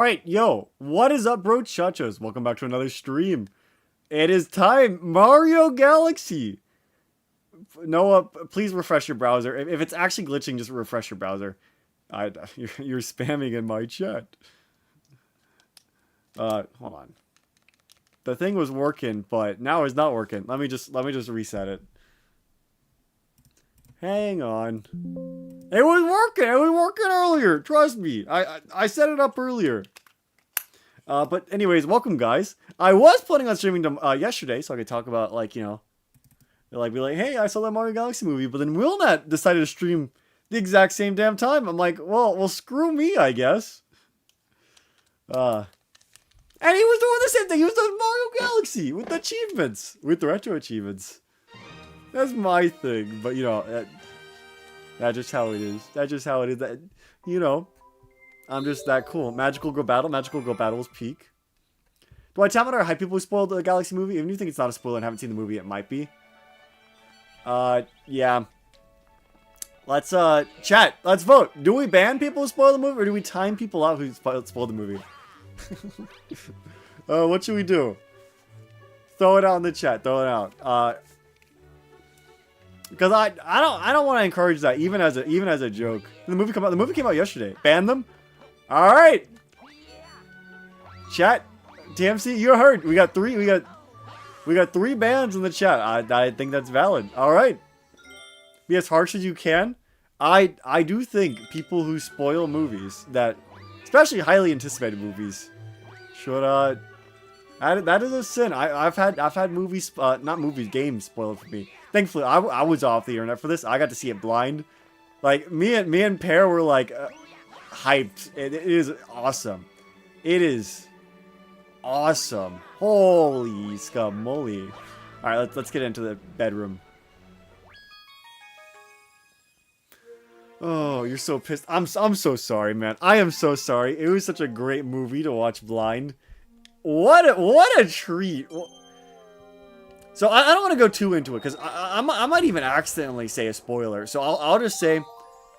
Alright, yo, what is up, bro? Chachos? Welcome back to another stream. It is time, Mario Galaxy. Noah, please refresh your browser. If it's actually glitching, just refresh your browser. You're spamming in my chat. Hold on. The thing was working, but now it's not working. Let me just reset it. Hang on. It was working. It was working earlier. Trust me. I set it up earlier. But anyways, welcome guys. I was planning on streaming them yesterday, so I could talk about be like, hey, I saw that Mario Galaxy movie. But then Willnet decided to stream the exact same damn time. I'm like, well, screw me, I guess. And he was doing the same thing. He was doing Mario Galaxy with the achievements, with the retro achievements. That's my thing, but that's just how it is. That's just how it is. That I'm just that cool. Magical Girl Battle. Magical Girl Battle was peak. Do I tell about our hype people who spoiled the Galaxy movie? Even if you think it's not a spoiler and haven't seen the movie, it might be. Yeah. Let's chat. Let's vote. Do we ban people who spoil the movie, or do we time people out who spoiled the movie? What should we do? Throw it out in the chat. Throw it out. Because I don't want to encourage that even as a joke. The movie came out yesterday. Ban them? All right. Chat, TMC, you heard. We got three bans in the chat. I think that's valid. All right. Be as harsh as you can. I do think people who spoil movies, that especially highly anticipated movies, should that is a sin. I've had movies, not movies, games spoiled for me. Thankfully, I was off the internet for this. I got to see it blind. Like, me and Pear were like hyped. It is awesome. It is awesome. Holy scamoly. All right, let's get into the bedroom. Oh, you're so pissed. I'm so sorry, man. I am so sorry. It was such a great movie to watch blind. What a treat. So I don't want to go too into it, because I might even accidentally say a spoiler. So I'll just say,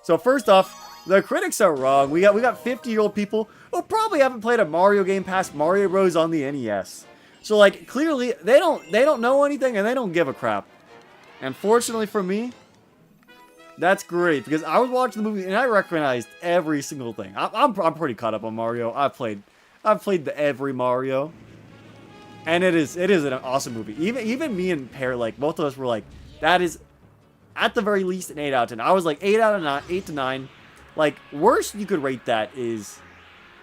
so first off, the critics are wrong. We got 50-year-old people who probably haven't played a Mario game past Mario Bros on the NES. So like, clearly they don't know anything and they don't give a crap. And fortunately for me, that's great, because I was watching the movie and I recognized every single thing. I'm pretty caught up on Mario. I've played every Mario. And it is an awesome movie. Even me and Pear, like, both of us were like, that is at the very least an 8 out of 10. I was like 8 out of 9, 8 to 9. Like, worst you could rate that is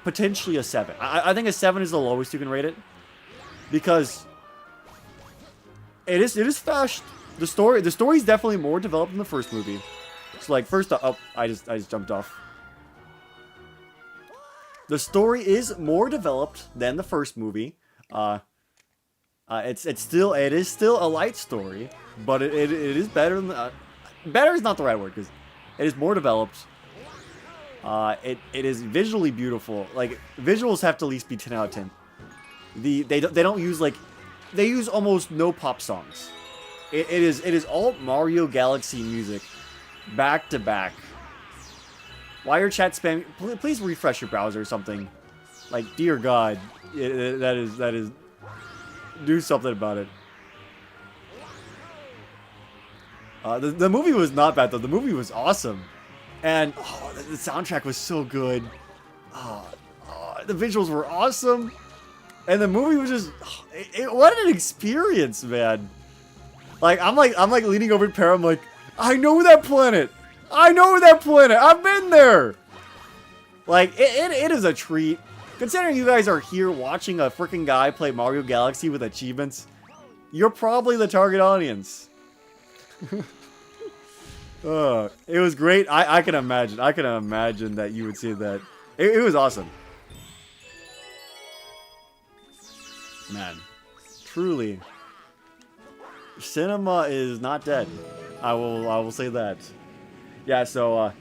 potentially a 7. I think a 7 is the lowest you can rate it, because it is fast. The story is definitely more developed than the first movie. So like, first up, oh, I just jumped off. The story is more developed than the first movie. It is still a light story, but it is better than better is not the right word, because it is more developed. It is visually beautiful. Like, visuals have to at least be 10 out of 10. They don't use, like, they use almost no pop songs. It is all Mario Galaxy music, back to back. Why your chat spam? Please refresh your browser or something. Like, dear God, that is. Do something about it. The movie was not bad though. The movie was awesome, and the soundtrack was so good. The visuals were awesome, and the movie was just what an experience, man. Like, I'm like leaning over to Pear. I'm like, I know that planet. I know that planet. I've been there. Like, it is a treat. Considering you guys are here watching a freaking guy play Mario Galaxy with achievements, you're probably the target audience. It was great. I can imagine. I can imagine that you would see that. It was awesome. Man, truly, cinema is not dead. I will say that. Yeah. So.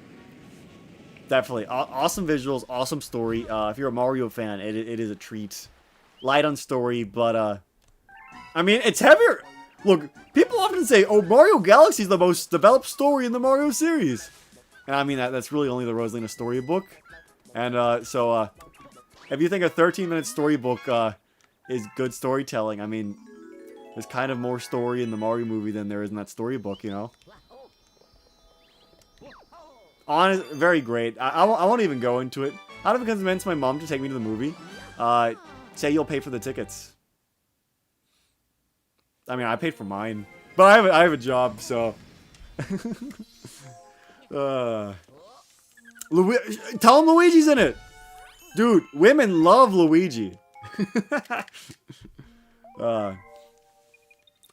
Definitely. Awesome visuals, awesome story. If you're a Mario fan, it is a treat. Light on story, but, I mean, it's heavier. Look, people often say, oh, Mario Galaxy is the most developed story in the Mario series. And I mean, that's really only the Rosalina storybook. And, If you think a 13-minute storybook is good storytelling, I mean, there's kind of more story in the Mario movie than there is in that storybook, you know? Very great. I won't even go into it. I'd have convinced my mom to take me to the movie. Say you'll pay for the tickets. I mean, I paid for mine. But I have a job, so... Tell him Luigi's in it! Dude, women love Luigi. I'm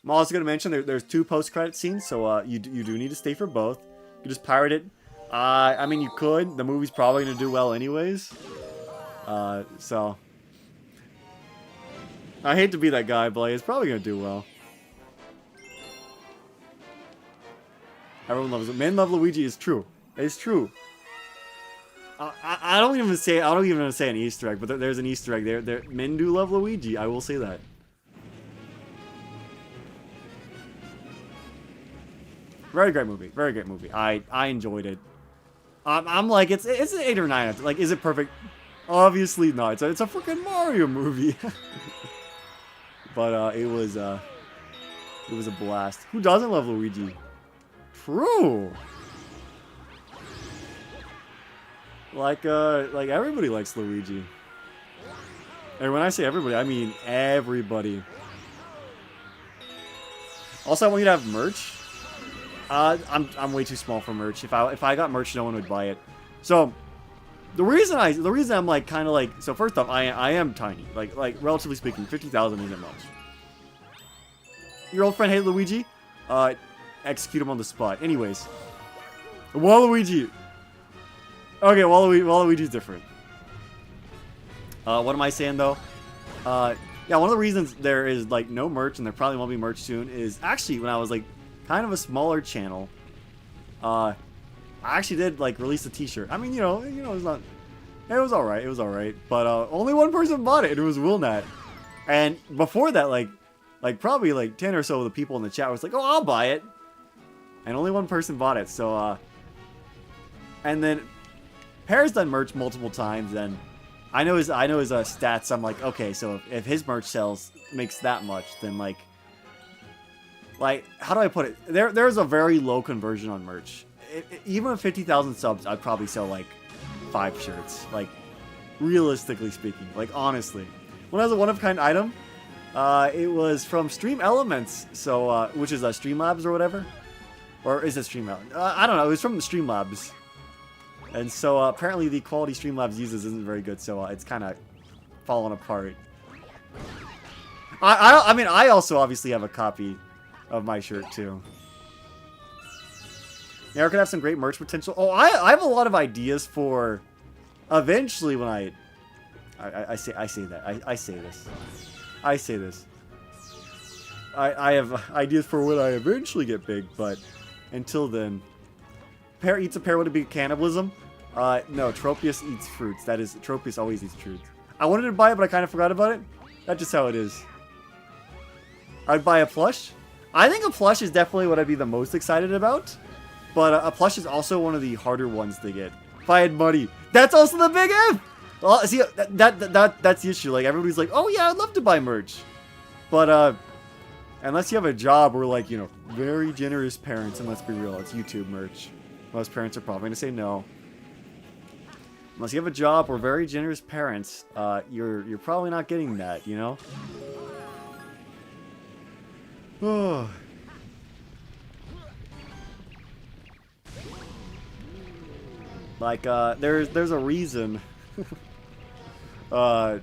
also going to mention there's 2 post-credit scenes, so you do need to stay for both. You just pirate it. I mean, you could. The movie's probably going to do well anyways. So... I hate to be that guy, but like, it's probably going to do well. Everyone loves it. Men love Luigi is true. It's true. I don't even say an Easter egg, but there's an Easter egg there. Men do love Luigi. I will say that. Very great movie. Very great movie. I enjoyed it. I'm like it's an 8 or 9. Like, is it perfect? Obviously not. It's a freaking Mario movie. But it was a blast. Who doesn't love Luigi? True. Like everybody likes Luigi. And when I say everybody, I mean everybody. Also, I want you to have merch. I'm way too small for merch. If I got merch, no one would buy it. So the reason I'm like kind of like, so first off, I am tiny. Like relatively speaking, 50,000 isn't much. Your old friend hated Luigi? Execute him on the spot. Anyways, Waluigi. Okay, Waluigi's different. What am I saying though? Yeah, one of the reasons there is like no merch, and there probably won't be merch soon, is actually when I was like kind of a smaller channel. I actually did like release a T-shirt. I mean, you know, it's not. It was alright. It was alright. But only one person bought it, and it was Wilnat. And before that, like probably like 10 or so of the people in the chat was like, "Oh, I'll buy it," and only one person bought it. So, and then Pear's done merch multiple times, and I know his stats. I'm like, okay, so if his merch sales makes that much, then like how do I put it? There's a very low conversion on merch. Even with 50,000 subs, I'd probably sell like 5 shirts. Like, realistically speaking, like honestly, when I was a one-of-kind item, it was from Stream Elements, so which is Streamlabs or whatever, or is it Streamlabs? I don't know. It was from the Streamlabs, and so apparently the quality Streamlabs uses isn't very good, so it's kind of falling apart. I mean, I also obviously have a copy of my shirt too. Yeah, we could have some great merch potential. Oh, I have a lot of ideas for eventually when I say this. I have ideas for when I eventually get big, but until then, pear eats a pear. Would it be cannibalism? No, Tropius eats fruits. That is, Tropius always eats fruits. I wanted to buy it, but I kind of forgot about it. That's just how it is. I'd buy a plush. I think a plush is definitely what I'd be the most excited about. But a plush is also one of the harder ones to get. If I had money, that's also the big if. Well, see, that's the issue. Like, everybody's like, oh yeah, I'd love to buy merch. But unless you have a job or like, you know, very generous parents, and let's be real, it's YouTube merch. Most parents are probably gonna say no. Unless you have a job or very generous parents, you're probably not getting that, you know? Oh. Like, there's a reason. On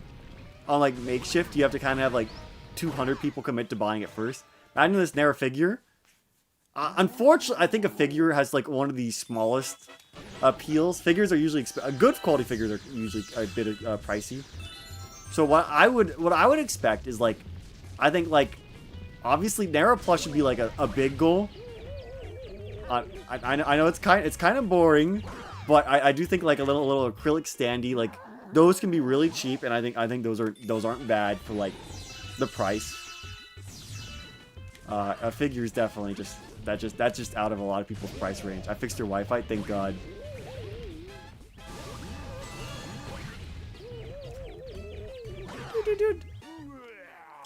like makeshift, you have to kind of have like 200 people commit to buying it first. I know this Nair figure. Unfortunately, I think a figure has like one of the smallest appeals. Figures are usually good quality figures are usually a bit pricey. So what I would expect is like, I think like, obviously Nair plush should be like a big goal. I know it's kind of boring, but I do think like a little acrylic standee, like those can be really cheap, and I think those aren't bad for like the price. A figure is definitely that's just out of a lot of people's price range. I fixed your Wi-Fi, thank God. dude.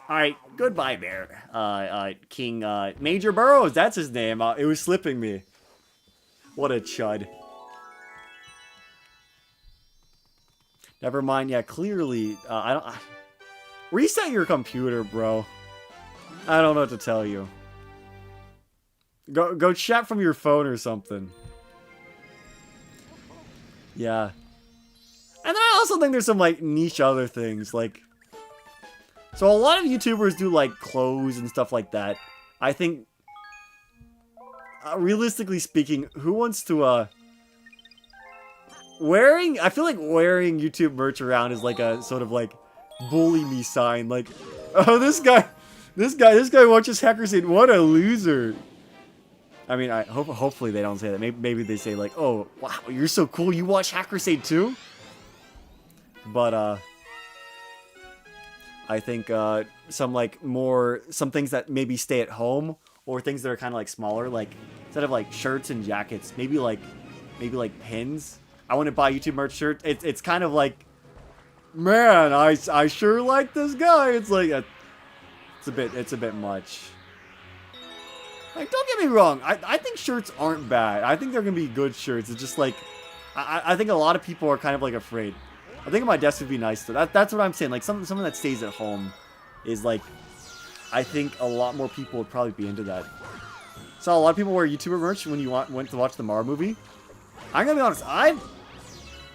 Alright, goodbye, Bear. King, Major Burrows, that's his name. It was slipping me. What a chud. Never mind, yeah, clearly, I don't... reset your computer, bro. I don't know what to tell you. Go chat from your phone or something. Yeah. And then I also think there's some, like, niche other things, like... So a lot of YouTubers do, like, clothes and stuff like that. I think... realistically speaking, who wants to, wearing... I feel like wearing YouTube merch around is, like, a sort of, like, bully me sign. Like, oh, this guy watches HackedCrusade. What a loser. I mean, hopefully they don't say that. Maybe they say, like, oh, wow, you're so cool. You watch HackedCrusade too? But, I think, some things that maybe stay at home, or things that are kind of, like, smaller, like, instead of, like, shirts and jackets, maybe, like, pins. I want to buy YouTube merch shirt. It's kind of like, man, I sure like this guy. It's like, it's a bit much. Like, don't get me wrong. I think shirts aren't bad. I think they're gonna be good shirts. It's just like, I think a lot of people are kind of, like, afraid. I think my desk would be nice, though. That's what I'm saying. Like, something that stays at home is, like, I think a lot more people would probably be into that. Saw a lot of people wear YouTuber merch when you went to watch the Mario movie. I'm gonna be honest.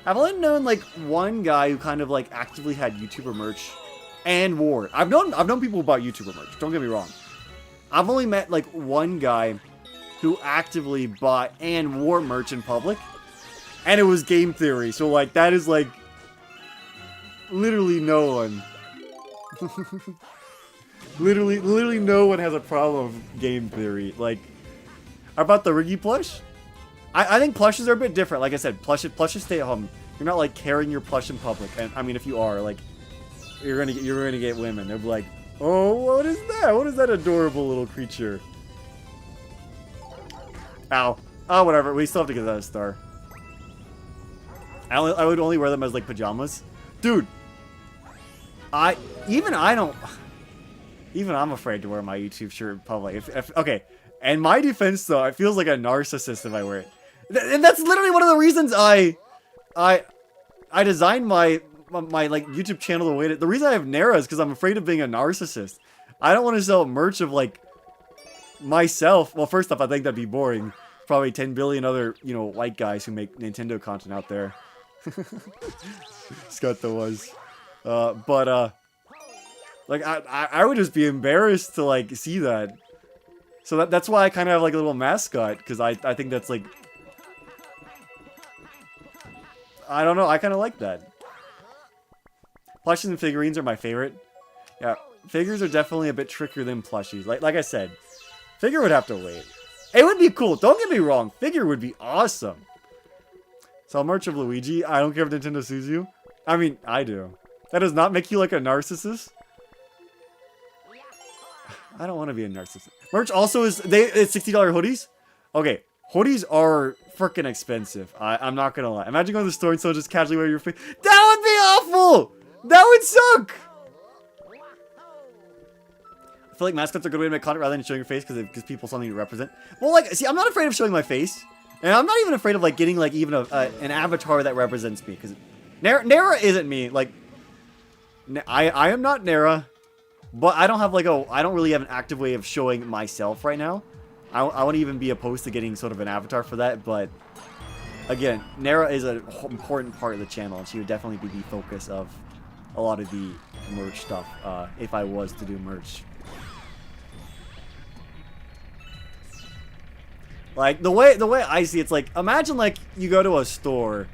I've only known, like, one guy who kind of, like, actively had YouTuber merch and wore it. I've known people who bought YouTuber merch. Don't get me wrong. I've only met, like, one guy who actively bought and wore merch in public, and it was Game Theory. So, like, that is, like, literally no one. literally no one has a problem with Game Theory. Like, about the Riggy plush? I think plushes are a bit different. Like I said, plushes stay at home. You're not, like, carrying your plush in public. And I mean, if you are, like, you're gonna get women. They'll be like, oh, what is that? What is that adorable little creature? Ow. Oh, whatever. We still have to get that a star. I would only wear them as, like, pajamas. Dude. Even I'm afraid to wear my YouTube shirt in public. Okay. And my defense, though, it feels like a narcissist if I wear it. And that's literally one of the reasons I designed my like YouTube channel the way the reason I have Nara is because I'm afraid of being a narcissist. I don't want to sell merch of, like, myself. Well, first off, I think that'd be boring. Probably 10 billion other, you know, white guys who make Nintendo content out there. Scott though was. Like, I would just be embarrassed to, like, see that. So that's why I kind of have, like, a little mascot, because I think that's, like... I don't know, I kind of like that. Plushies and figurines are my favorite. Yeah, figures are definitely a bit trickier than plushies. Like I said, figure would have to wait. It would be cool, don't get me wrong, figure would be awesome. So merch of Luigi, I don't care if Nintendo sues you. I mean, I do. That does not make you, like, a narcissist. I don't want to be a narcissist. Merch also is, it's $60 hoodies? Okay, hoodies are freaking expensive. I'm not gonna lie. Imagine going to the store and someone just casually wear your face. That would be awful! That would suck! I feel like mascots are a good way to make content rather than showing your face because it gives people something to represent. Well, like, see, I'm not afraid of showing my face. And I'm not even afraid of, like, getting, like, even an avatar that represents me. Because Nara isn't me. Like, I am not Nara. But I don't have, like, I don't really have an active way of showing myself right now. I wouldn't even be opposed to getting sort of an avatar for that, but again, Nara is an important part of the channel, and she would definitely be the focus of a lot of the merch stuff, if I was to do merch. Like, the way I see it's like, imagine, like, you go to a store,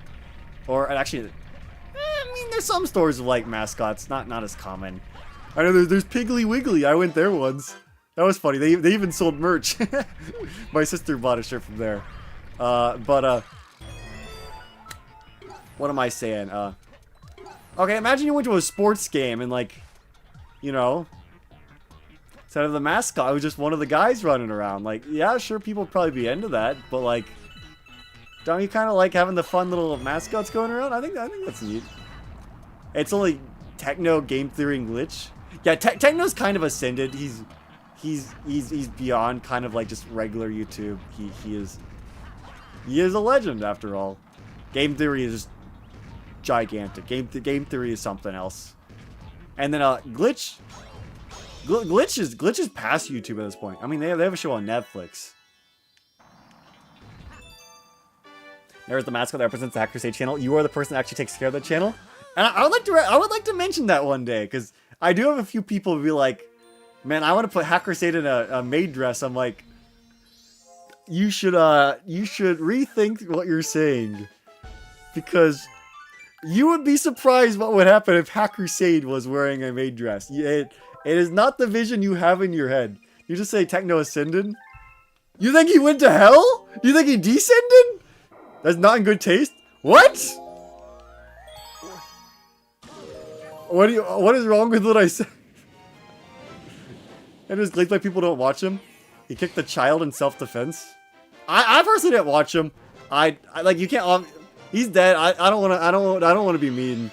or actually, I mean, there's some stores with, like, mascots, not as common. I know there's Piggly Wiggly. I went there once. That was funny. They even sold merch. My sister bought a shirt from there. What am I saying? Okay, imagine you went to a sports game and, like, you know, instead of the mascot, it was just one of the guys running around. Like, yeah, sure, people would probably be into that, but, like, don't you kind of like having the fun little mascots going around? I think that's neat. It's only Techno game theory and glitch. Yeah, Techno's kind of ascended. He's beyond kind of like just regular YouTube. He is a legend after all. Game theory is just gigantic. Game theory is something else. And then glitch is past YouTube at this point. I mean, they have a show on Netflix. There's the mascot that represents the HackedCrusade channel. You are the person that actually takes care of the channel. And I would like to mention that one day, because I do have a few people who be like, man, I want to put HackedCrusade in a maid dress. I'm like, you should rethink what you're saying, because you would be surprised what would happen if HackedCrusade was wearing a maid dress. It is not the vision you have in your head. You just say Techno ascended. You think he went to hell? You think he descended? That's not in good taste. What? What is wrong with what I said? And just like people don't watch him. He kicked the child in self-defense. I personally didn't watch him. I like, you can't. He's dead. I don't want to be mean.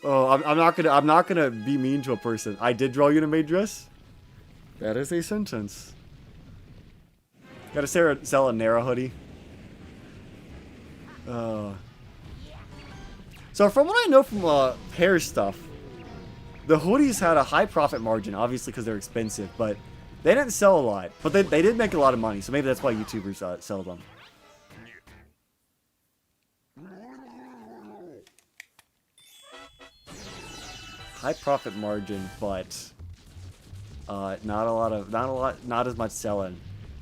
Oh, I'm not gonna be mean to a person. I did draw you in a maid dress. That is a sentence. Gotta sell a Nara hoodie. So from what I know from hair stuff, the hoodies had a high profit margin, obviously because they're expensive, but they didn't sell a lot. But they did make a lot of money, so maybe that's why YouTubers sell them. High profit margin, but not as much selling.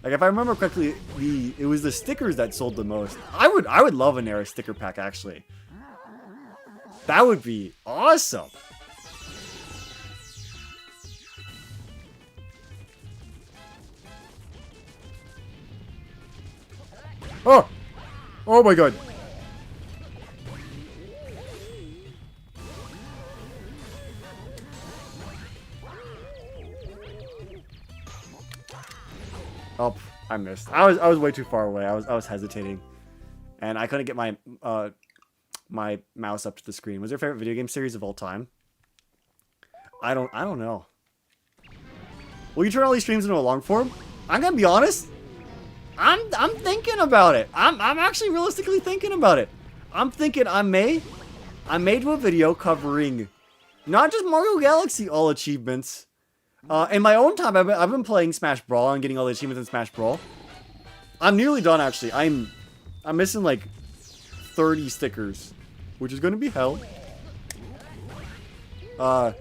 Like, if I remember correctly, it was the stickers that sold the most. I would love an Era sticker pack, actually. That would be awesome. Oh! Oh my god. Oh, I missed. I was way too far away. I was hesitating, and I couldn't get my my mouse up to the screen. Was your favorite video game series of all time? I don't know. Will you turn all these streams into a long form? I'm gonna be honest. I'm thinking about it. I'm actually realistically thinking about it. I'm thinking I may do a video covering not just Mario Galaxy all achievements. In my own time, I've been playing Smash Brawl and getting all the achievements in Smash Brawl. I'm nearly done, actually. I'm missing like 30 stickers, which is going to be hell. I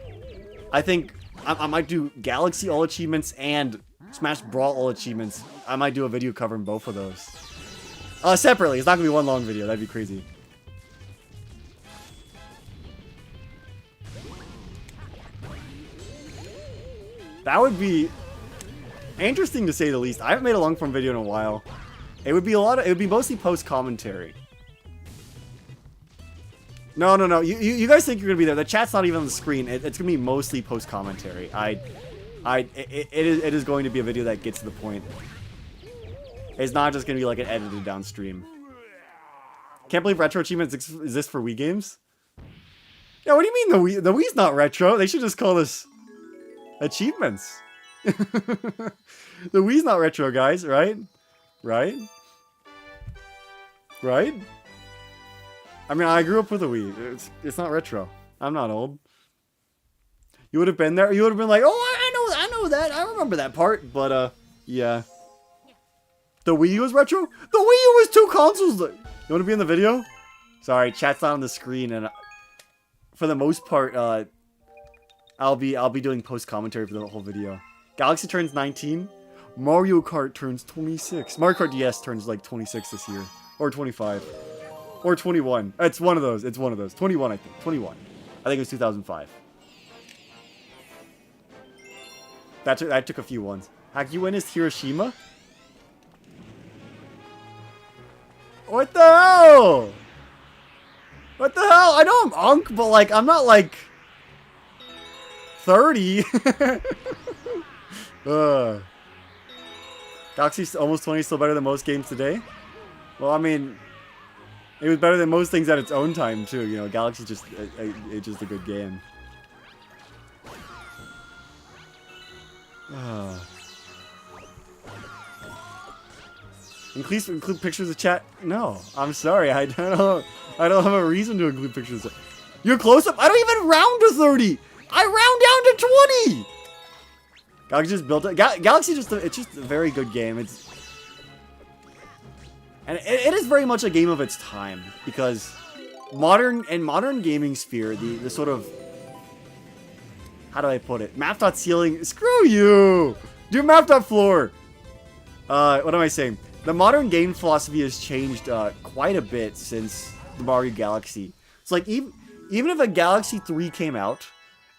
think I might do Galaxy all achievements and Smash Brawl all achievements. I might do a video covering both of those. Separately. It's not going to be one long video. That'd be crazy. That would be interesting to say the least. I haven't made a long form video in a while. It would be it would be mostly post commentary. No. You guys think you're gonna be there. The chat's not even on the screen. It's gonna be mostly post commentary. It is going to be a video that gets to the point. It's not just gonna be like an edited down stream. Can't believe retro achievements exist for Wii games. Yeah, what do you mean the Wii's not retro? They should just call this achievements. The Wii's not retro, guys, right? Right? I mean, I grew up with a Wii. It's not retro. I'm not old. You would have been there. You would have been like, oh, I know that. I remember that part. But yeah. The Wii U was retro. The Wii U was 2 consoles. You want to be in the video? Sorry, chat's not on the screen, and for the most part, I'll be doing post commentary for the whole video. Galaxy turns 19. Mario Kart turns 26. Mario Kart DS turns like 26 this year, or 25, or 21. It's one of those. 21, I think. 21. I think it was 2005. That took a few ones. Hack, you win is Hiroshima? What the hell? What the hell? I know I'm Unk, but like I'm not like 30. Galaxy's almost 20 is still better than most games today. Well, I mean, It was better than most things at its own time too. You know, Galaxy's just it's just a good game. Include pictures of chat? No, I'm sorry. I don't have a reason to include pictures. You're close up. I don't even round to 30. I round down to 20. Galaxy just built it. Galaxy it's just a very good game. It is very much a game of its time because modern gaming sphere, the sort of, how do I put it? Map.ceiling. Screw you. Do map.floor. What am I saying? The modern game philosophy has changed quite a bit since the Mario Galaxy. It's like even if a Galaxy 3 came out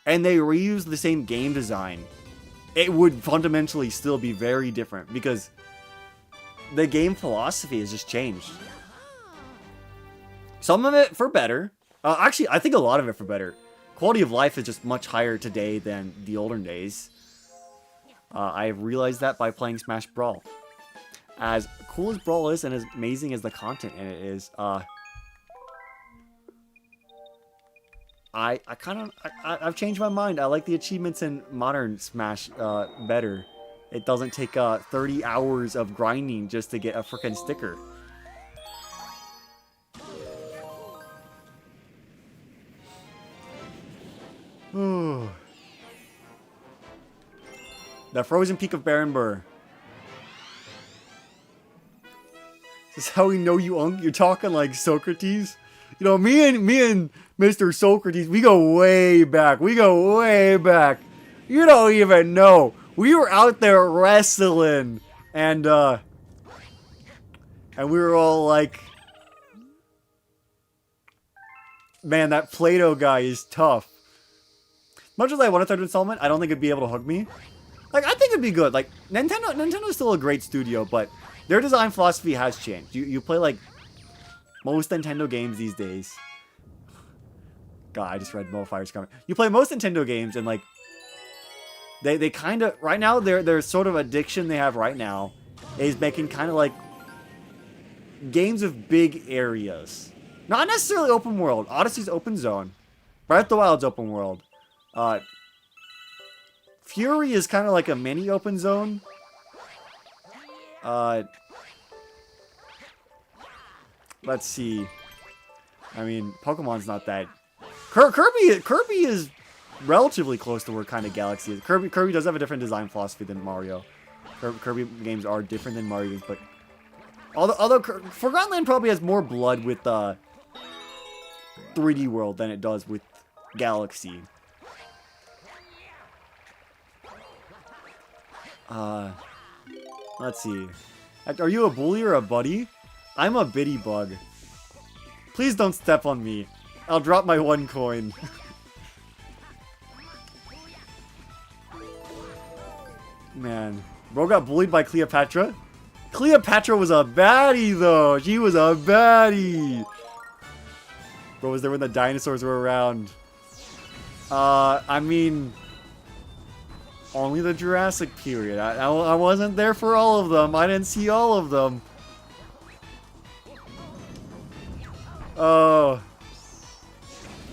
and they reused the same game design, it would fundamentally still be very different because the game philosophy has just changed. Some of it for better. Actually, I think a lot of it for better. Quality of life is just much higher today than the olden days. I realized that by playing Smash Brawl. As cool as Brawl is and as amazing as the content in it is, I've changed my mind. I like the achievements in modern Smash better. It doesn't take 30 hours of grinding just to get a frickin' sticker. The frozen peak of Barenburg. This is how we know you, Unk. You're talking like Socrates. You know, me and Mr. Socrates, we go way back. We go way back. You don't even know. We were out there wrestling, and we were all like, man, that Play-Doh guy is tough. Much as I want a third installment, I don't think it'd be able to hug me. Like, I think it'd be good. Like, Nintendo's still a great studio, but their design philosophy has changed. You play, like, most Nintendo games these days. God, I just read Fire's comment. You play most Nintendo games, and, like, they kind of, right now, their sort of addiction they have right now is making kind of, like, games of big areas. Not necessarily open world. Odyssey's open zone. Breath of the Wild's open world. Fury is kind of like a mini open zone. Let's see. I mean, Pokemon's not that. Kirby is relatively close to where kind of Galaxy is. Kirby does have a different design philosophy than Mario. Kirby games are different than Mario games, but although Forgotten Land probably has more blood with 3D World than it does with Galaxy. Let's see. Are you a bully or a buddy? I'm a bitty bug. Please don't step on me. I'll drop my 1 coin. Man. Bro got bullied by Cleopatra? Cleopatra was a baddie, though. She was a baddie. Bro was there when the dinosaurs were around. I mean, only the Jurassic period. I wasn't there for all of them. I didn't see all of them.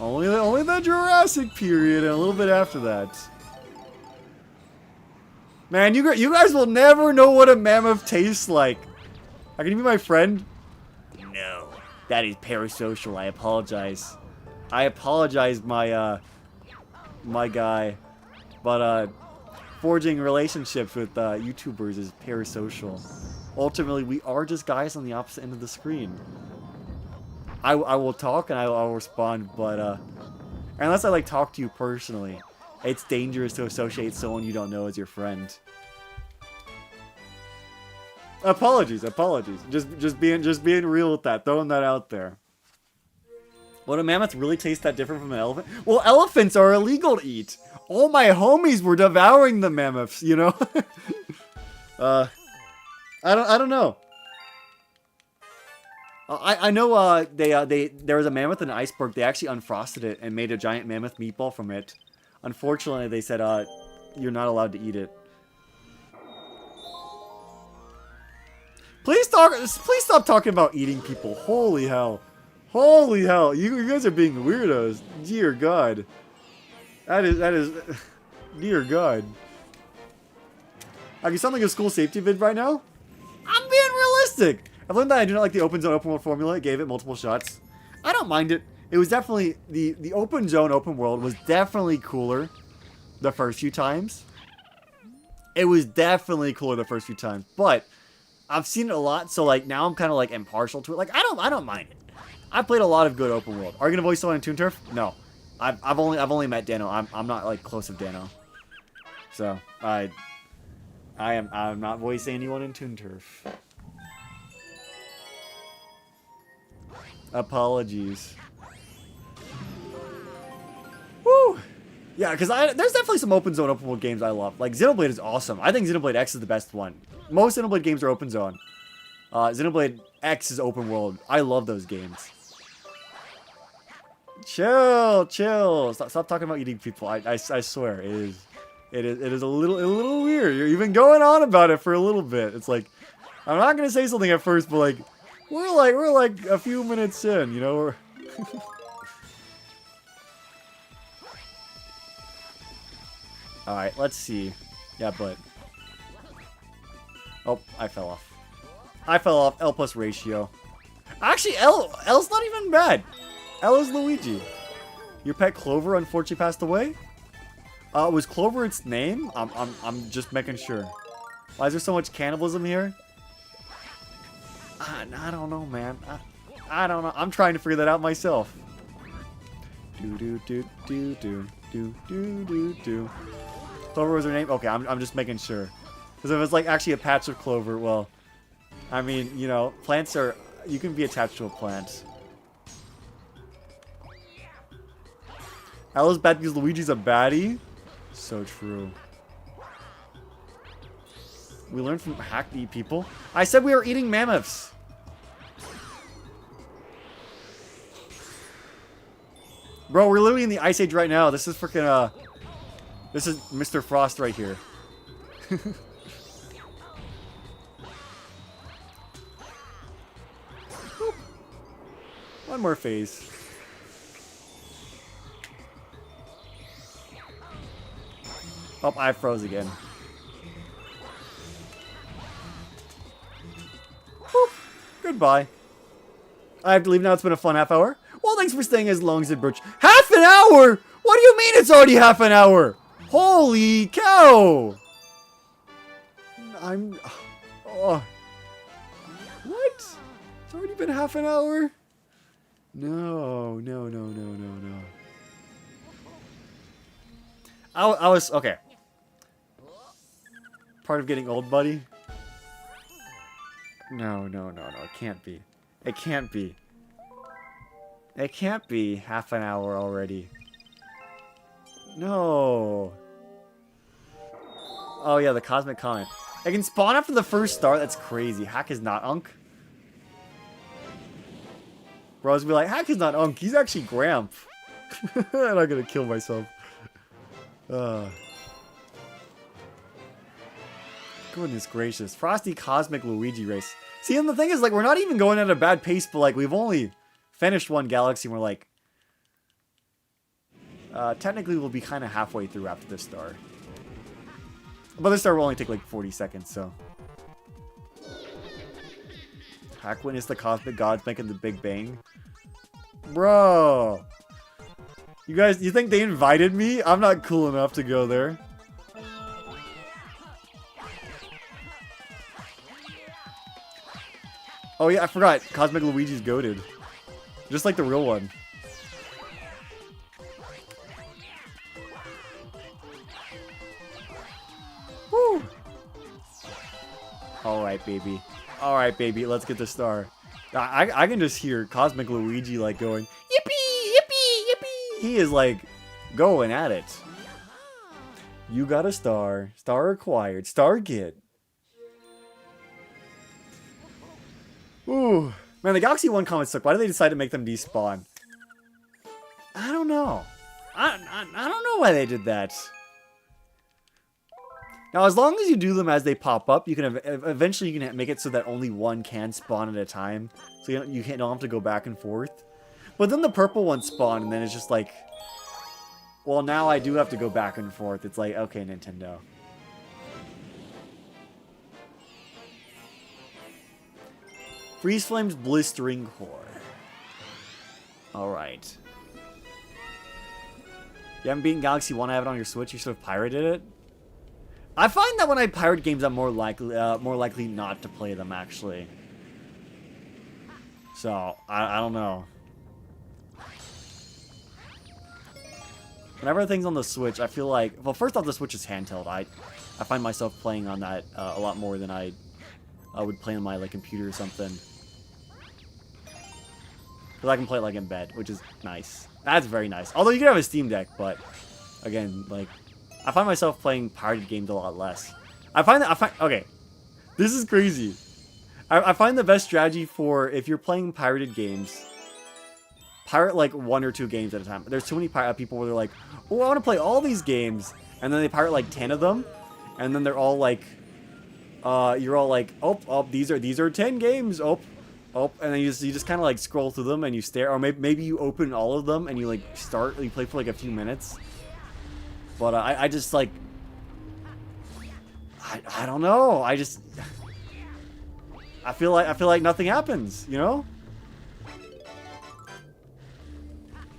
Only the Jurassic period and a little bit after that. Man, you guys will never know what a mammoth tastes like. Can you be my friend? No, that is parasocial. I apologize. I apologize, my guy. But forging relationships with YouTubers is parasocial. Ultimately, we are just guys on the opposite end of the screen. I will talk and I'll respond, but unless I like talk to you personally, it's dangerous to associate someone you don't know as your friend. Apologies. Just being real with that, throwing that out there. Would a mammoth really taste that different from an elephant? Well, elephants are illegal to eat. All my homies were devouring the mammoths, you know? I don't know. I know there was a mammoth in an iceberg. They actually unfrosted it and made a giant mammoth meatball from it. Unfortunately, they said you're not allowed to eat it. Please stop talking about eating people. Holy hell. Holy hell, you guys are being weirdos. Dear God. That is, dear God. You sound like a school safety vid right now? I'm being realistic. I've learned that I do not like the open zone, open world formula. It gave it multiple shots. I don't mind it. It was definitely, the open zone, open world was definitely cooler the first few times. It was definitely cooler the first few times, but I've seen it a lot, so like now I'm kind of like impartial to it. Like I don't mind it. I played a lot of good open world. Are you gonna voice someone in Toon Turf? No, I've only met Dano. I'm not like close with Dano, so I'm not voicing anyone in Toon Turf. Apologies. Woo! Yeah, because there's definitely some open zone, open world games I love. Like, Xenoblade is awesome. I think Xenoblade X is the best one. Most Xenoblade games are open zone. Xenoblade X is open world. I love those games. Chill, chill. Stop talking about eating people. I swear, it is a little weird. You're even going on about it for a little bit. It's like, I'm not gonna say something at first, but like, we're like a few minutes in, you know? We're Alright, let's see. Yeah, but... Oh, I fell off. I fell off. L plus ratio. Actually, L's not even bad. L is Luigi. Your pet Clover unfortunately passed away? Was Clover its name? I'm just making sure. Why is there so much cannibalism here? I don't know, man. I don't know. I'm trying to figure that out myself. Do. Clover was her name? Okay, I'm just making sure. Because if it's like actually a patch of clover, well, I mean, you know, plants are, you can be attached to a plant. Ella's bad because Luigi's a baddie? So true. We learned from Hack to eat people. I said we were eating mammoths. Bro, we're literally in the Ice Age right now. This is freaking, this is Mr. Frost right here. One more phase. Oh, I froze again. Whew. Goodbye. I have to leave now. It's been a fun half hour. Well, thanks for staying as long as it broached. Half an hour? What do you mean it's already half an hour? Holy cow! Oh. What? It's already been half an hour? No. I was, okay. Part of getting old, buddy? No. It can't be. It can't be. It can't be half an hour already. No. Oh yeah, the cosmic comment. I can spawn after the first star? That's crazy. Hack is not Unk. Bros be like, Hack is not Unk. He's actually Gramp. I'm not gonna kill myself. Goodness gracious. Frosty Cosmic Luigi Race. See, and the thing is, like, we're not even going at a bad pace, but, like, we've only finished one galaxy, and we're like... technically, we'll be kind of halfway through after this star. But this star will only take, like, 40 seconds, so... Hack witnessed the cosmic gods making the Big Bang. Bro! You guys, you think they invited me? I'm not cool enough to go there. Oh yeah, I forgot. Cosmic Luigi's goated. Just like the real one. Woo! Alright, baby. Alright, baby. Let's get the star. I can just hear Cosmic Luigi like going, yippee, yippee, yippee. He is like going at it. You got a star. Star acquired. Star get. Ooh. Man, the Galaxy 1 comments suck. Why did they decide to make them despawn? I don't know. I don't know why they did that. Now, as long as you do them as they pop up, you can eventually you can make it so that only one can spawn at a time. So you don't have to go back and forth. But then the purple one spawned, and then it's just like, well, now I do have to go back and forth. It's like, okay, Nintendo. Freeze Flame's Blistering Core. Alright. You haven't beaten Galaxy 1, I have it on your Switch, you sort of pirated it? I find that when I pirate games, I'm more likely not to play them, actually. So, I don't know. Whenever things on the Switch, I feel like... Well, first off, the Switch is handheld. I find myself playing on that a lot more than I would play on my like computer or something. Because I can play it like in bed, which is nice. That's very nice. Although you can have a Steam Deck, but... Again, like... I find myself playing pirated games a lot less. Okay. This is crazy. I find the best strategy for if you're playing pirated games, pirate like 1 or 2 games at a time. There's too many people where they're like, oh, I want to play all these games, and then they pirate like 10 of them, and then they're all like, you're all like, oh, these are 10 games, oh, and then you just kind of like scroll through them and you stare, or maybe you open all of them and you like you play for like a few minutes. But I just like, I don't know. I feel like nothing happens, you know?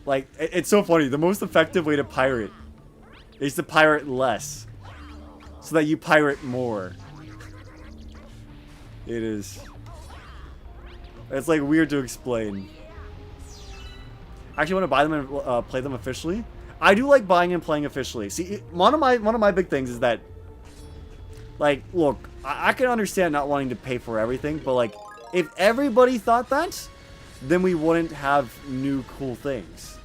Like, it's so funny. The most effective way to pirate is to pirate less, so that you pirate more. It is. It's like weird to explain. I actually want to buy them and play them officially. I do like buying and playing officially. See, one of my big things is that, like, look, I can understand not wanting to pay for everything, but like, if everybody thought that, then we wouldn't have new cool things.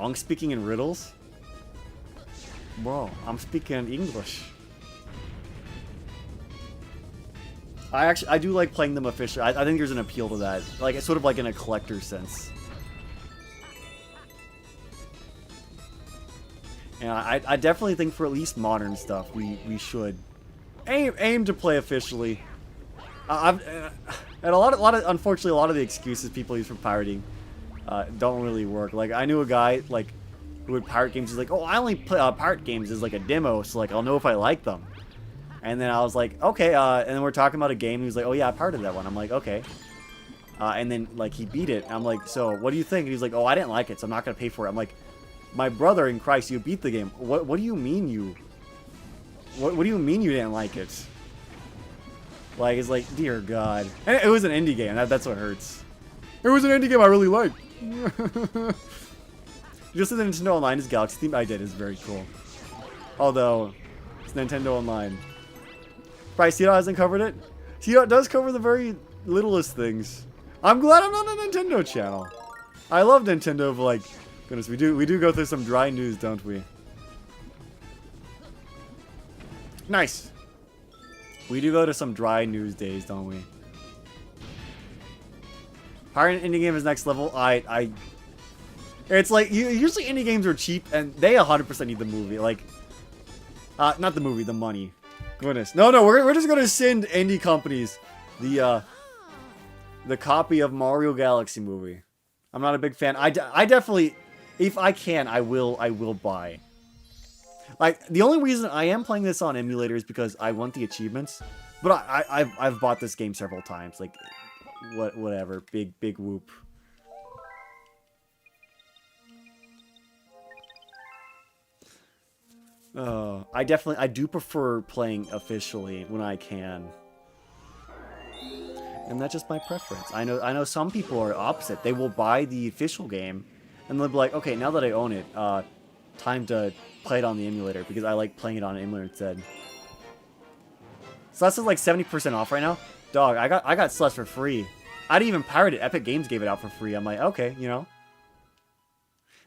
I'm speaking in riddles? Bro, I'm speaking in English. I do like playing them officially. I think there's an appeal to that. Like, it's sort of like in a collector sense. And I definitely think for at least modern stuff, we should aim to play officially. And unfortunately, a lot of the excuses people use for pirating don't really work. Like, I knew a guy like who would pirate games. He's like, oh, I only play pirate games as like a demo, so like I'll know if I like them. And then I was like, okay. And then we're talking about a game. And he was like, oh yeah, I pirated that one. I'm like, okay. And then like he beat it. And I'm like, so what do you think? And he's like, oh, I didn't like it, so I'm not gonna pay for it. I'm like, my brother in Christ, you beat the game. What do you mean you? What do you mean you didn't like it? Like, it's like, dear God. And it was an indie game. That's what hurts. It was an indie game I really liked. Just as the Nintendo Online is Galaxy theme, I did. It's very cool. Although, it's Nintendo Online. Probably Cedo hasn't covered it. Cedo does cover the very littlest things. I'm glad I'm on a Nintendo channel. I love Nintendo, but like, goodness, we do go through some dry news, don't we? Nice. We do go to some dry news days, don't we? Pirate indie game is next level. It's like, usually indie games are cheap, and they 100% need the movie. Like, not the movie, the money. Goodness. No, we're just gonna send indie companies the copy of Mario Galaxy movie. I'm not a big fan. I definitely, if I can, I will buy. Like, the only reason I am playing this on emulator is because I want the achievements. But I've bought this game several times. Like, whatever. Big whoop. I do prefer playing officially when I can. And that's just my preference. I know some people are opposite. They will buy the official game, and they'll be like, okay, now that I own it, time to play it on the emulator, because I like playing it on an emulator instead. Celeste is like 70% off right now. Dog, I got Celeste for free. I didn't even pirate it. Epic Games gave it out for free. I'm like, okay, you know.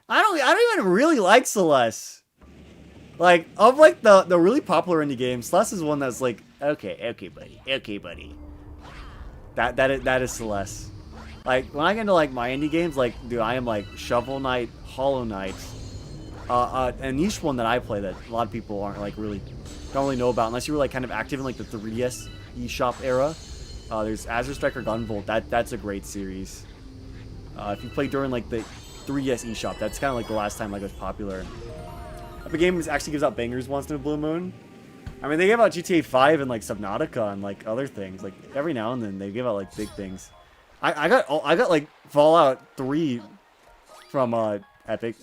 I don't even really like Celeste. Like, of like the really popular indie games, Celeste is one that's like, okay, buddy. That is Celeste. Like, when I get into like my indie games, like, dude, I am like Shovel Knight, Hollow Knight, a niche one that I play that a lot of people aren't like don't really know about unless you were like kind of active in like the 3DS eShop era. There's Azure Striker Gunvolt. That's a great series. If you play during like the 3DS eShop, that's kind of like the last time like it was popular. Epic Games actually gives out bangers once in a blue moon. I mean, they give out GTA 5 and like Subnautica and like other things. Like every now and then they give out like big things. I got like Fallout 3 from Epic.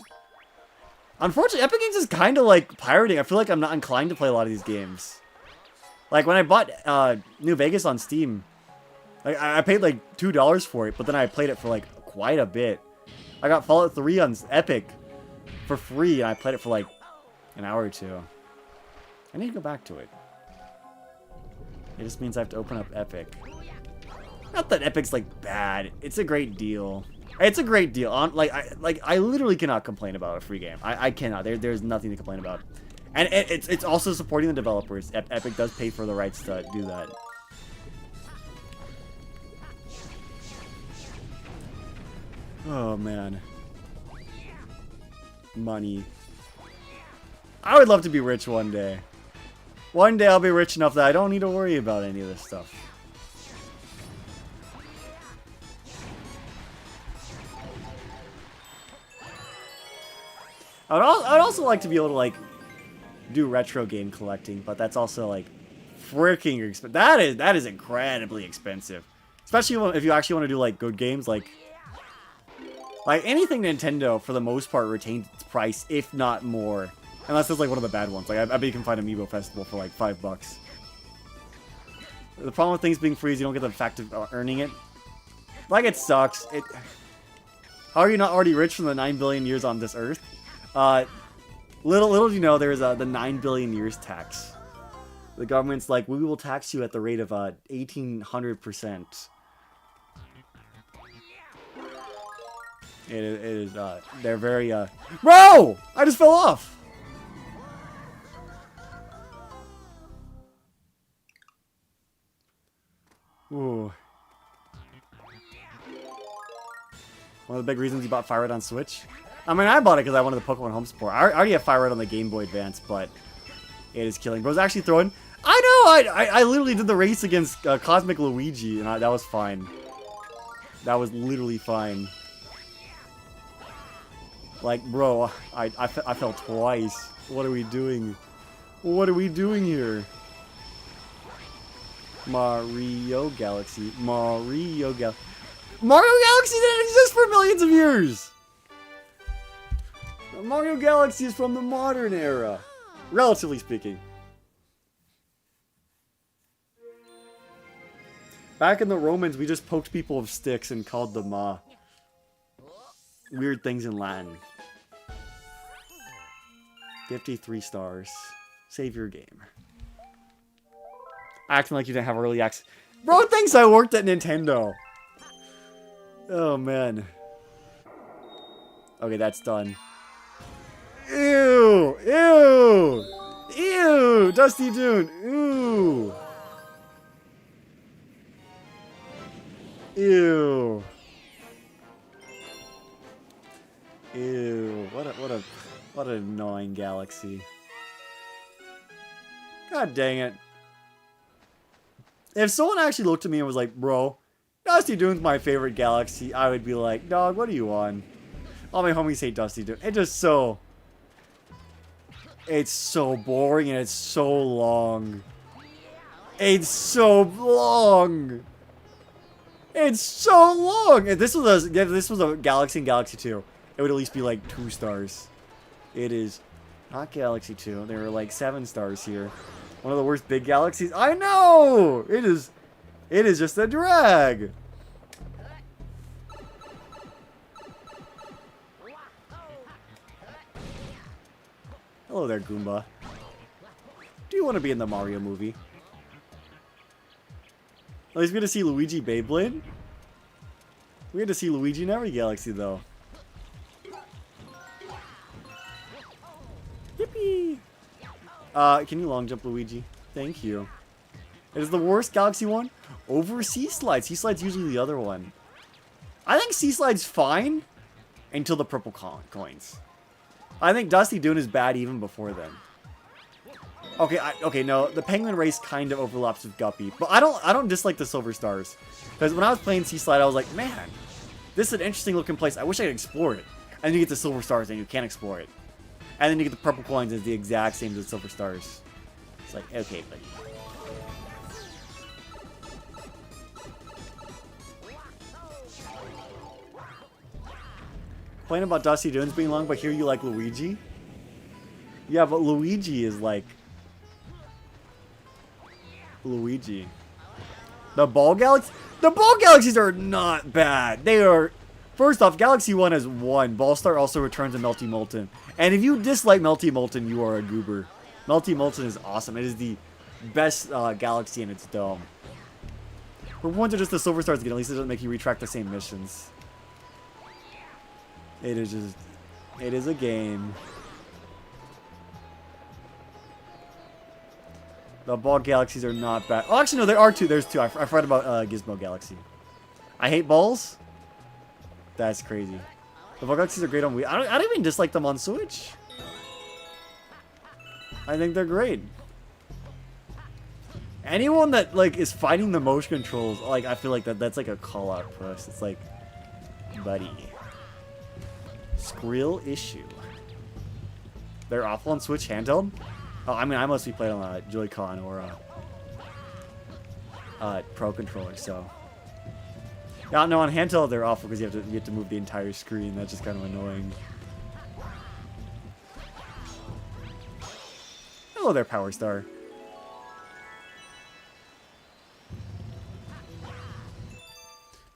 Unfortunately, Epic Games is kind of like pirating. I feel like I'm not inclined to play a lot of these games. Like when I bought New Vegas on Steam, like I paid like $2 for it, but then I played it for like quite a bit. I got Fallout 3 on Epic for free, and I played it for like an hour or two. I need to go back to it. It just means I have to open up Epic. Not that Epic's like bad. It's a great deal. It's a great deal. I literally cannot complain about a free game. I cannot. There's nothing to complain about. And it's also supporting the developers. Epic does pay for the rights to do that. Oh man. Money. I would love to be rich one day. One day I'll be rich enough that I don't need to worry about any of this stuff. I'd also like to be able to like do retro game collecting, but that's also like freaking expensive. That is incredibly expensive, especially if you actually want to do like good games. Like anything Nintendo for the most part retains its price, if not more, unless it's like one of the bad ones. Like I bet you can find Amiibo Festival for like $5. The problem with things being free is you don't get the fact of earning it. Like it sucks. How are you not already rich from the 9 billion years on this earth? Little do you know, there's the 9 billion years tax. The government's like, we will tax you at the rate of 1,800%. It is, they're very, Bro! I just fell off! Ooh. One of the big reasons you bought Fire Red on Switch? I mean, I bought it because I wanted the Pokemon Home support. I already have Fire Red on the Game Boy Advance, but it is killing. Bro's actually throwing... I know! I literally did the race against Cosmic Luigi, and that was fine. That was literally fine. Like, bro, I fell twice. What are we doing? What are we doing here? Mario Galaxy. Mario Galaxy didn't exist for millions of years! Mario Galaxy is from the modern era, relatively speaking. Back in the Romans, we just poked people with sticks and called them weird things in Latin. 53 stars. Save your game. Acting like you didn't have early access. Bro thinks I worked at Nintendo. Oh man. Okay, that's done. Ew! Ew! Ew! Dusty Dune! Ew! Ew! Ew! What an annoying galaxy! God dang it! If someone actually looked at me and was like, "Bro, Dusty Dune's my favorite galaxy," I would be like, "Dog, what are you on?" All my homies hate Dusty Dune. It's so boring and it's so long. It's so long. It's so long. If this was a Galaxy and Galaxy 2, it would at least be like 2 stars. It is not Galaxy 2. There are like 7 stars here. One of the worst big galaxies. I know. It is just a drag. Hello there, Goomba. Do you want to be in the Mario movie? At least we get to see Luigi Beyblade. We get to see Luigi in every galaxy, though. Yippee! Can you long jump, Luigi? Thank you. It is the worst Galaxy one over Sea Slide. Sea Slide's usually the other one. I think Sea Slide's fine until the purple coins. I think Dusty Dune is bad even before then. Okay, no, the Penguin race kind of overlaps with Guppy, but I don't dislike the Silver Stars, because when I was playing Sea Slide, I was like, man, This is an interesting looking place. I wish I could explore it. And you get the silver stars and you can't explore it. And then you get the purple coins and it's the exact same as the silver stars. It's like, okay, buddy. Complain about Dusty Dunes being long, but here you like Luigi? Yeah, but Luigi is like... Luigi. The ball galaxies? The ball galaxies are not bad. They are... First off, Galaxy 1 has 1. Ballstar also returns a Melty Molten. And if you dislike Melty Molten, you are a goober. Melty Molten is awesome. It is the best galaxy in its dome. For points are just the silver stars again. At least it doesn't make you retract the same missions. It is just... It is a game. The ball galaxies are not bad. Oh, actually, no, there are 2. There's 2. I forgot about Gizmo Galaxy. I hate balls. That's crazy. The ball galaxies are great on Wii. I don't even dislike them on Switch. I think they're great. Anyone that like is fighting the motion controls, like I feel like that's like a call out for us. It's like, buddy, Skrill issue. They're awful on Switch handheld. Oh, I mean, I mostly played on a Joy-Con or a Pro controller, so. Yeah, no, on handheld they're awful because you have to move the entire screen. That's just kind of annoying. Hello there, Power Star.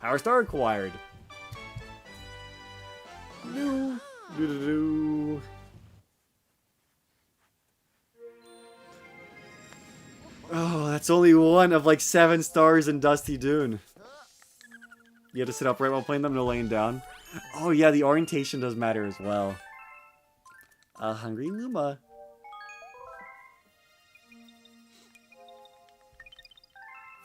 Power Star acquired. No. Do-do-do. Oh, that's only 1 of like 7 stars in Dusty Dune. You have to sit upright while playing them, no laying down. Oh yeah, the orientation does matter as well. Hungry Luma.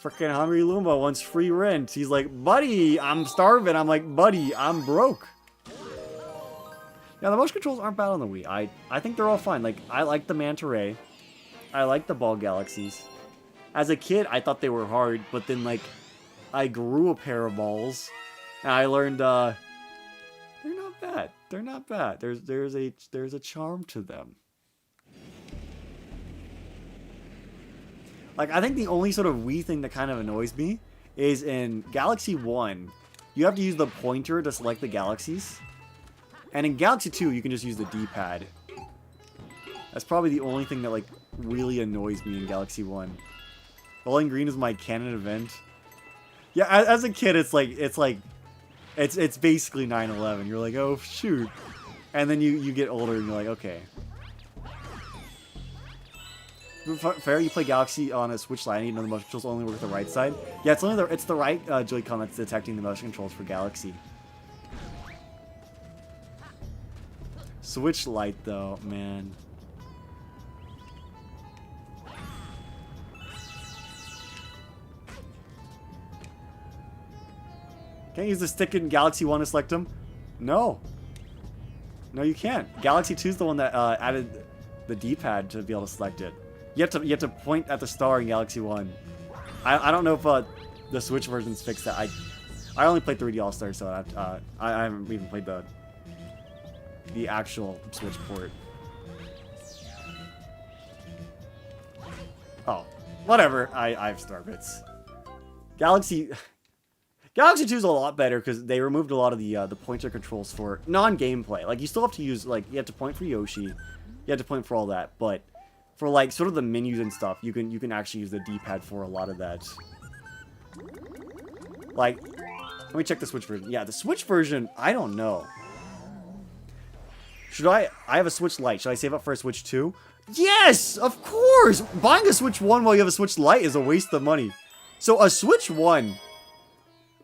Frickin' Hungry Luma wants free rent. He's like, buddy, I'm starving. I'm like, buddy, I'm broke. Yeah, the motion controls aren't bad on the Wii. I think they're all fine. Like, I like the Manta Ray. I like the ball galaxies. As a kid, I thought they were hard, but then like, I grew a pair of balls, and I learned they're not bad. They're not bad. There's a charm to them. Like I think the only sort of Wii thing that kind of annoys me is in Galaxy 1, you have to use the pointer to select the galaxies, and in Galaxy 2 you can just use the D-pad. That's probably the only thing that like really annoys me in Galaxy 1. Bowling Green is my canon event. Yeah, as a kid, it's basically 9/11. You're like, oh shoot, and then you get older and you're like, okay. Fair, you play Galaxy on a Switch Lite. You know the motion controls only work with the right side. Yeah, it's the right Joy-Con that's detecting the motion controls for Galaxy. Switch Lite though, man. Can't use the stick in Galaxy 1 to select them? No. No, you can't. Galaxy 2 is the one that added the D-pad to be able to select it. You have to point at the star in Galaxy 1. I don't know if the Switch versions fixed that. I only played 3D All-Stars, so I haven't even played the actual Switch port. Oh, whatever. I have star bits. Galaxy 2 is a lot better because they removed a lot of the pointer controls for non-gameplay. Like, you still have to use, like, you have to point for Yoshi. You have to point for all that. But for, like, sort of the menus and stuff, you can actually use the D-pad for a lot of that. Like, let me check the Switch version. Yeah, the Switch version, I don't know. Should I have a Switch Lite. Should I save up for a Switch 2? Yes! Of course! Buying a Switch 1 while you have a Switch Lite is a waste of money. So, a Switch 1...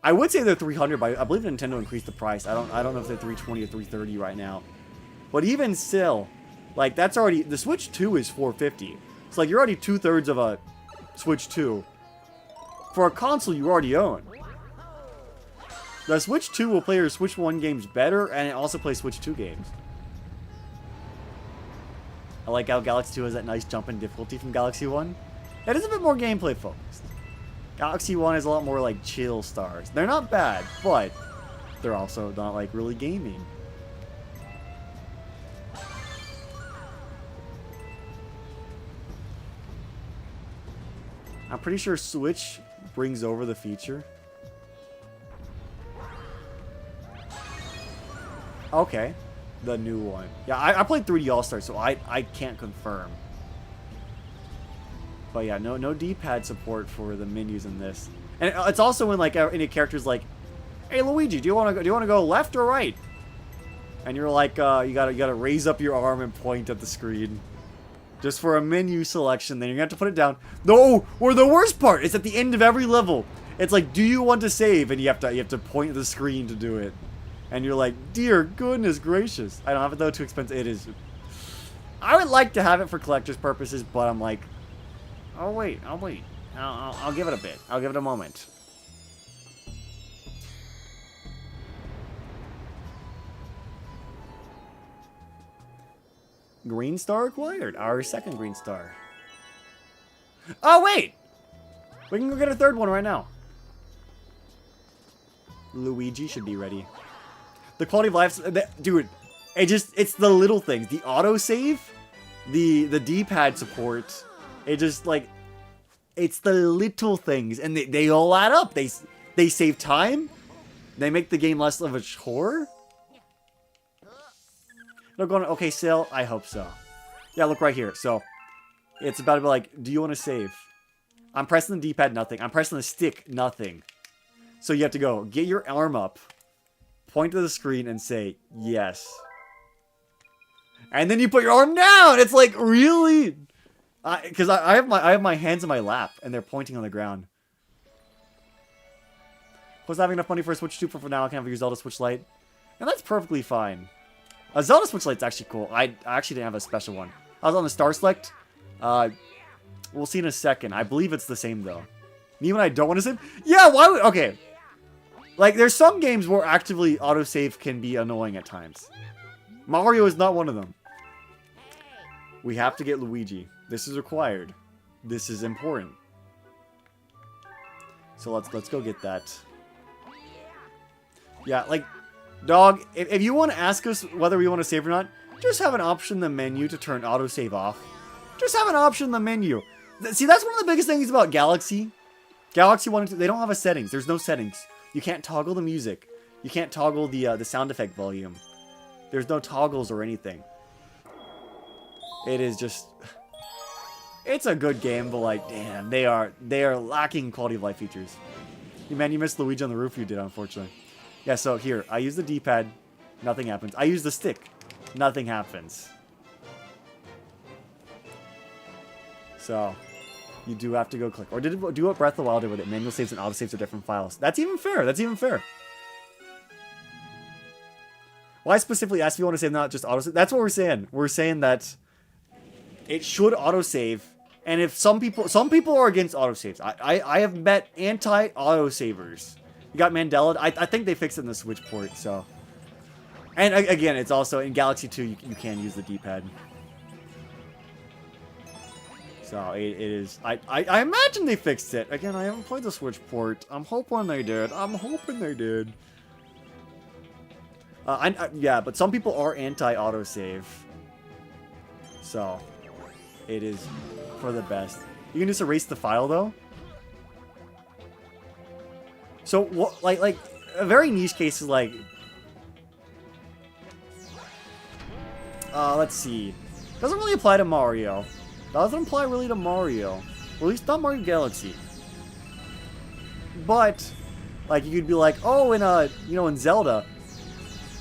I would say they're $300, but I believe Nintendo increased the price. I don't know if they're $320 or $330 right now. But even still, like that's already the Switch 2 is $450. It's like you're already 2/3 of a Switch 2 for a console you already own. The Switch 2 will play your Switch 1 games better, and it also plays Switch 2 games. I like how Galaxy 2 has that nice jump in difficulty from Galaxy 1. It is a bit more gameplay focused. Galaxy 1 is a lot more like chill stars. They're not bad, but they're also not like really gaming. I'm pretty sure Switch brings over the feature. Okay. The new one. Yeah, I played 3D All-Stars, so I can't confirm. But yeah, no D-pad support for the menus in this. And it's also when like any characters like, "Hey Luigi, do you want to go left or right?" And you're like, you gotta raise up your arm and point at the screen. Just for a menu selection, then you're gonna have to put it down. No, or the worst part is at the end of every level. It's like, do you want to save? And you have to point at the screen to do it. And you're like, dear goodness gracious. I don't have it though, too expensive. It is. I would like to have it for collector's purposes, but I'm like, I'll wait. I'll give it a bit. I'll give it a moment. Green star acquired. Our second green star. Oh, wait! We can go get a third one right now. Luigi should be ready. The quality of life... Dude, it's the little things. The autosave, the D-pad support. It just, like... It's the little things. And they all add up. They save time. They make the game less of a chore. They're going, okay, sale? I hope so. Yeah, look right here. So, it's about to be like, do you want to save? I'm pressing the D-pad, nothing. I'm pressing the stick, nothing. So you have to go, get your arm up, point to the screen, and say, yes. And then you put your arm down! It's like, really? Because I have my hands in my lap, and they're pointing on the ground. Plus, having enough money for a Switch 2 for now, I can have a Zelda Switch Lite. And that's perfectly fine. A Zelda Switch Lite's actually cool. I actually didn't have a special one. I was on the Star Select. We'll see in a second. I believe it's the same, though. Me when I don't want to save? Yeah, why would... Okay. Like, there's some games where actively autosave can be annoying at times. Mario is not one of them. We have to get Luigi. This is required. This is important. So let's go get that. Yeah, like... Dog, if you want to ask us whether we want to save or not, just have an option in the menu to turn autosave off. Just have an option in the menu. See, that's one of the biggest things about Galaxy. Galaxy 1 and 2, they don't have a settings. There's no settings. You can't toggle the music. You can't toggle the sound effect volume. There's no toggles or anything. It is just... It's a good game, but like, damn, they are lacking quality of life features. Man, you missed Luigi on the roof, you did, unfortunately. Yeah, so here, I use the D-pad, nothing happens. I use the stick, nothing happens. So, you do have to go click. Or do what Breath of the Wild did with it. Manual saves and autosaves are different files. That's even fair, that's even fair. Well, I specifically asked if you want to save, not just autosave. That's what we're saying. We're saying that it should autosave. And if some people are against autosaves. I have met anti-autosavers. You got Mandela. I think they fixed it in the Switch port, so. And again, it's also in Galaxy 2, you can use the D-pad. So it is. I imagine they fixed it. Again, I haven't played the Switch port. I'm hoping they did. I'm hoping they did. Yeah, but some people are anti-autosave. So it is for the best. You can just erase the file though. So what, like a very niche case is like, let's see, doesn't really apply to Mario. Doesn't apply really to Mario, or at least not Mario Galaxy. But like you could be like, oh, in Zelda,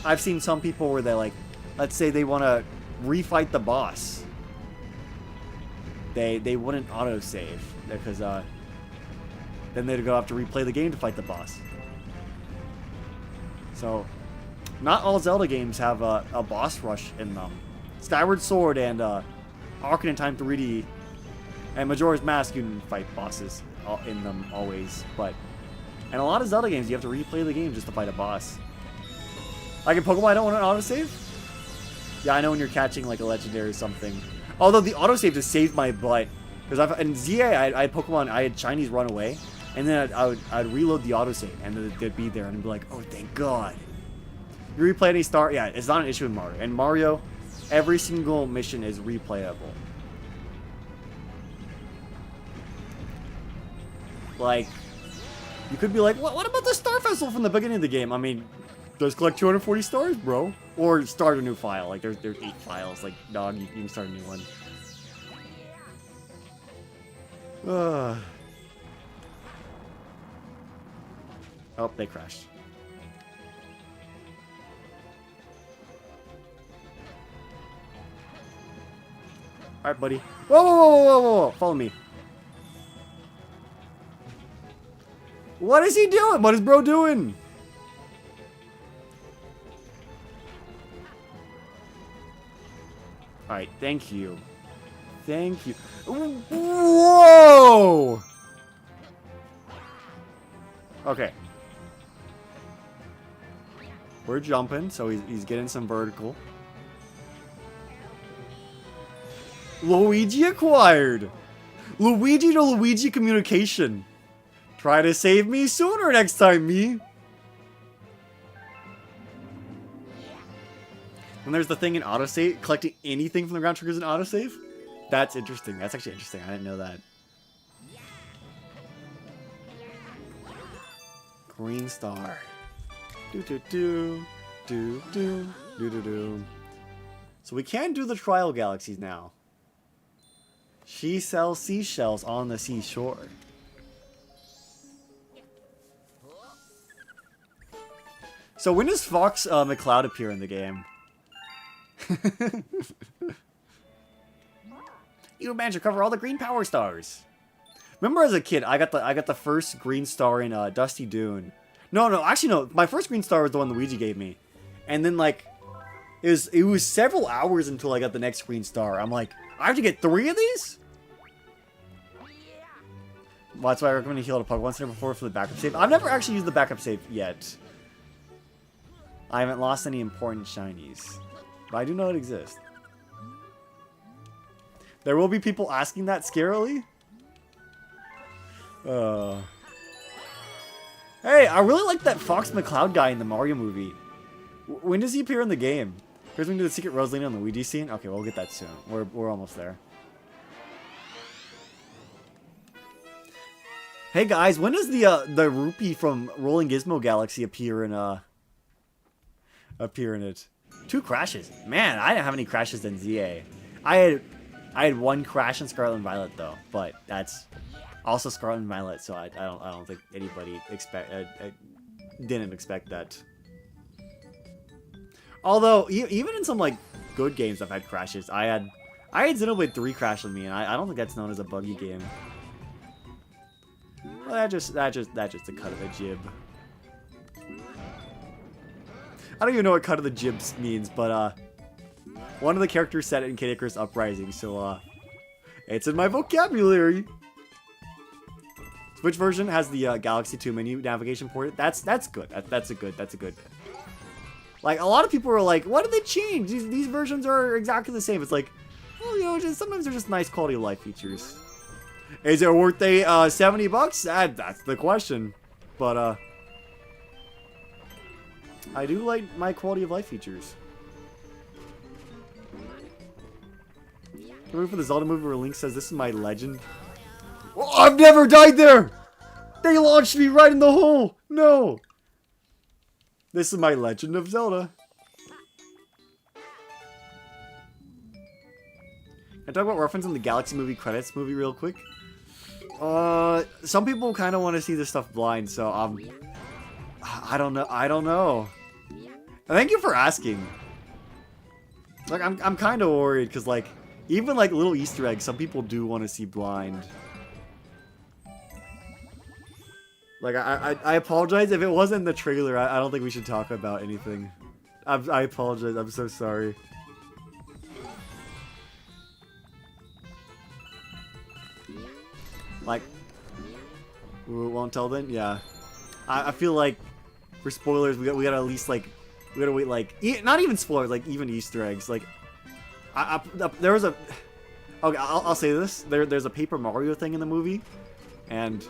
I've seen some people where they like, let's say they want to refight the boss. They wouldn't autosave because then they'd go have to replay the game to fight the boss. So, not all Zelda games have a boss rush in them. Skyward Sword and Ocarina of Time 3D and Majora's Mask, you can fight bosses in them always. But in a lot of Zelda games, you have to replay the game just to fight a boss. Like in Pokemon, I don't want an autosave. Yeah, I know when you're catching like a legendary or something. Although the autosave just saved my butt. Because in ZA, I had Pokemon, I had Chinese run away. And then I'd reload the autosave, and they'd be there, and I'd be like, oh, thank God. You replay any star? Yeah, it's not an issue in Mario. And Mario, every single mission is replayable. Like, you could be like, what about the Star Festival from the beginning of the game? I mean, just collect 240 stars, bro. Or start a new file. Like, there's 8 files. Like, dog, you can start a new one. Oh, they crashed. Alright, buddy. Whoa, whoa, whoa, whoa, whoa, whoa. Follow me. What is he doing? What is bro doing? Alright, thank you. Thank you. Whoa! Okay. We're jumping, so he's getting some vertical. Luigi acquired! Luigi to Luigi communication. Try to save me sooner next time, me. And there's the thing in autosave, collecting anything from the ground triggers an autosave. That's interesting. That's actually interesting. I didn't know that. Green star. Do do do do do do do do. So we can do the trial galaxies now. She sells seashells on the seashore. So when does Fox McCloud appear in the game? You managed to cover all the green power stars. Remember as a kid, I got the first green star in Dusty Dune. No, actually no. My first green star was the one Luigi gave me, and then like it was several hours until I got the next green star. I'm like, I have to get 3 of these. Well, that's why I recommend you heal to Pug once before for the backup save. I've never actually used the backup save yet. I haven't lost any important shinies, but I do know it exists. There will be people asking that scarily. Hey, I really like that Fox McCloud guy in the Mario movie. When does he appear in the game? Here's when we do the secret Rosalina on the Luigi scene. Okay, we'll get that soon. We're almost there. Hey guys, when does the rupee from Rolling Gizmo Galaxy appear in it? 2 crashes. Man, I didn't have any crashes in ZA. I had 1 crash in Scarlet and Violet though, but that's also Scarlet and Violet, so I don't think anybody didn't expect that. Although even in some like good games I've had crashes. I had Xenoblade 3 crash on me, and I don't think that's known as a buggy game. Well, that's just a cut of the jib. I don't even know what cut of the jibs means, but one of the characters said it in Kid Icarus Uprising, so it's in my vocabulary. Which version has the Galaxy 2 menu navigation port? That's good. That's a good. Like, a lot of people are like, what did they change? These versions are exactly the same. It's like, well, you know, sometimes they're just nice quality of life features. Is it worth the $70? That's the question. But I do like my quality of life features. Remember for the Zelda movie where Link says, "This is my legend." Oh, I've never died there! They launched me right in the hole! No! This is my Legend of Zelda. Can I talk about referencing the Galaxy movie credits movie real quick? Some people kind of want to see this stuff blind, so I don't know. Thank you for asking. Like, I'm kind of worried because like even like little Easter eggs, some people do want to see blind. Like, I apologize if it wasn't in the trailer. I don't think we should talk about anything. I apologize. I'm so sorry. Like, we won't tell then? Yeah. I feel like for spoilers, we gotta at least like, we gotta wait like, not even spoilers, like even Easter eggs. Like, there was a, okay, I'll say this. There's a Paper Mario thing in the movie, and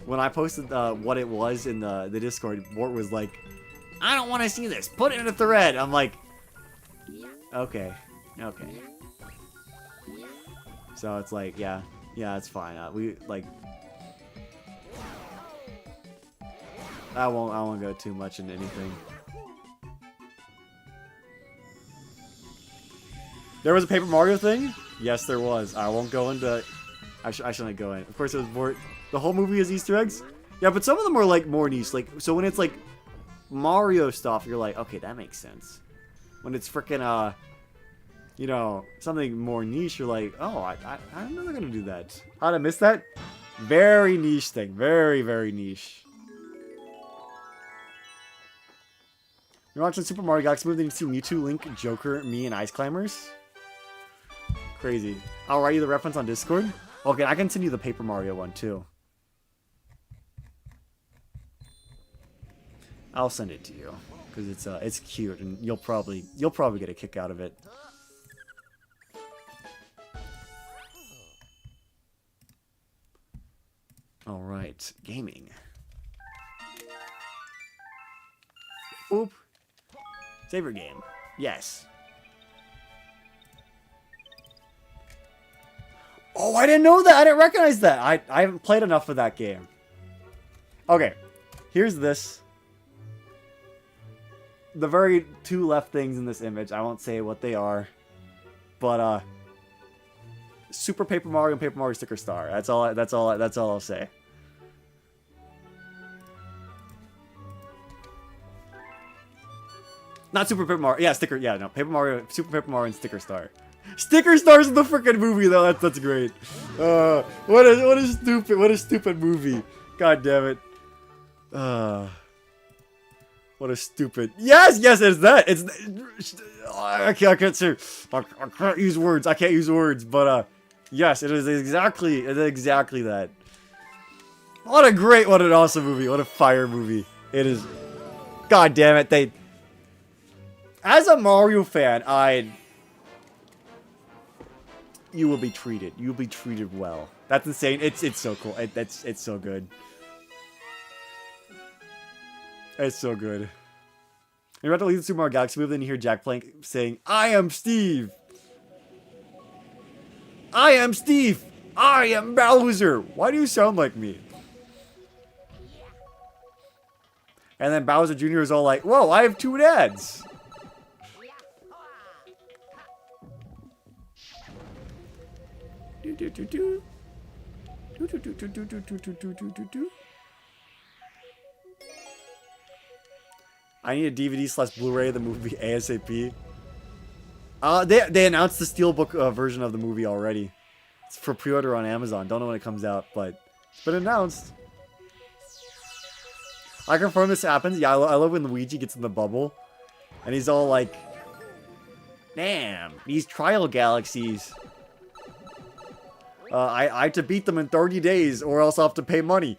when I posted what it was in the Discord, Mort was like, I don't want to see this. Put it in a thread. I'm like, okay. Okay. So it's like, yeah. Yeah, it's fine. We, like... I won't go too much into anything. There was a Paper Mario thing? Yes, there was. I won't go into... I shouldn't go in. Of course, it was more... The whole movie is Easter eggs? Yeah, but some of them are, like, more niche. Like, so when it's, like, Mario stuff, you're like, okay, that makes sense. When it's freaking, you know, something more niche, you're like, oh, I didn't know they're gonna do that. How'd I miss that? Very niche thing. Very, very niche. You're watching Super Mario Galaxy movie, then you see Mewtwo, Link, Joker, me, and Ice Climbers? Crazy. I'll write you the reference on Discord. Okay, I can send you the Paper Mario one too. I'll send it to you because it's cute and you'll probably get a kick out of it. All right, gaming. Oop. Favorite game? Yes. Oh, I didn't know that. I didn't recognize that. I haven't played enough of that game. Okay, here's this. The very two left things in this image. I won't say what they are, but Super Paper Mario and Paper Mario Sticker Star. That's all I'll say. Not Super Paper Mario. Yeah, Sticker. Yeah, no. Paper Mario, Super Paper Mario, and Sticker Star. Sticker Star's in the freaking movie though. That's great. What a stupid movie. God damn it. What a stupid. Yes, it's that. I can't say. I can't use words. I can't use words. But yes, it is exactly that. What an awesome movie. What a fire movie. It is. God damn it. As a Mario fan, you will be treated. You will be treated well. That's insane. It's so cool. It's so good. It's so good. You're about to leave the Super Mario Galaxy movie, then you hear Jack Plank saying, "I am Steve. I am Steve. I am Bowser. Why do you sound like me?" And then Bowser Jr. is all like, "Whoa, I have two dads." I need a DVD/Blu-ray of the movie ASAP. They announced the Steelbook version of the movie already. It's for pre-order on Amazon. Don't know when it comes out, but it's been announced. I confirm this happens. Yeah, I love when Luigi gets in the bubble, and he's all like, "Damn, these trial galaxies. I have to beat them in 30 days, or else I'll have to pay money."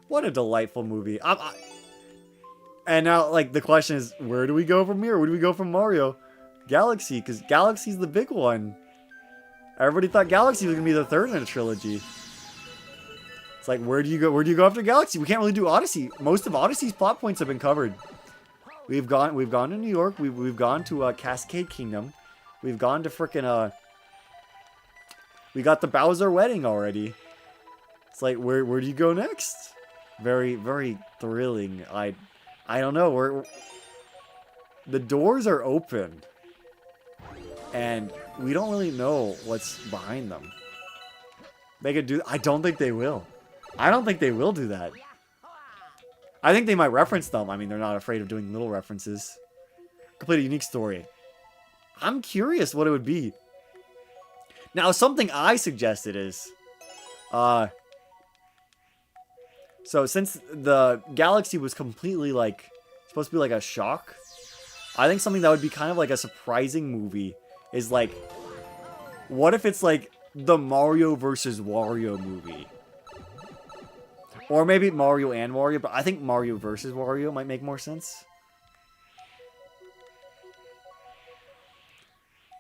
What a delightful movie. And now, like, the question is, where do we go from here? Where do we go from Mario? Galaxy, because Galaxy's the big one. Everybody thought Galaxy was going to be the third in a trilogy. It's like, where do you go? Where do you go after Galaxy? We can't really do Odyssey. Most of Odyssey's plot points have been covered. We've gone to New York. We've gone to Cascade Kingdom. We've gone to frickin' we got the Bowser wedding already. It's like, where do you go next? Very, very thrilling. I don't know. The doors are open, and we don't really know what's behind them. They could do. I don't think they will. I don't think they will do that. I think they might reference them. I mean, they're not afraid of doing little references. Complete a unique story. I'm curious what it would be. Now, something I suggested is, so since the Galaxy was completely, like, supposed to be like a shock, I think something that would be kind of like a surprising movie is, like, what if it's like the Mario versus Wario movie? Or maybe Mario and Wario, but I think Mario versus Wario might make more sense.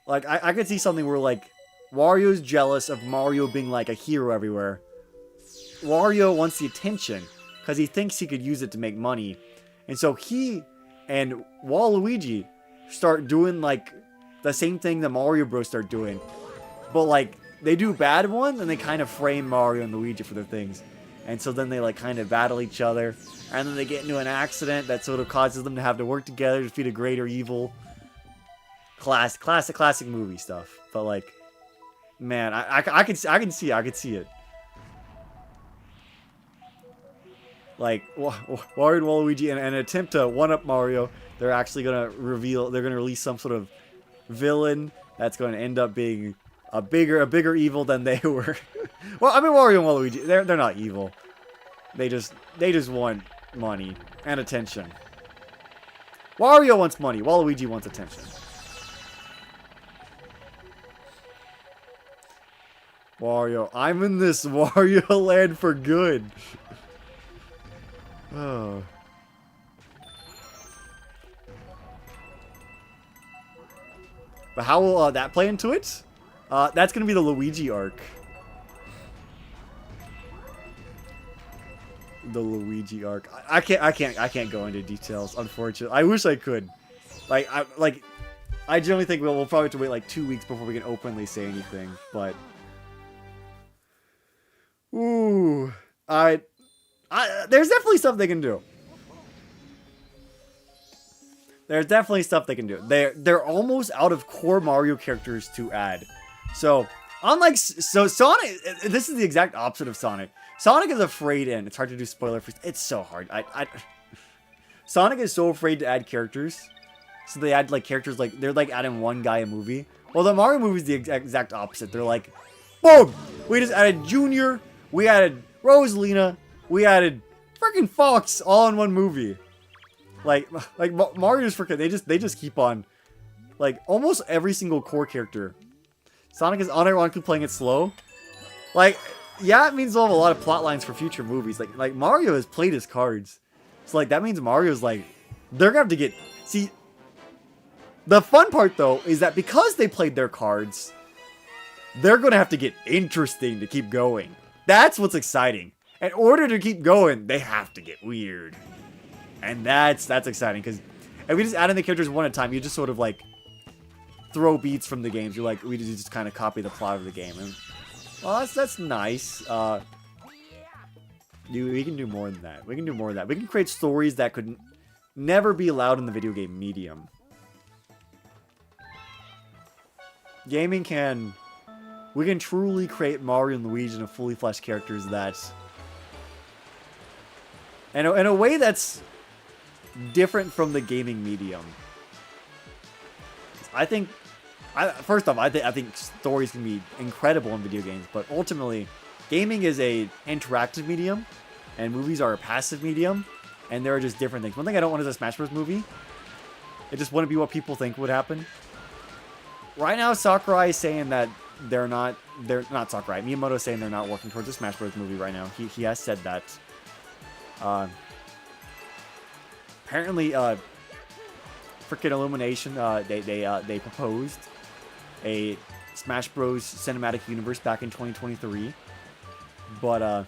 Like, I could see something where, like, Wario's jealous of Mario being, like, a hero everywhere. Wario wants the attention, because he thinks he could use it to make money. And so he and Waluigi start doing, like, the same thing that Mario Bros. Start doing. But, like, they do bad ones, and they kind of frame Mario and Luigi for their things. And so then they, like, kind of battle each other. And then they get into an accident that sort of causes them to have to work together to defeat a greater evil. Classic movie stuff. But, like, man, I can see it. Like, Wario and Waluigi, in an attempt to one-up Mario, they're actually going to release some sort of villain that's going to end up being a bigger evil than they were. Well, I mean, Wario and Waluigi, they're not evil. They just want money and attention. Wario wants money, Waluigi wants attention. Wario, I'm in this Wario land for good. Oh. But how will that play into it? That's gonna be the Luigi arc. The Luigi arc. I can't go into details, unfortunately. I wish I could. I generally think we'll probably have to wait like 2 weeks before we can openly say anything. But, ooh, there's definitely stuff they can do. There's definitely stuff they can do. They're almost out of core Mario characters to add. So, Sonic, this is the exact opposite of Sonic. Sonic is afraid, and it's hard to do spoiler free. It's so hard. Sonic is so afraid to add characters. So they add like characters like they're like adding one guy a movie. Well, the Mario movie is the exact opposite. They're like, boom, we just added Junior, we added Rosalina, we added freaking Fox all in one movie. Like Mario's freaking. They just keep on, like almost every single core character. Sonic is unironically playing it slow. Like, yeah, it means they'll have a lot of plot lines for future movies. Like Mario has played his cards, so like that means Mario's like they're gonna have to get. See, the fun part though is that because they played their cards, they're gonna have to get interesting to keep going. That's what's exciting. In order to keep going, they have to get weird. And that's exciting, because if we just add in the characters one at a time, you just sort of like throw beats from the games. You're like, we just kind of copy the plot of the game. And, well, that's nice. We can do more than that. We can do more than that. We can create stories that could never be allowed in the video game medium. Gaming can... We can truly create Mario and Luigi into fully fleshed characters that... In a way that's different from the gaming medium. First off, I think stories can be incredible in video games, but ultimately, gaming is a interactive medium, and movies are a passive medium, and there are just different things. One thing I don't want is a Smash Bros. Movie. It just wouldn't be what people think would happen. Right now, Sakurai is saying that they're not Sakurai. Miyamoto is saying they're not working towards a Smash Bros. Movie right now. He has said that. Apparently, freaking Illumination, they proposed a Smash Bros. Cinematic Universe back in 2023, but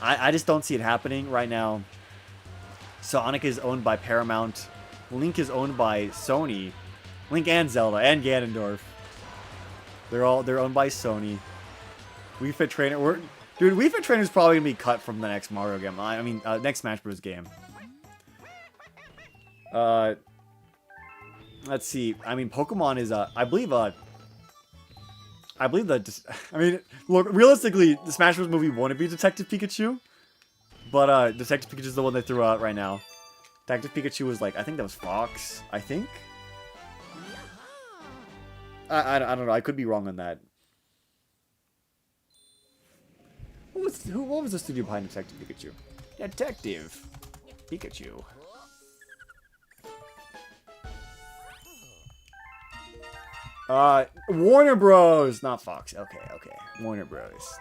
I just don't see it happening right now. Sonic is owned by Paramount, Link is owned by Sony, Link and Zelda and Ganondorf. They're owned by Sony. Wii Fit Trainer, dude, Wii Fit Trainer is probably gonna be cut from the next Mario game. I mean, next Smash Bros. Game. Let's see. I mean, Pokemon is I believe look, realistically, the Smash Bros. Movie wouldn't be Detective Pikachu, but Detective Pikachu is the one they threw out right now. Detective Pikachu was like, I think that was Fox. I think. I don't know. I could be wrong on that. What was the studio behind Detective Pikachu? Detective Pikachu. Warner Bros. Not Fox. Okay. Warner Bros.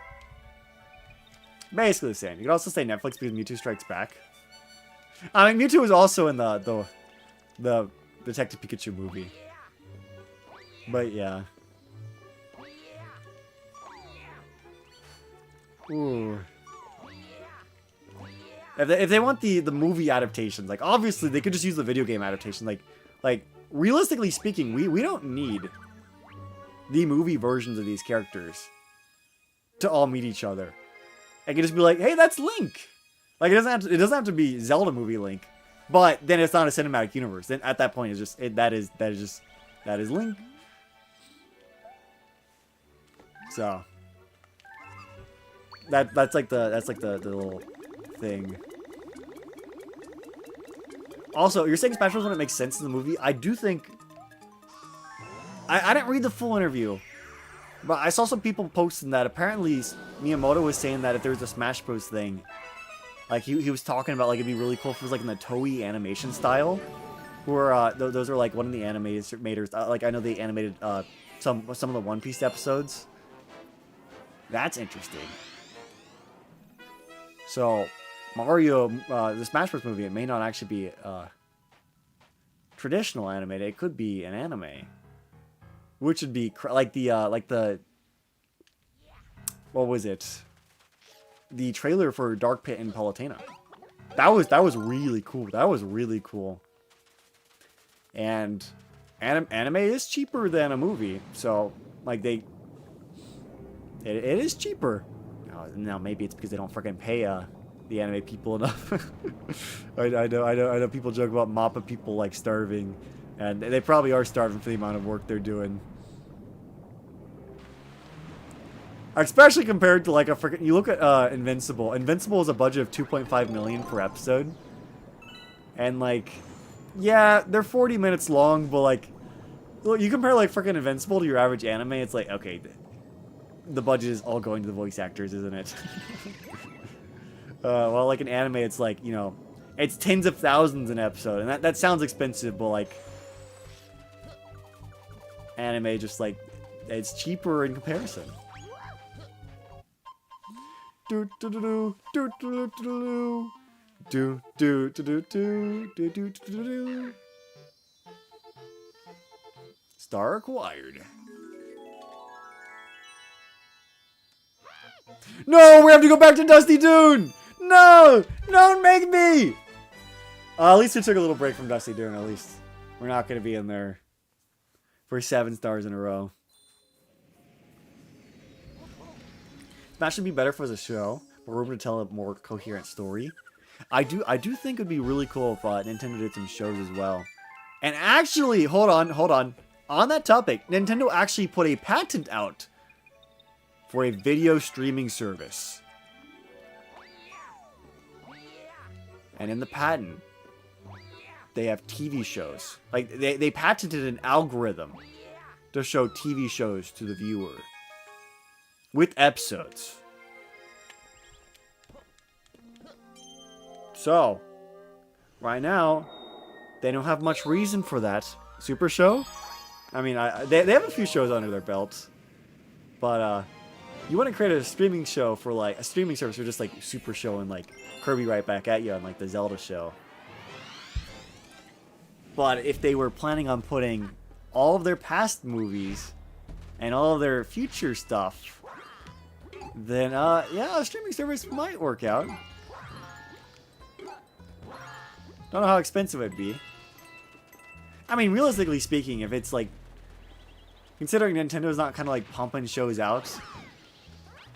Basically the same. You could also say Netflix because Mewtwo Strikes Back. I mean, Mewtwo was also in the Detective Pikachu movie. But yeah. Ooh. If they want the movie adaptations, like obviously they could just use the video game adaptation. Like realistically speaking, we don't need the movie versions of these characters to all meet each other. I can just be like, hey, that's Link. Like it doesn't have to be Zelda movie Link, but then it's not a cinematic universe. Then at that point, it's just that is Link. So that's like the little thing. Also, you're saying Smash Bros. Wouldn't make sense in the movie. I do think. I didn't read the full interview, but I saw some people posting that apparently Miyamoto was saying that if there was a Smash Bros. Thing, like he was talking about like it'd be really cool if it was like in the Toei animation style, where those are like one of the animators. Like I know they animated some of the One Piece episodes. That's interesting. So, Mario, the Smash Bros. Movie, it may not actually be traditional animated. It could be an anime, which would be like the what was it? The trailer for Dark Pit in Palutena. That was really cool. That was really cool. And anime is cheaper than a movie, so like it is cheaper. Now maybe it's because they don't freaking pay the anime people enough. I know people joke about MAPPA people like starving, and they probably are starving for the amount of work they're doing. Especially compared to like a freaking, you look at Invincible. Invincible is a budget of 2.5 million per episode, and like, yeah, they're 40 minutes long, but like, look, you compare like freaking Invincible to your average anime, it's like, okay, the budget is all going to the voice actors, isn't it? Well, like an anime, it's like, you know, it's tens of thousands an episode, and that sounds expensive, but like, anime just like, it's cheaper in comparison. Do do do do do do do do do do do do do do do. Star acquired. No, we have to go back to Dusty Dune. No, don't make me. At least we took a little break from Dusty Dune. At least we're not going to be in there for 7 stars in a row. That should be better for the show. We're able to tell a more coherent story. I do think it'd be really cool if Nintendo did some shows as well. And actually, hold on. On that topic, Nintendo actually put a patent out for a video streaming service. And in the patent, they have TV shows. Like, they patented an algorithm to show TV shows to the viewer. With episodes. So, right now, they don't have much reason for that. Super Show? I mean, they have a few shows under their belts. But, you want to create a streaming show for, like, a streaming service for just, like, Super Show and, like, Kirby Right Back at You and, like, the Zelda show. But if they were planning on putting all of their past movies and all of their future stuff, then, yeah, a streaming service might work out. Don't know how expensive it'd be. I mean, realistically speaking, if it's, like, considering Nintendo's not kind of, like, pumping shows out,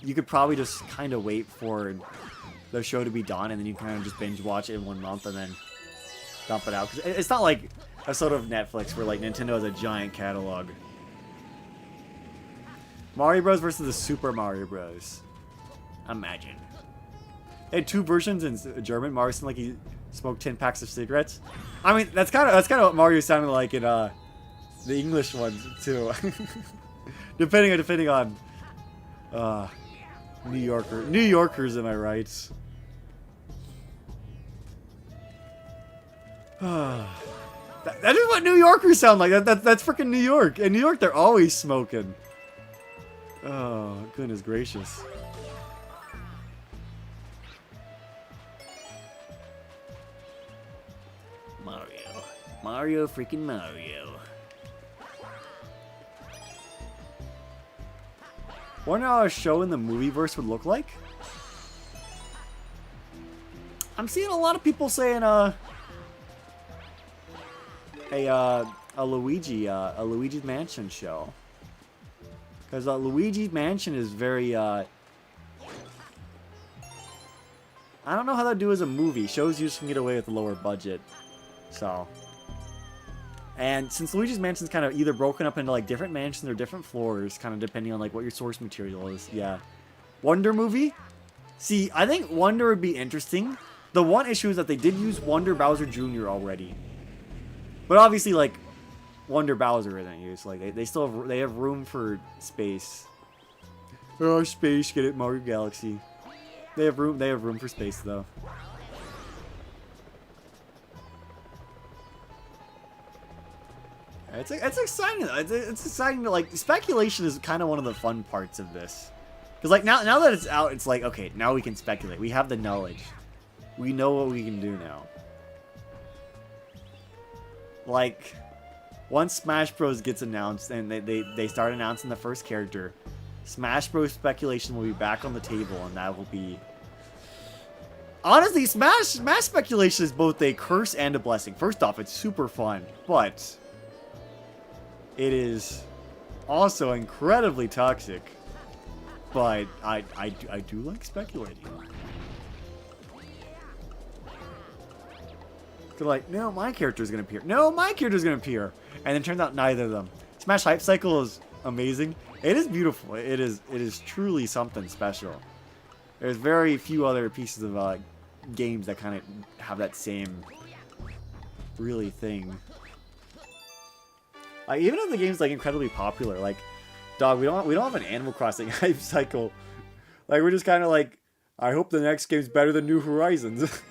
you could probably just kind of wait for the show to be done, and then you kind of just binge watch it in 1 month and then dump it out. 'Cause it's not like a sort of Netflix where, like, Nintendo has a giant catalog. Mario Bros. Versus the Super Mario Bros. Imagine. They had 2 versions in German. Mario sounded like he smoked 10 packs of cigarettes. I mean, that's kind of what Mario sounded like in the English ones too. depending on New Yorkers, am I right? That is what New Yorkers sound like. That's freaking New York. In New York, they're always smoking. Oh, goodness gracious. Mario freaking Mario. Wonder how a show in the movieverse would look like. I'm seeing a lot of people saying a Luigi's Mansion show. Because Luigi's Mansion is very I don't know how that do as a movie. Shows usually can get away with a lower budget. So. And since Luigi's Mansion is kind of either broken up into like different mansions or different floors, kind of depending on like what your source material is. Yeah. Wonder movie? See, I think Wonder would be interesting. The one issue is that they did use Wonder Bowser Jr. already. But obviously like Wonder Bowser isn't used. Like they still have, they have room for space. Oh, space, get it, Mario Galaxy. They have room for space though. It's exciting. It's exciting to like speculation is kind of one of the fun parts of this. Cuz like now that it's out, it's like okay, now we can speculate. We have the knowledge. We know what we can do now. Like once Smash Bros gets announced and they start announcing the first character, Smash Bros speculation will be back on the table, and that will be honestly Smash speculation is both a curse and a blessing. First off, it's super fun, but it is also incredibly toxic. But I do like speculating. They're like, no, my character's gonna appear. No, my character's gonna appear. And then turns out neither of them. Smash Hype Cycle is amazing. It is beautiful. It is truly something special. There's very few other pieces of games that kind of have that same really thing. Even if the game's like incredibly popular, like, dog, we don't have an Animal Crossing hype cycle. Like we're just kind of like, I hope the next game's better than New Horizons.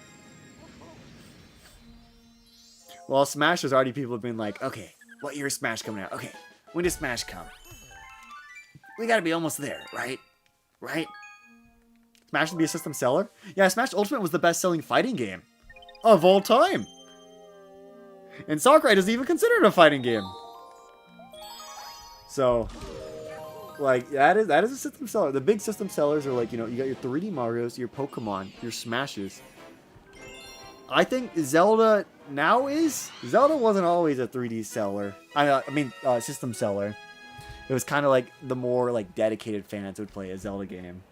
Well, Smash has already people have been like, okay, what year is Smash coming out? Okay, when does Smash come? We gotta be almost there, right? Right? Smash would be a system seller? Yeah, Smash Ultimate was the best-selling fighting game of all time. And Sakurai doesn't even consider it a fighting game. So, like, that is a system seller. The big system sellers are like, you know, you got your 3D Marios, your Pokemon, your Smashes. I think Zelda now is. Zelda wasn't always a 3D seller. I mean, system seller. It was kind of like the more like dedicated fans would play a Zelda game.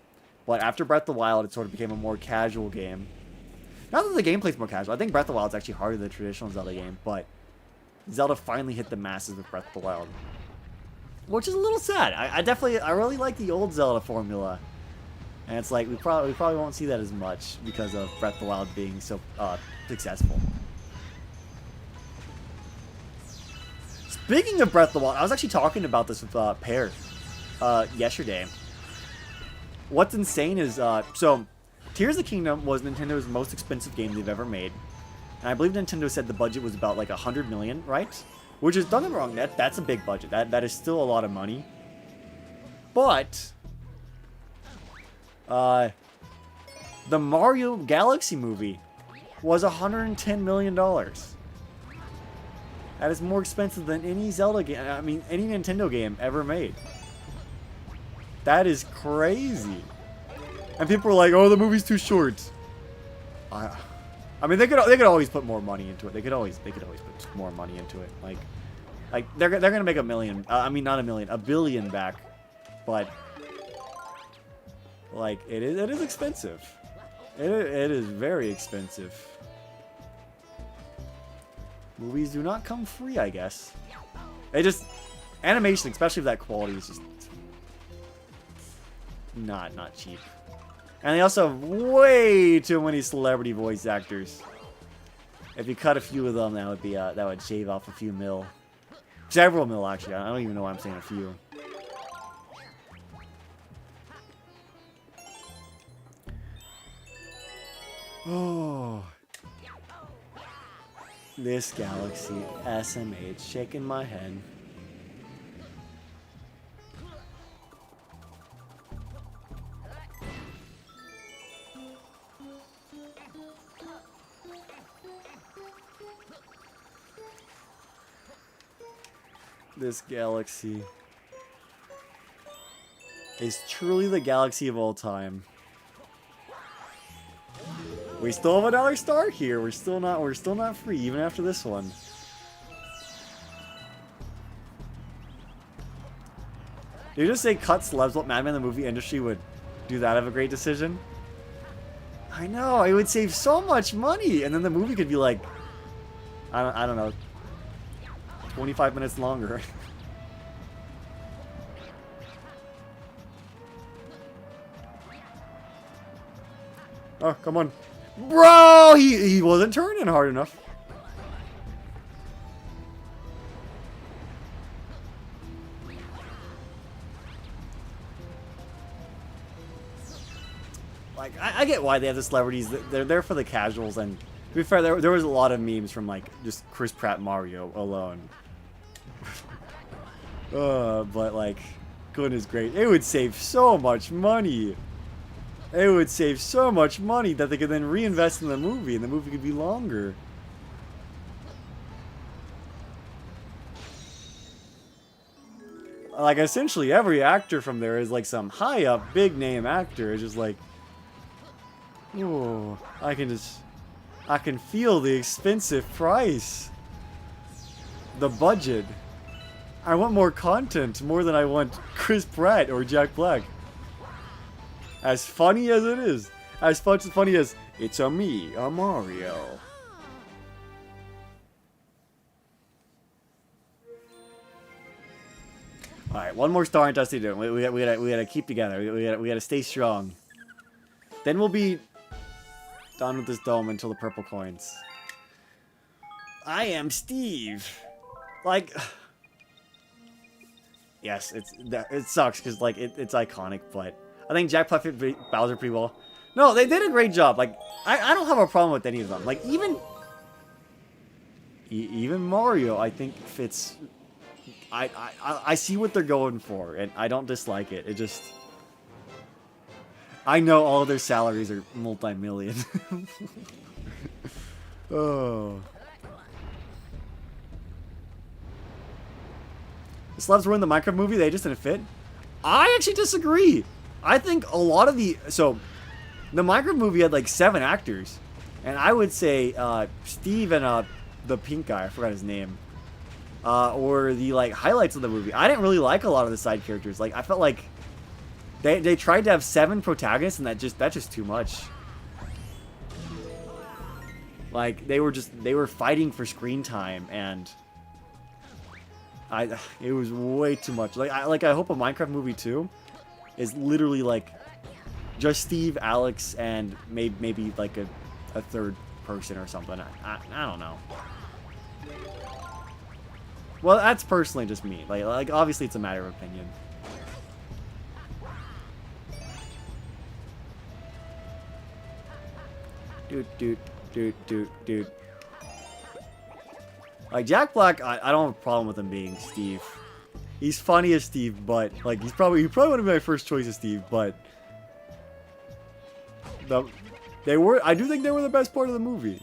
But after Breath of the Wild, it sort of became a more casual game. Not that the gameplay's more casual. I think Breath of the Wild is actually harder than the traditional Zelda game, but Zelda finally hit the masses with Breath of the Wild. Which is a little sad. I really like the old Zelda formula. And it's like, we probably won't see that as much because of Breath of the Wild being so successful. Speaking of Breath of the Wild, I was actually talking about this with Pear yesterday. What's insane is, so Tears of the Kingdom was Nintendo's most expensive game they've ever made. And I believe Nintendo said the budget was about like 100 million, right? Which is, don't get me wrong, that's a big budget. That is still a lot of money. But the Mario Galaxy movie was $110 million. That is more expensive than any Zelda game, I mean, any Nintendo game ever made. That is crazy. And people were like, oh, the movie's too short. I mean, they could always put more money into it. They could always put more money into it. Like they're gonna make $1 million. I mean, not $1 million, $1 billion back. But like it is expensive. It is very expensive. Movies do not come free, I guess. It just animation, especially with that quality, is just not cheap. And they also have way too many celebrity voice actors. If you cut a few of them, that would be that would shave off a few mil. Several mil, actually. I don't even know why I'm saying a few. Oh. This Galaxy SMH shaking my head. This Galaxy. is truly the galaxy of all time. We still have another star here. We're still not free even after this one. Did you just say cut celebs what Madman the movie industry would do that of a great decision? I know, it would save so much money, and then the movie could be like, I don't know, 25 minutes longer. Oh, come on. Bro, he wasn't turning hard enough. Like, I get why they have the celebrities. They're there for the casuals, and to be fair, there was a lot of memes from, like, just Chris Pratt Mario alone. But, like, goodness great. It would save so much money. It would save so much money that they could then reinvest in the movie, and the movie could be longer. Like, essentially, every actor from there is, like, some high-up, big-name actor. It's just like, oh, I can feel the expensive price. The budget. I want more content, more than I want Chris Pratt or Jack Black. As funny as it is. As funny as, it's a me, a Mario. Alright, one more star in Dusty Doom. We gotta keep together. We gotta stay strong. Then we'll be done with this dome until the purple coins. I am Steve. Like, yes, it sucks because like it's iconic, but I think Jack Black fit Bowser pretty well. No, they did a great job. Like, I don't have a problem with any of them. Like, even Mario, I think fits. I see what they're going for, and I don't dislike it. It just, I know all of their salaries are multi-million. Oh. The celebs were in the Minecraft movie, they just didn't fit. I actually disagree. I think a lot of the the Minecraft movie had like 7 actors, and I would say Steve and the pink guy, I forgot his name, or the like highlights of the movie. I didn't really like a lot of the side characters. Like, I felt like they tried to have 7 protagonists, and that's just too much. Like, they were fighting for screen time, and it was way too much. Like I hope a Minecraft movie too is literally like just Steve, Alex, and maybe like a third person or something. I don't know. Well, that's personally just me. Like obviously it's a matter of opinion. Dude. Like, Jack Black, I don't have a problem with him being Steve. He's funny as Steve, but like he probably would have been my first choice as Steve, but I do think they were the best part of the movie.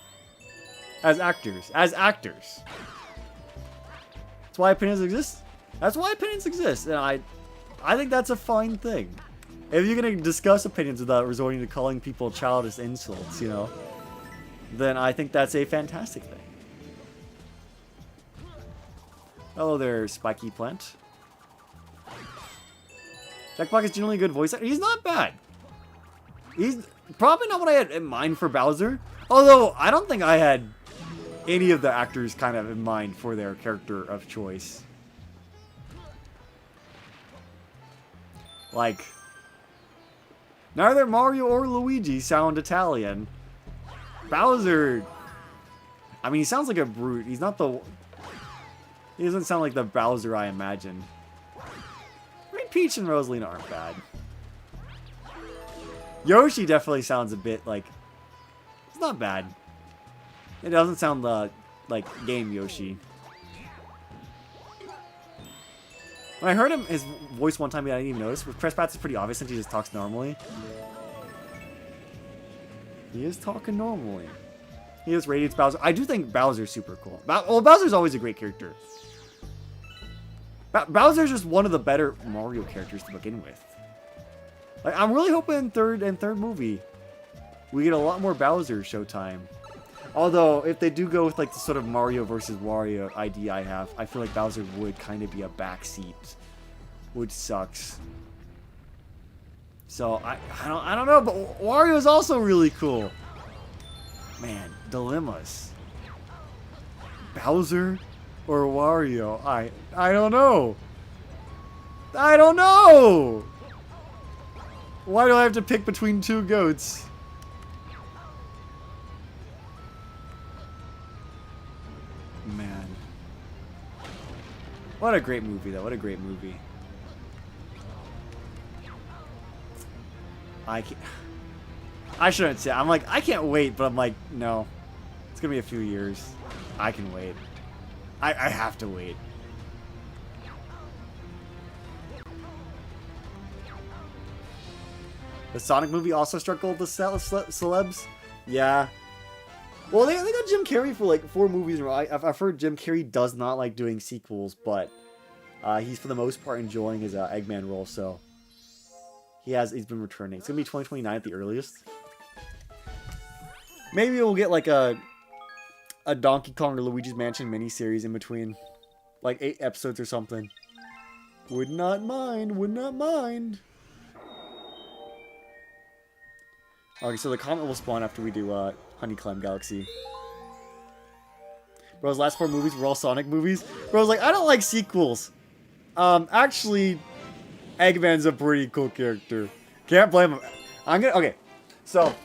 As actors. That's why opinions exist. And I think that's a fine thing. If you're gonna discuss opinions without resorting to calling people childish insults, you know, then I think that's a fantastic thing. Hello there, spiky plant. Jack Black is generally a good voice actor. He's not bad. He's probably not what I had in mind for Bowser. Although, I don't think I had any of the actors kind of in mind for their character of choice. Like, neither Mario or Luigi sound Italian. Bowser, I mean, he sounds like a brute. He doesn't sound like the Bowser I imagined. I mean, Peach and Rosalina aren't bad. Yoshi definitely sounds a bit like, it's not bad. It doesn't sound like game Yoshi. When I heard his voice one time, I didn't even notice. With Chris Pratt, it's pretty obvious since he just talks normally. He is talking normally. He just radiates Bowser. I do think Bowser's super cool. Well, Bowser's always a great character. Bowser's just one of the better Mario characters to begin with. Like, I'm really hoping in third movie we get a lot more Bowser showtime. Although, if they do go with like the sort of Mario versus Wario idea I have, I feel like Bowser would kind of be a backseat, which sucks. So I don't know, but Wario is also really cool. Man, dilemmas. Bowser or Wario? I don't know. I don't know. Why do I have to pick between two goats? Man. What a great movie, though. What a great movie. I shouldn't say. I'm like, I can't wait, but I'm like, no. It's going to be a few years. I can wait. I have to wait. The Sonic movie also struck gold with celebs? Yeah. Well, they got Jim Carrey for like 4 movies in a row. I've heard Jim Carrey does not like doing sequels, but he's for the most part enjoying his Eggman role, so he's been returning. It's gonna be 2029 at the earliest. Maybe we'll get like a Donkey Kong or Luigi's Mansion miniseries in between, like 8 episodes or something. Would not mind. Would not mind. Okay, so the comet will spawn after we do Honeyclimb Galaxy. Bro's last 4 movies were all Sonic movies. Bro's like, I don't like sequels. Actually, Eggman's a pretty cool character. Can't blame him. Okay, so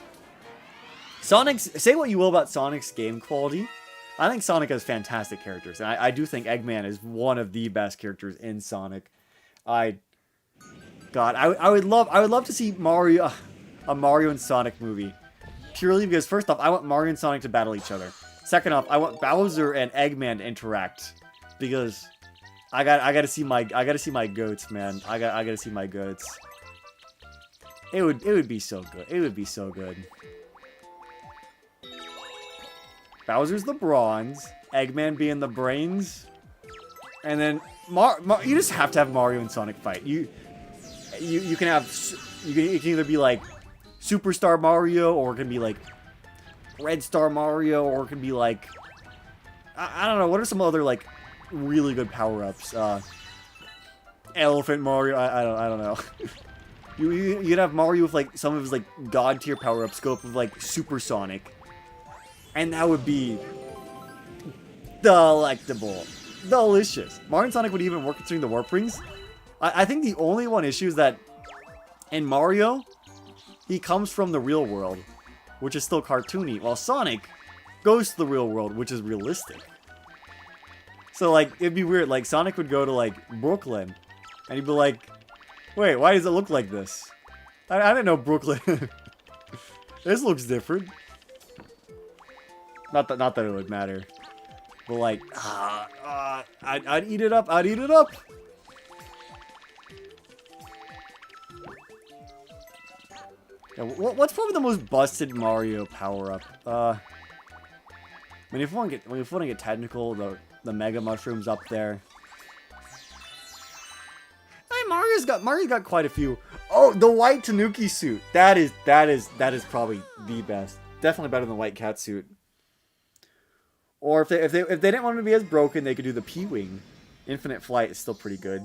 say what you will about Sonic's game quality. I think Sonic has fantastic characters, and I do think Eggman is one of the best characters in Sonic. I would love to see Mario. A Mario and Sonic movie. Purely because, first off, I want Mario and Sonic to battle each other. Second off, I want Bowser and Eggman to interact. Because I gotta see my goats, man. I gotta see my goats. It would be so good. It would be so good. Bowser's the bronze, Eggman being the brains, and then you just have to have Mario and Sonic fight. You can have it can either be like Superstar Mario, or it can be like Red Star Mario, or it can be like I don't know. What are some other like really good power-ups? Elephant Mario. I don't know. You'd have Mario with like some of his like god tier power-ups go up with like Supersonic, and that would be delectable, delicious. Mario and Sonic would even work considering the warp rings. I think the only one issue is that in Mario, he comes from the real world, which is still cartoony, while Sonic goes to the real world, which is realistic. So, like, it'd be weird. Like, Sonic would go to, like, Brooklyn, and he'd be like, wait, why does it look like this? I didn't know Brooklyn. This looks different. Not that it would matter. But, like, I'd eat it up. I'd eat it up. Yeah, what's probably the most busted Mario power-up? I mean, if we want to get technical, the Mega Mushroom's up there. Hey, Mario's got quite a few. Oh, the white Tanuki suit. That is probably the best. Definitely better than the white cat suit. Or if they didn't want him to be as broken, they could do the P-Wing. Infinite Flight is still pretty good.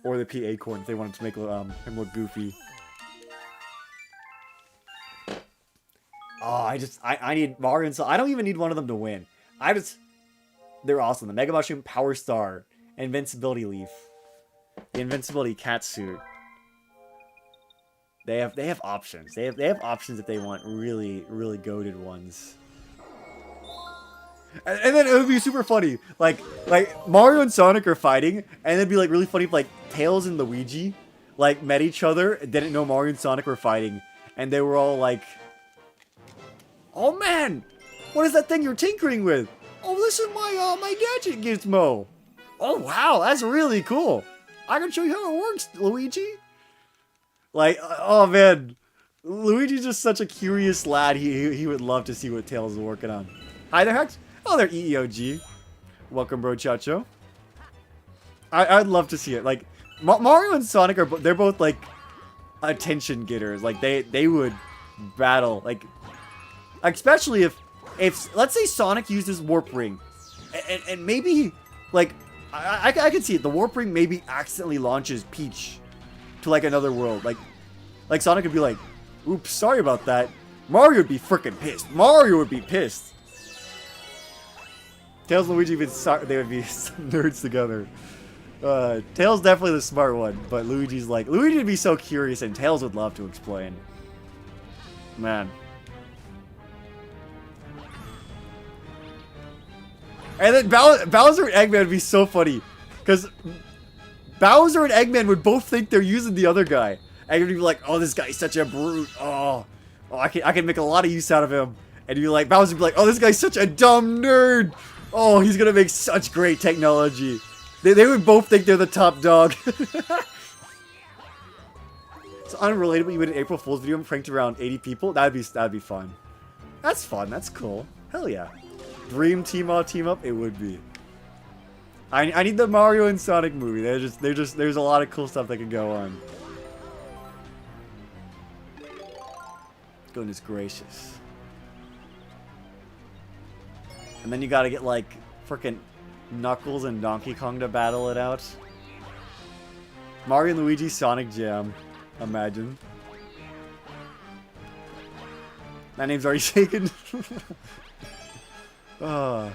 Or the P-Acorn if they wanted to make him look goofy. Oh, I need Mario and Sonic. I don't even need one of them to win. They're awesome. The Mega Mushroom, Power Star, Invincibility Leaf, the Invincibility Cat Suit. They have options. They have options if they want really goated ones. And then it would be super funny. Like Mario and Sonic are fighting, and it'd be like really funny if like Tails and Luigi like met each other and didn't know Mario and Sonic were fighting, and they were all like, "Oh man, what is that thing you're tinkering with? Oh, this is my gadget gizmo. Oh wow, that's really cool. I can show you how it works, Luigi." Like, oh man, Luigi's just such a curious lad. He would love to see what Tails is working on. Hi there, Hex. Oh, there, EEOG. Welcome, bro, Chacho. I'd love to see it. Like, Mario and Sonic they're both like attention getters. Like they would battle like especially if let's say Sonic uses Warp Ring and maybe like I could see it. The Warp Ring maybe accidentally launches Peach to like another world. Like Sonic would be like, "Oops, sorry about that." Mario would be freaking pissed. Mario would be pissed. Tails and Luigi they would be nerds together. Tails definitely the smart one, but Luigi's like Luigi would be so curious, and Tails would love to explain. Man. And then Bowser and Eggman would be so funny, because Bowser and Eggman would both think they're using the other guy. Eggman would be like, "Oh, this guy's such a brute. Oh, I can make a lot of use out of him." And you'd be like, Bowser would be like, "Oh, this guy's such a dumb nerd. Oh, he's gonna make such great technology." They would both think they're the top dog. It's unrelated, but you made an April Fool's video and pranked around 80 people. That'd be fun. That's fun. That's cool. Hell yeah. Dream team up. It would be. I need the Mario and Sonic movie. There's a lot of cool stuff that could go on. Goodness gracious. And then you gotta get like frickin' Knuckles and Donkey Kong to battle it out. Mario and Luigi Sonic Jam. Imagine. That name's already shaken. Well,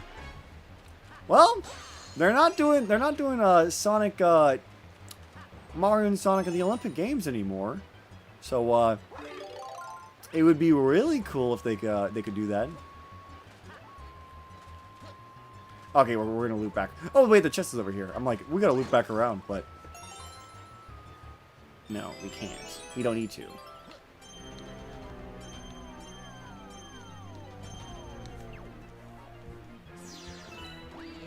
they're not doing Sonic Mario and Sonic at the Olympic Games anymore. So it would be really cool if they could do that. Okay, we're gonna loop back. Oh wait, the chest is over here. I'm like, we gotta loop back around, but no, we can't. We don't need to.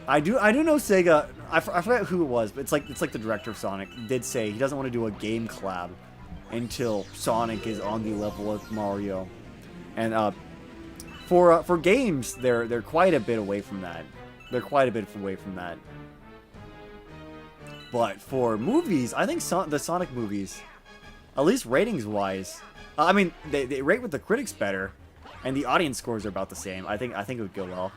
I do know Sega. I forgot who it was, but it's like the director of Sonic did say he doesn't want to do a game collab until Sonic is on the level of Mario, and for games they're quite a bit away from that. They're quite a bit away from that. But for movies, I think the Sonic movies, at least ratings-wise, I mean, they rate with the critics better, and the audience scores are about the same. I think it would go well.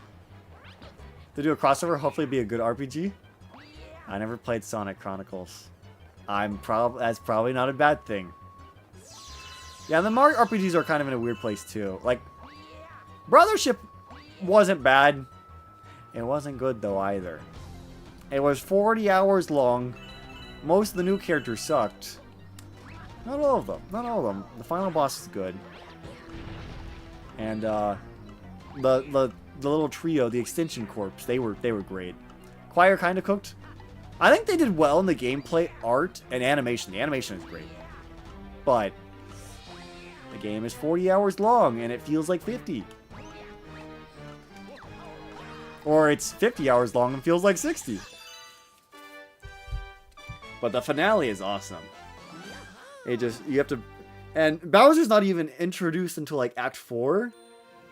To do a crossover, hopefully it'd be a good RPG. I never played Sonic Chronicles. That's probably not a bad thing. Yeah, the Mario RPGs are kind of in a weird place too. Like, Brothership wasn't bad. It wasn't good though either. It was 40 hours long. Most of the new characters sucked. Not all of them. Not all of them. The final boss is good. And the little trio, the Extension Corps, they were great. Choir kind of cooked. I think they did well in the gameplay, art, and animation. The animation is great. But the game is 40 hours long and it feels like 50. Or it's 50 hours long and feels like 60. But the finale is awesome. You have to, and Bowser's not even introduced until like Act 4.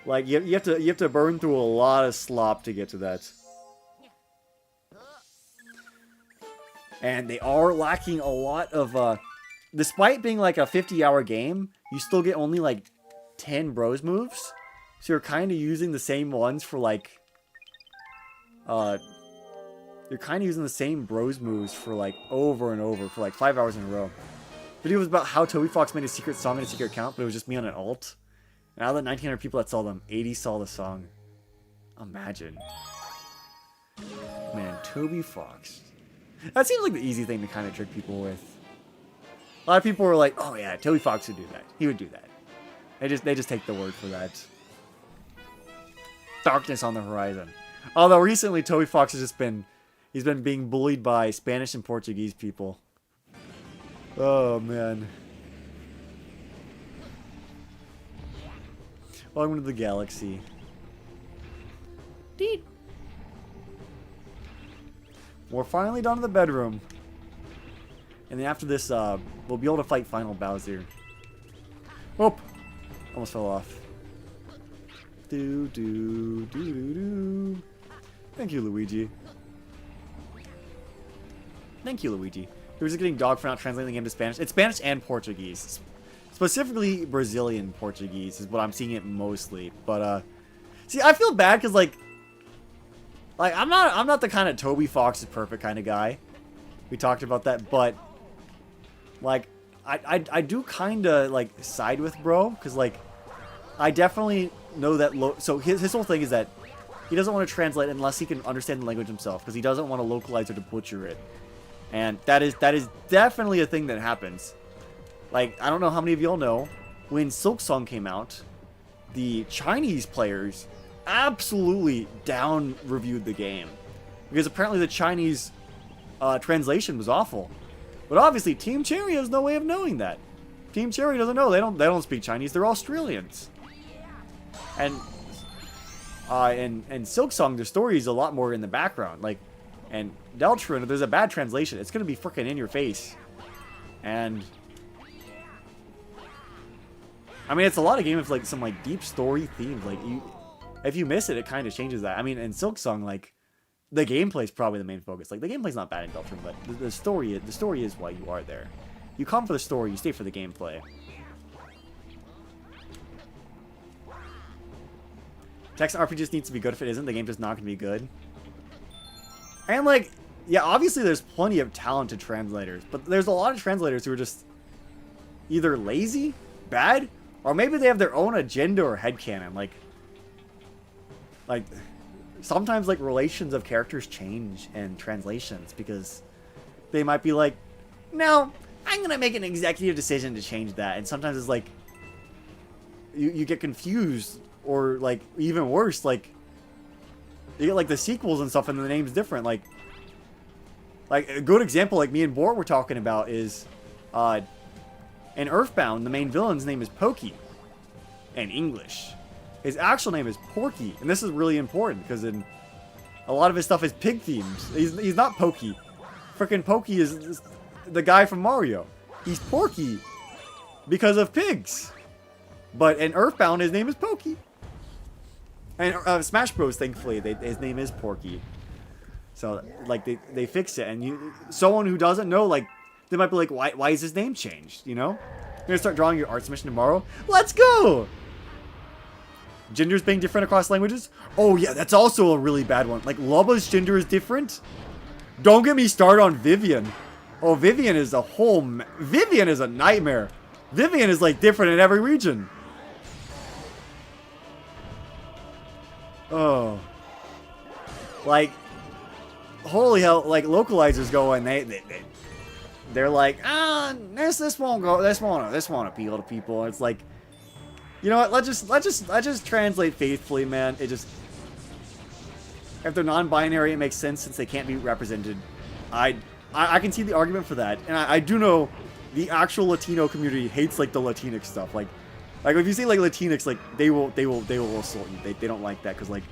Like you have to burn through a lot of slop to get to that. And they are lacking a lot of despite being like a 50-hour game, you still get only like 10 bros moves. So you're kind of using the same ones for like you're kind of using the same bros moves for like over and over for like 5 hours in a row. The video was about how Toby Fox made a secret song and a secret account, but it was just me on an alt. And out of the 1,900 people that saw them, 80 saw the song. Imagine. Man, Toby Fox. That seems like the easy thing to kind of trick people with. A lot of people were like, "Oh yeah, Toby Fox would do that. He would do that." They just take the word for that. Darkness on the horizon. Although recently Toby Fox has just been being bullied by Spanish and Portuguese people. Oh man. Welcome to the galaxy. Deed. We're finally done in the bedroom. And then after this, we'll be able to fight Final Bowser. Oh! Almost fell off. Do. Thank you, Luigi. Thank you, Luigi. We're just getting dog for not translating the game to Spanish. It's Spanish and Portuguese. Specifically Brazilian Portuguese is what I'm seeing it mostly. But see, I feel bad because like I'm not the kind of Toby Fox is perfect kind of guy. We talked about that, but like I do kind of like side with bro because like I definitely know that. So his whole thing is that he doesn't want to translate unless he can understand the language himself because he doesn't want to localize or to butcher it. And that is definitely a thing that happens. Like, I don't know how many of y'all know, when Silksong came out, the Chinese players absolutely down-reviewed the game. Because apparently the Chinese translation was awful. But obviously, Team Cherry has no way of knowing that. Team Cherry doesn't know. They don't speak Chinese. They're Australians. And Silksong, their story is a lot more in the background. Like, and Deltron, if there's a bad translation, it's gonna be freaking in your face. And I mean, it's a lot of games with like some like deep story themes. Like if you miss it, it kind of changes that. I mean, in Silksong, like the gameplay is probably the main focus. Like the gameplay's not bad in Deltron, but the story is why you are there. You come for the story, you stay for the gameplay. Text RPG just needs to be good. If it isn't, the game just not gonna be good. And like, yeah, obviously there's plenty of talented translators, but there's a lot of translators who are just either lazy, bad, or maybe they have their own agenda or headcanon. Like sometimes like relations of characters change in translations because they might be like, no, I'm gonna make an executive decision to change that. And sometimes it's like you get confused, or like even worse, like you get like the sequels and stuff and the name's different. Like a good example, like me and Bort were talking about, is in Earthbound, the main villain's name is Pokey in English. His actual name is Porky, and this is really important because in a lot of his stuff is pig themes. He's not Pokey. Frickin' Pokey is the guy from Mario. He's Porky because of pigs. But in Earthbound, his name is Pokey. And Smash Bros, thankfully, his name is Porky. So, like, they fix it. And someone who doesn't know, like, they might be like, why is his name changed, you know? You're gonna start drawing your art submission tomorrow? Let's go! Genders being different across languages? Oh, yeah, that's also a really bad one. Like, Lubba's gender is different? Don't get me started on Vivian. Oh, Vivian is Vivian is a nightmare. Vivian is, like, different in every region. Oh, like, holy hell! Like localizers go and they're like, this won't go, this won't appeal to people. It's like, you know what? Let's just translate faithfully, man. It just, if they're non-binary, it makes sense since they can't be represented. I can see the argument for that, and I do know the actual Latino community hates like the Latinx stuff, like if you say like Latinx, like they will assault you. They don't like that because like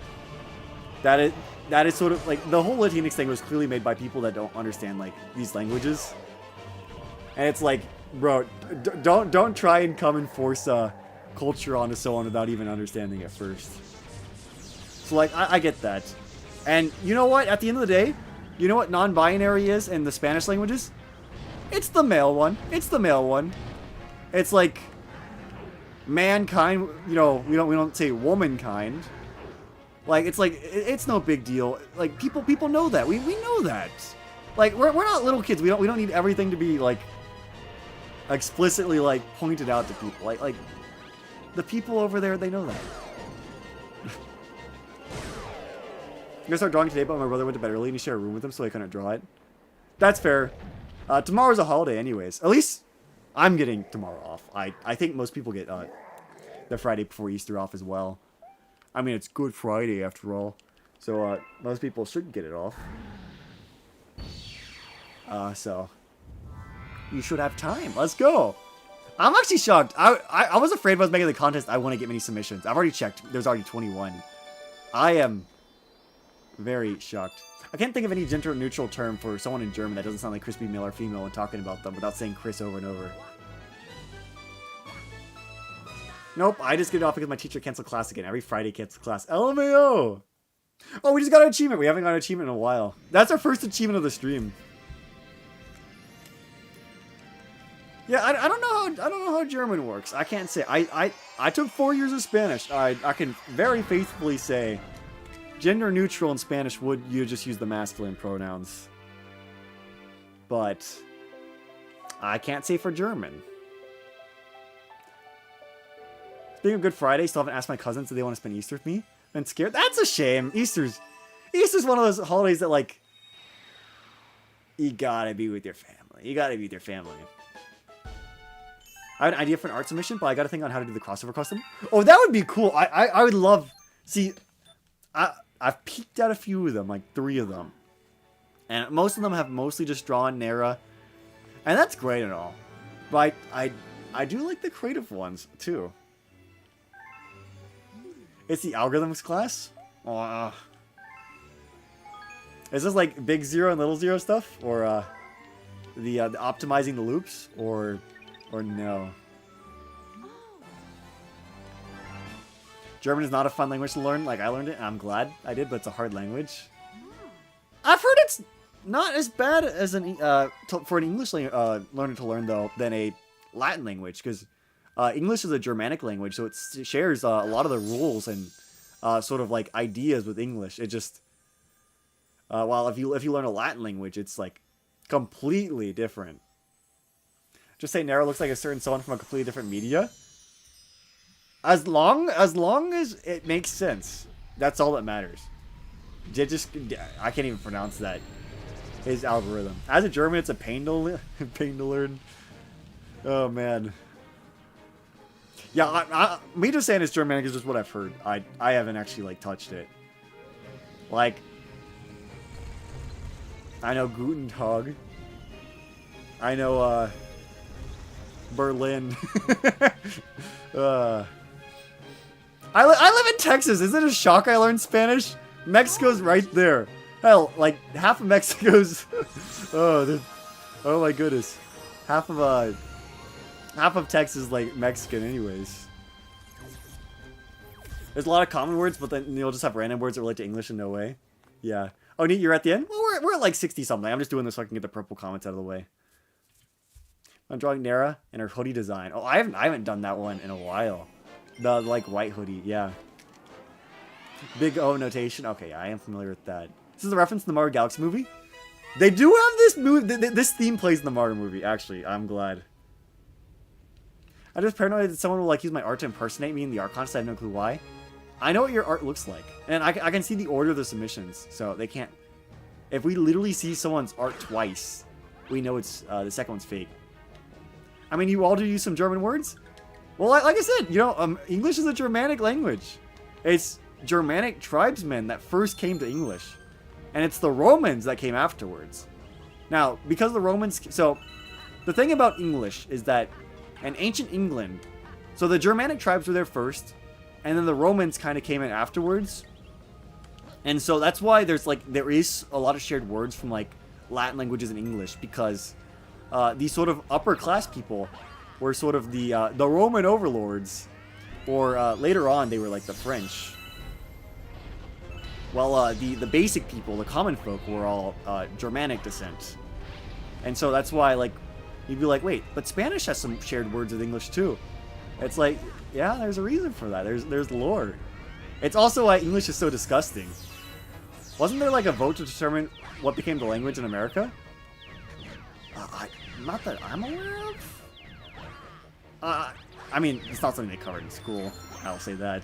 that is sort of like the whole Latinx thing was clearly made by people that don't understand like these languages, and it's like, bro, don't try and come and force culture onto someone without even understanding it first. So like I get that, and you know what? At the end of the day, you know what non-binary is in the Spanish languages? It's the male one. It's the male one. It's like mankind, you know, we don't say womankind. Like it's no big deal. Like people know that. We know that. Like we're not little kids. We don't need everything to be like explicitly like pointed out to people. Like the people over there, they know that. I'm gonna start drawing today, but my brother went to bed early and he shared a room with him, so I couldn't draw it. That's fair. Tomorrow's a holiday anyways. At least I'm getting tomorrow off. I think most people get the Friday before Easter off as well. I mean, it's Good Friday after all. So most people should get it off. So you should have time. Let's go. I'm actually shocked. I was afraid if I was making the contest I wouldn't get many submissions. I've already checked. There's already 21. I am very shocked. I can't think of any gender-neutral term for someone in German that doesn't sound like crispy male or female when talking about them without saying Chris over and over. Nope, I just get it off because my teacher canceled class again. Every Friday cancels class. LMAO! Oh, we just got an achievement. We haven't got an achievement in a while. That's our first achievement of the stream. Yeah, I don't know how German works. I can't say. I took 4 years of Spanish. I can very faithfully say, gender neutral in Spanish would you just use the masculine pronouns. But I can't say for German. Speaking of Good Friday, still haven't asked my cousins if they want to spend Easter with me. I'm scared. That's a shame. Easter's one of those holidays that, like, you gotta be with your family. You gotta be with your family. I have an idea for an art submission, but I gotta think on how to do the crossover custom. Oh, that would be cool. I would love... See, I've peeked at a few of them, like 3 of them. And most of them have mostly just drawn Nera. And that's great and all. But I do like the creative ones, too. It's the algorithms class? Is this like big zero and little zero stuff? Or the optimizing the loops? Or no? German is not a fun language to learn. Like, I learned it, and I'm glad I did, but it's a hard language. I've heard it's not as bad as for an English learner to learn, though, than a Latin language, because English is a Germanic language, so it shares a lot of the rules and sort of like ideas with English. It just while if you learn a Latin language, it's like completely different. Just say Nero looks like a certain someone from a completely different media. As long as it makes sense, that's all that matters. I can't even pronounce that. His algorithm. As a German, it's a pain to learn. Oh man. Yeah, me just saying it's Germanic is just what I've heard. I haven't actually like touched it. Like, I know Guten Tag. I know Berlin. I live in Texas. Is it a shock I learned Spanish? Mexico's right there. Hell, like half of Mexico's. Oh my goodness. Half of Texas is like Mexican, anyways. There's a lot of common words, but then you'll just have random words that relate to English in no way. Yeah. Oh, neat. You're at the end. Well, we're at like 60 something. I'm just doing this so I can get the purple comments out of the way. I'm drawing Nera and her hoodie design. Oh, I haven't done that one in a while. The like white hoodie, yeah. Big O notation. Okay, I am familiar with that. This is a reference to the Mario Galaxy movie. They do have this movie. This theme plays in the Mario movie. Actually, I'm glad. I'm just paranoid that someone will like use my art to impersonate me in the art contest. I have no clue why. I know what your art looks like, and I can see the order of the submissions, so they can't. If we literally see someone's art twice, we know it's the second one's fake. I mean, you all do use some German words. Well, like I said, you know, English is a Germanic language. It's Germanic tribesmen that first came to English, and it's the Romans that came afterwards. Now, because the Romans, so the thing about English is that in ancient England, so the Germanic tribes were there first, and then the Romans kind of came in afterwards. And so that's why there is a lot of shared words from like Latin languages and English, because these sort of upper class people were sort of the Roman overlords, or later on they were like the French. Well, the basic people, the common folk, were all Germanic descent, and so that's why like you'd be like, wait, but Spanish has some shared words with English too. It's like, yeah, there's a reason for that. There's lore. It's also why English is so disgusting. Wasn't there like a vote to determine what became the language in America? Not that I'm aware of. I mean, it's not something they covered in school. I'll say that.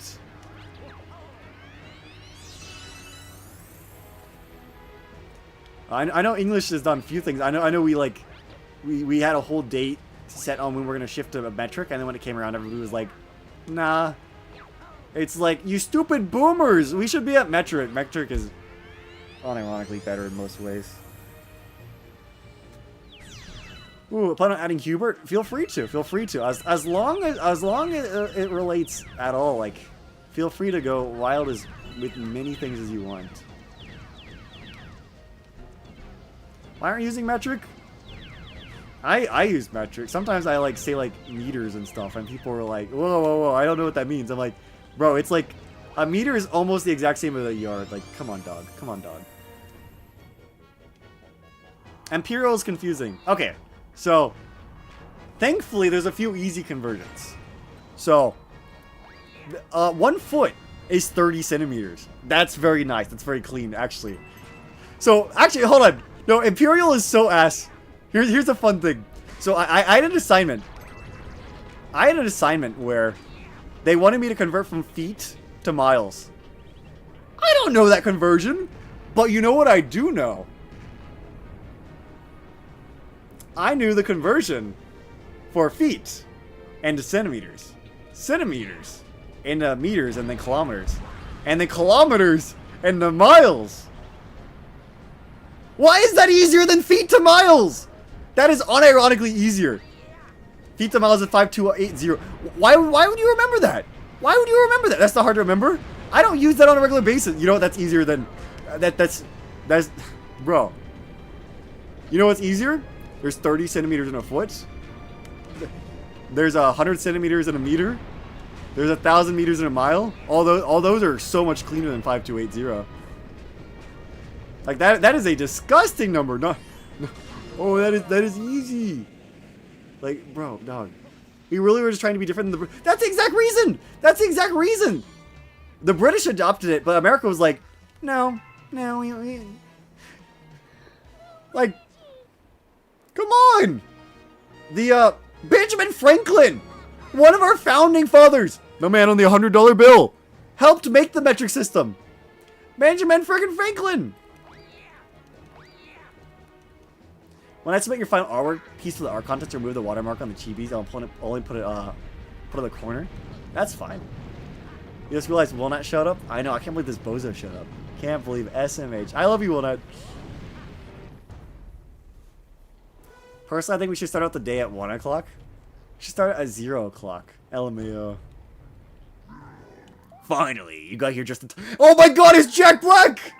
I know English has done a few things. I know we had a whole date set on when we're gonna shift to a metric, and then when it came around, everybody was like, nah. It's like, you stupid boomers! We should be at metric. Metric is unironically better in most ways. Ooh, plan on adding Hubert? Feel free to. Feel free to. As long as it relates at all, like, feel free to go wild as with many things as you want. Why aren't you using metric? I use metric. Sometimes I like say like meters and stuff, and people are like, whoa, I don't know what that means. I'm like, bro, it's like a meter is almost the exact same as a yard. Like, come on, dog. Come on, dog. Imperial is confusing. Okay, so Thankfully, there's a few easy conversions. So, 1 foot is 30 centimeters. That's very nice. That's very clean, actually. So, actually, hold on. No, Imperial is so ass. Here's a fun thing. So, I had an assignment. I had an assignment where they wanted me to convert from feet to miles. I don't know that conversion. But you know what I do know? I knew the conversion for feet and centimeters. Centimeters into meters and then kilometers. And then kilometers and the miles. Why is that easier than feet to miles? That is unironically easier. Feet to miles at 5280. Why would you remember that? Why would you remember that? That's not hard to remember. I don't use that on a regular basis. You know what? That's easier than... That's... Bro. You know what's easier? There's 30 centimeters in a foot. There's 100 centimeters in a meter. There's 1,000 meters in a mile. All those are so much cleaner than 5280. Like that is a disgusting number. No, oh, that is easy. Like, bro, dog. We really were just trying to be different than the... That's the exact reason. That's the exact reason. The British adopted it, but America was like, no, we like, come on. The Benjamin Franklin, one of our founding fathers, the man on the $100 bill, helped make the metric system. Benjamin friggin' Franklin. When I submit your final artwork piece to the art contest, remove the watermark on the chibis. I'll only put it in the corner. That's fine. You just realized Wilnut showed up? I know, I can't believe this bozo showed up. Can't believe SMH. I love you, Wilnut. Personally, I think we should start out the day at 1 o'clock. We should start at 0 o'clock. LMAO. Finally, you got here just in time. Oh my god, it's Jack Black!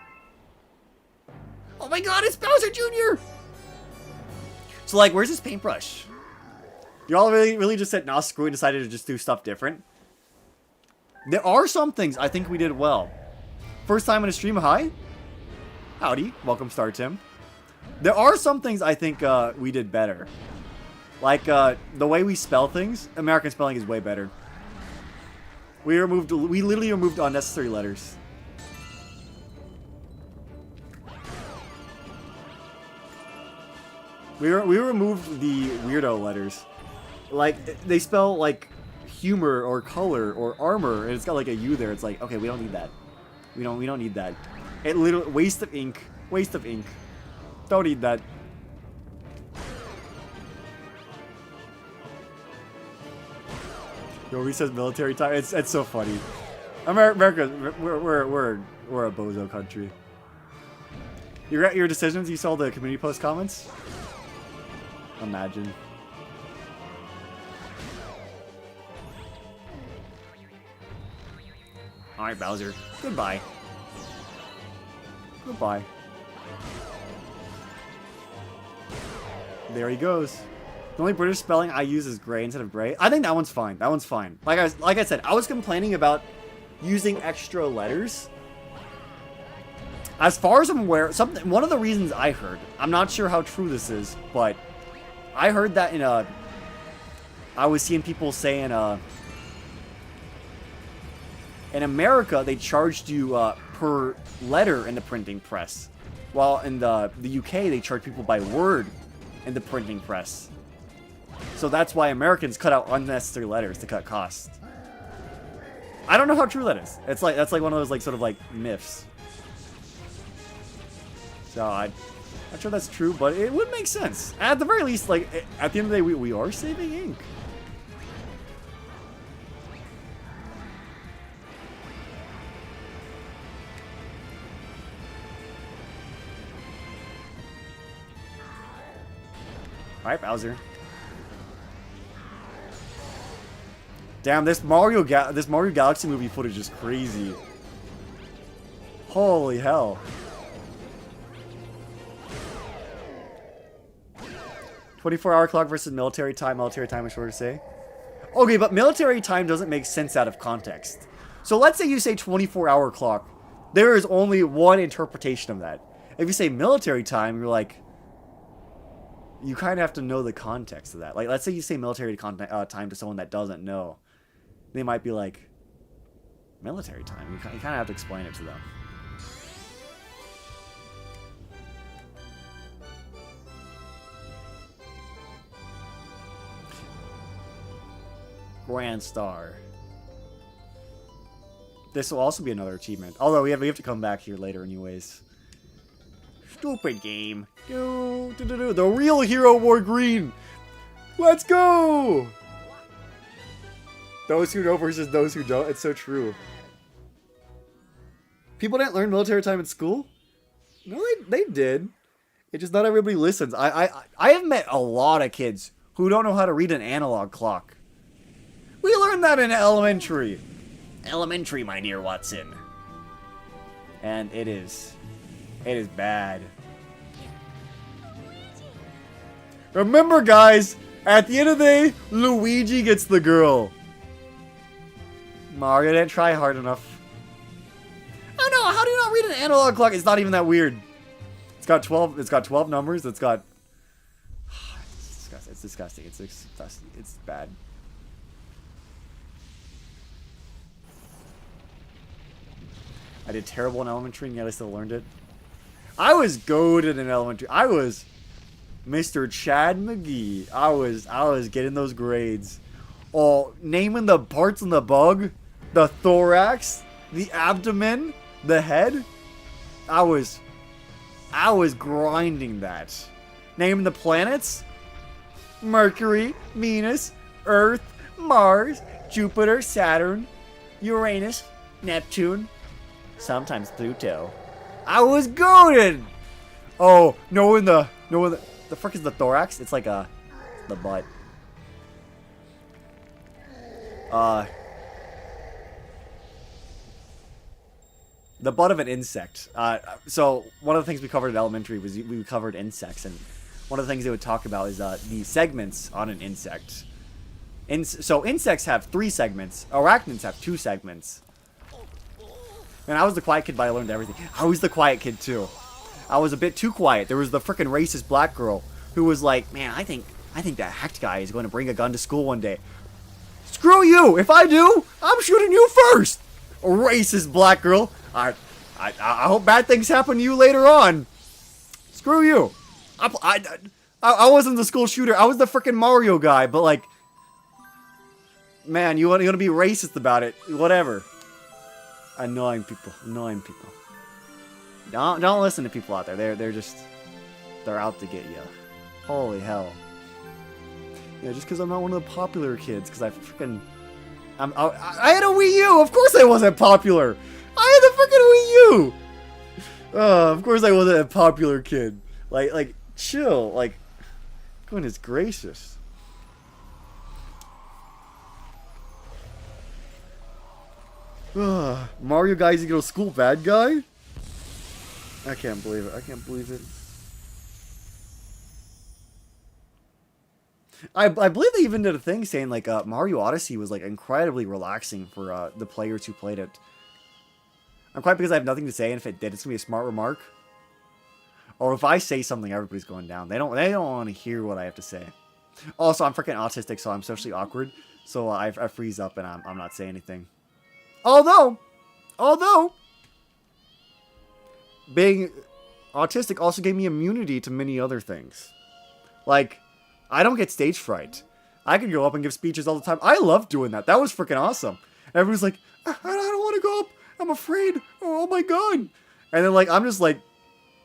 Oh my god, it's Bowser Jr.! So, like, where's his paintbrush? You all really just said, nah, screw it, and decided to just do stuff different? There are some things I think we did well. First time in a stream, hi. Howdy, welcome Star Tim. There are some things I think we did better. Like, the way we spell things, American spelling is way better. We literally removed unnecessary letters. We removed the weirdo letters. Like, they spell, like, humor or color or armor, and it's got, like, a U there. It's like, okay, we don't need that. We don't need that. It literally, waste of ink. Waste of ink. Don't need that. Yo, he says military time. It's so funny. America, we're a bozo country. You regret your decisions? You saw the community post comments? Imagine. Alright, Bowser. Goodbye. Goodbye. There he goes. The only British spelling I use is gray instead of gray. I think that one's fine. That one's fine. Like I said, I was complaining about using extra letters. As far as I'm aware, one of the reasons I heard, I'm not sure how true this is, but I heard that I was seeing people saying, in America, they charged you per letter in the printing press, while in the UK, they charge people by word in the printing press. So that's why Americans cut out unnecessary letters to cut costs. I don't know how true that is. That's like one of those like sort of like myths. So I'm not sure that's true, but it would make sense. At the very least, like at the end of the day, we are saving ink. Alright, Bowser. Damn, this Mario Galaxy movie footage is crazy. Holy hell. "24-hour clock versus military time. Military time is shorter to say." Okay, but military time doesn't make sense out of context. So let's say you say 24-hour clock. There is only one interpretation of that. If you say military time, you're like, you kind of have to know the context of that. Like, let's say you say military time to someone that doesn't know. They might be like, military time? You kind of have to explain it to them. Grand Star. This will also be another achievement. Although we have to come back here later anyways. Stupid game. The real hero wore green. Let's go! Those who know versus those who don't. It's so true. People didn't learn military time in school? No, they did. It's just not everybody listens. I have met a lot of kids who don't know how to read an analog clock. We learned that in elementary. Elementary, my dear Watson. And it is bad. Remember, guys, at the end of the day, Luigi gets the girl. Mario didn't try hard enough. I don't know, how do you not read an analog clock? It's not even that weird. It's got 12 numbers. It's got it's disgusting. It's disgusting. It's bad. I did terrible in elementary and yet I still learned it. I was goated in elementary. I was Mr. Chad McGee. I was getting those grades. Oh, naming the parts in the bug, the thorax, the abdomen, the head. I was grinding that. Naming the planets: Mercury, Venus, Earth, Mars, Jupiter, Saturn, Uranus, Neptune, sometimes Pluto. I was goated. Oh, knowing the frick is the thorax? It's like the butt. The butt of an insect. So one of the things we covered in elementary was we covered insects, and one of the things they would talk about is the segments on an insect. So insects have 3 segments. Arachnids have 2 segments. And I was the quiet kid, but I learned everything. I was the quiet kid too. I was a bit too quiet. There was the frickin' racist black girl who was like, "Man, I think that hacked guy is going to bring a gun to school one day." Screw you! If I do, I'm shooting you first. A racist black girl. I hope bad things happen to you later on. Screw you. I wasn't the school shooter. I was the frickin' Mario guy. But like, man, you want to be racist about it? Whatever. Annoying people. Annoying people. Don't listen to people out there. They're out to get you. Holy hell. Yeah, just because I'm not one of the popular kids, because I had a Wii U. Of course I wasn't popular. I had the freaking Wii U. Of course I wasn't a popular kid. Like chill. Like, goodness gracious. Mario guy's a school bad guy? I can't believe it. I can't believe it. I believe they even did a thing saying like Mario Odyssey was like incredibly relaxing for the players who played it. I'm quiet because I have nothing to say, and if it did, it's gonna be a smart remark. Or if I say something, everybody's going down. They don't want to hear what I have to say. Also, I'm freaking autistic, so I'm socially awkward. So I freeze up and I'm not saying anything. Although being autistic also gave me immunity to many other things. Like, I don't get stage fright. I could go up and give speeches all the time. I love doing that. That was freaking awesome. Everyone's like, I don't want to go up. I'm afraid. Oh my god. And then like, I'm just like,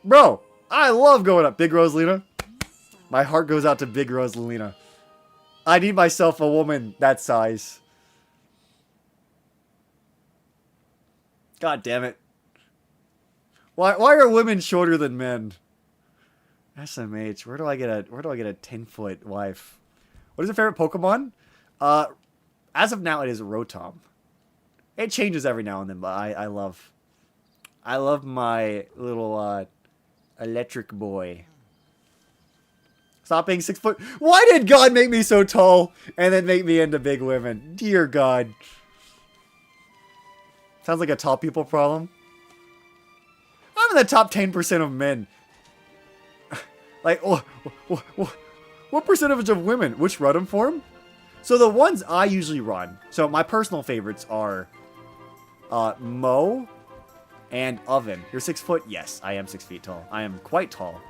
bro, I love going up. Big Rosalina. My heart goes out to Big Rosalina. I need myself a woman that size. God damn it. Why are women shorter than men? SMH, where do I get a 10-foot wife? What is your favorite Pokemon? As of now it is Rotom. It changes every now and then, but I love my little electric boy. Stop being 6 foot. Why did God make me so tall and then make me into big women? Dear God. Sounds like a tall people problem. I'm in the top 10% of men. Like, What percentage of women? Which Rotom form? So the ones I usually run. So my personal favorites are Mo and Oven. You're 6 foot? Yes, I am 6 feet tall. I am quite tall.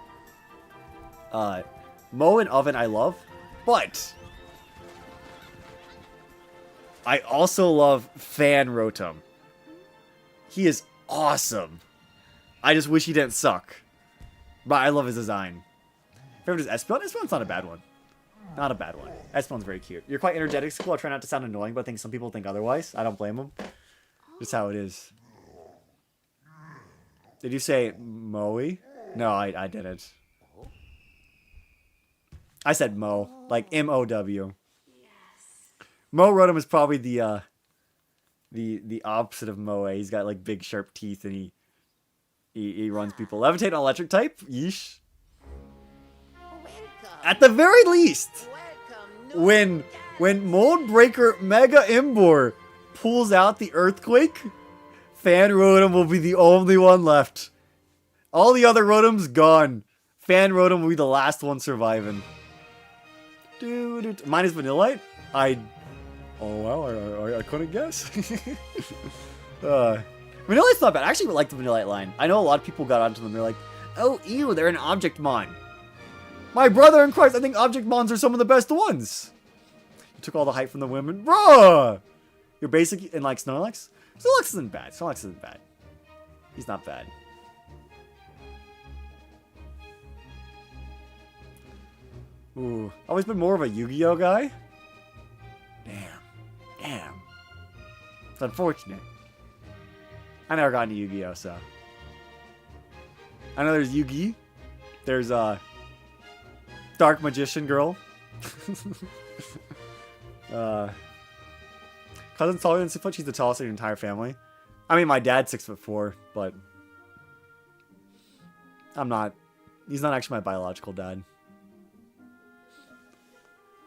Mo and Oven I love, but I also love Fan Rotom. He is awesome. I just wish he didn't suck. But I love his design. Favorite is Espeon? Espeon's not a bad one. Not a bad one. Espeon's very cute. You're quite energetic, School. I try not to sound annoying, but I think some people think otherwise. I don't blame them. Just how it is. Did you say Moe? No, I didn't. I said Mo. Like M-O-W. Mo Rotom is probably the opposite of Moe. He's got like big sharp teeth and he runs people. Levitate on electric type? Yeesh. At the very least, when Mold Breaker Mega Imbor pulls out the Earthquake, Fan Rotom will be the only one left. All the other Rotoms gone. Fan Rotom will be the last one surviving. Dude, mine is Vanillite? Oh wow, I couldn't guess. Vanillite's not bad. I actually like the Vanillite line. I know a lot of people got onto them. They're like, oh, ew, they're an Object Mon. My brother in Christ, I think Object Mons are some of the best ones. You took all the hype from the women. Bruh! You're basic in like Snorlax? Snorlax isn't bad. Snorlax isn't bad. He's not bad. Ooh, always been more of a Yu-Gi-Oh guy? Damn. It's unfortunate. I never got into Yu-Gi-Oh, so. I know there's Yu-Gi. There's, Dark Magician Girl. Cousin's taller than 6 foot. She's the tallest in the entire family. I mean, my dad's 6'4", but I'm not. He's not actually my biological dad.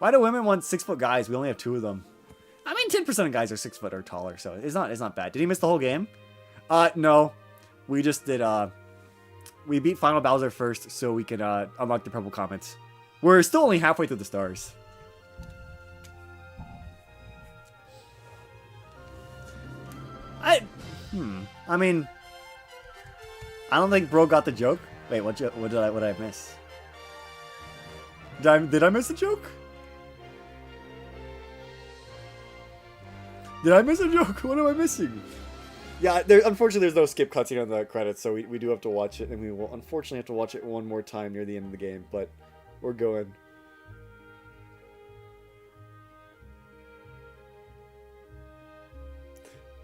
Why do women want 6 foot guys? We only have 2 of them. I mean, 10% of guys are 6 foot or taller, so it's not bad. Did he miss the whole game? No. We just did, we beat Final Bowser first, so we can, unlock the purple comets. We're still only halfway through the stars. I mean, I don't think bro got the joke. Wait, what did I miss? Did I miss a joke? Did I miss a joke? What am I missing? Yeah, unfortunately there's no skip cutscene on the credits, so we do have to watch it, and we will unfortunately have to watch it one more time near the end of the game, but we're going.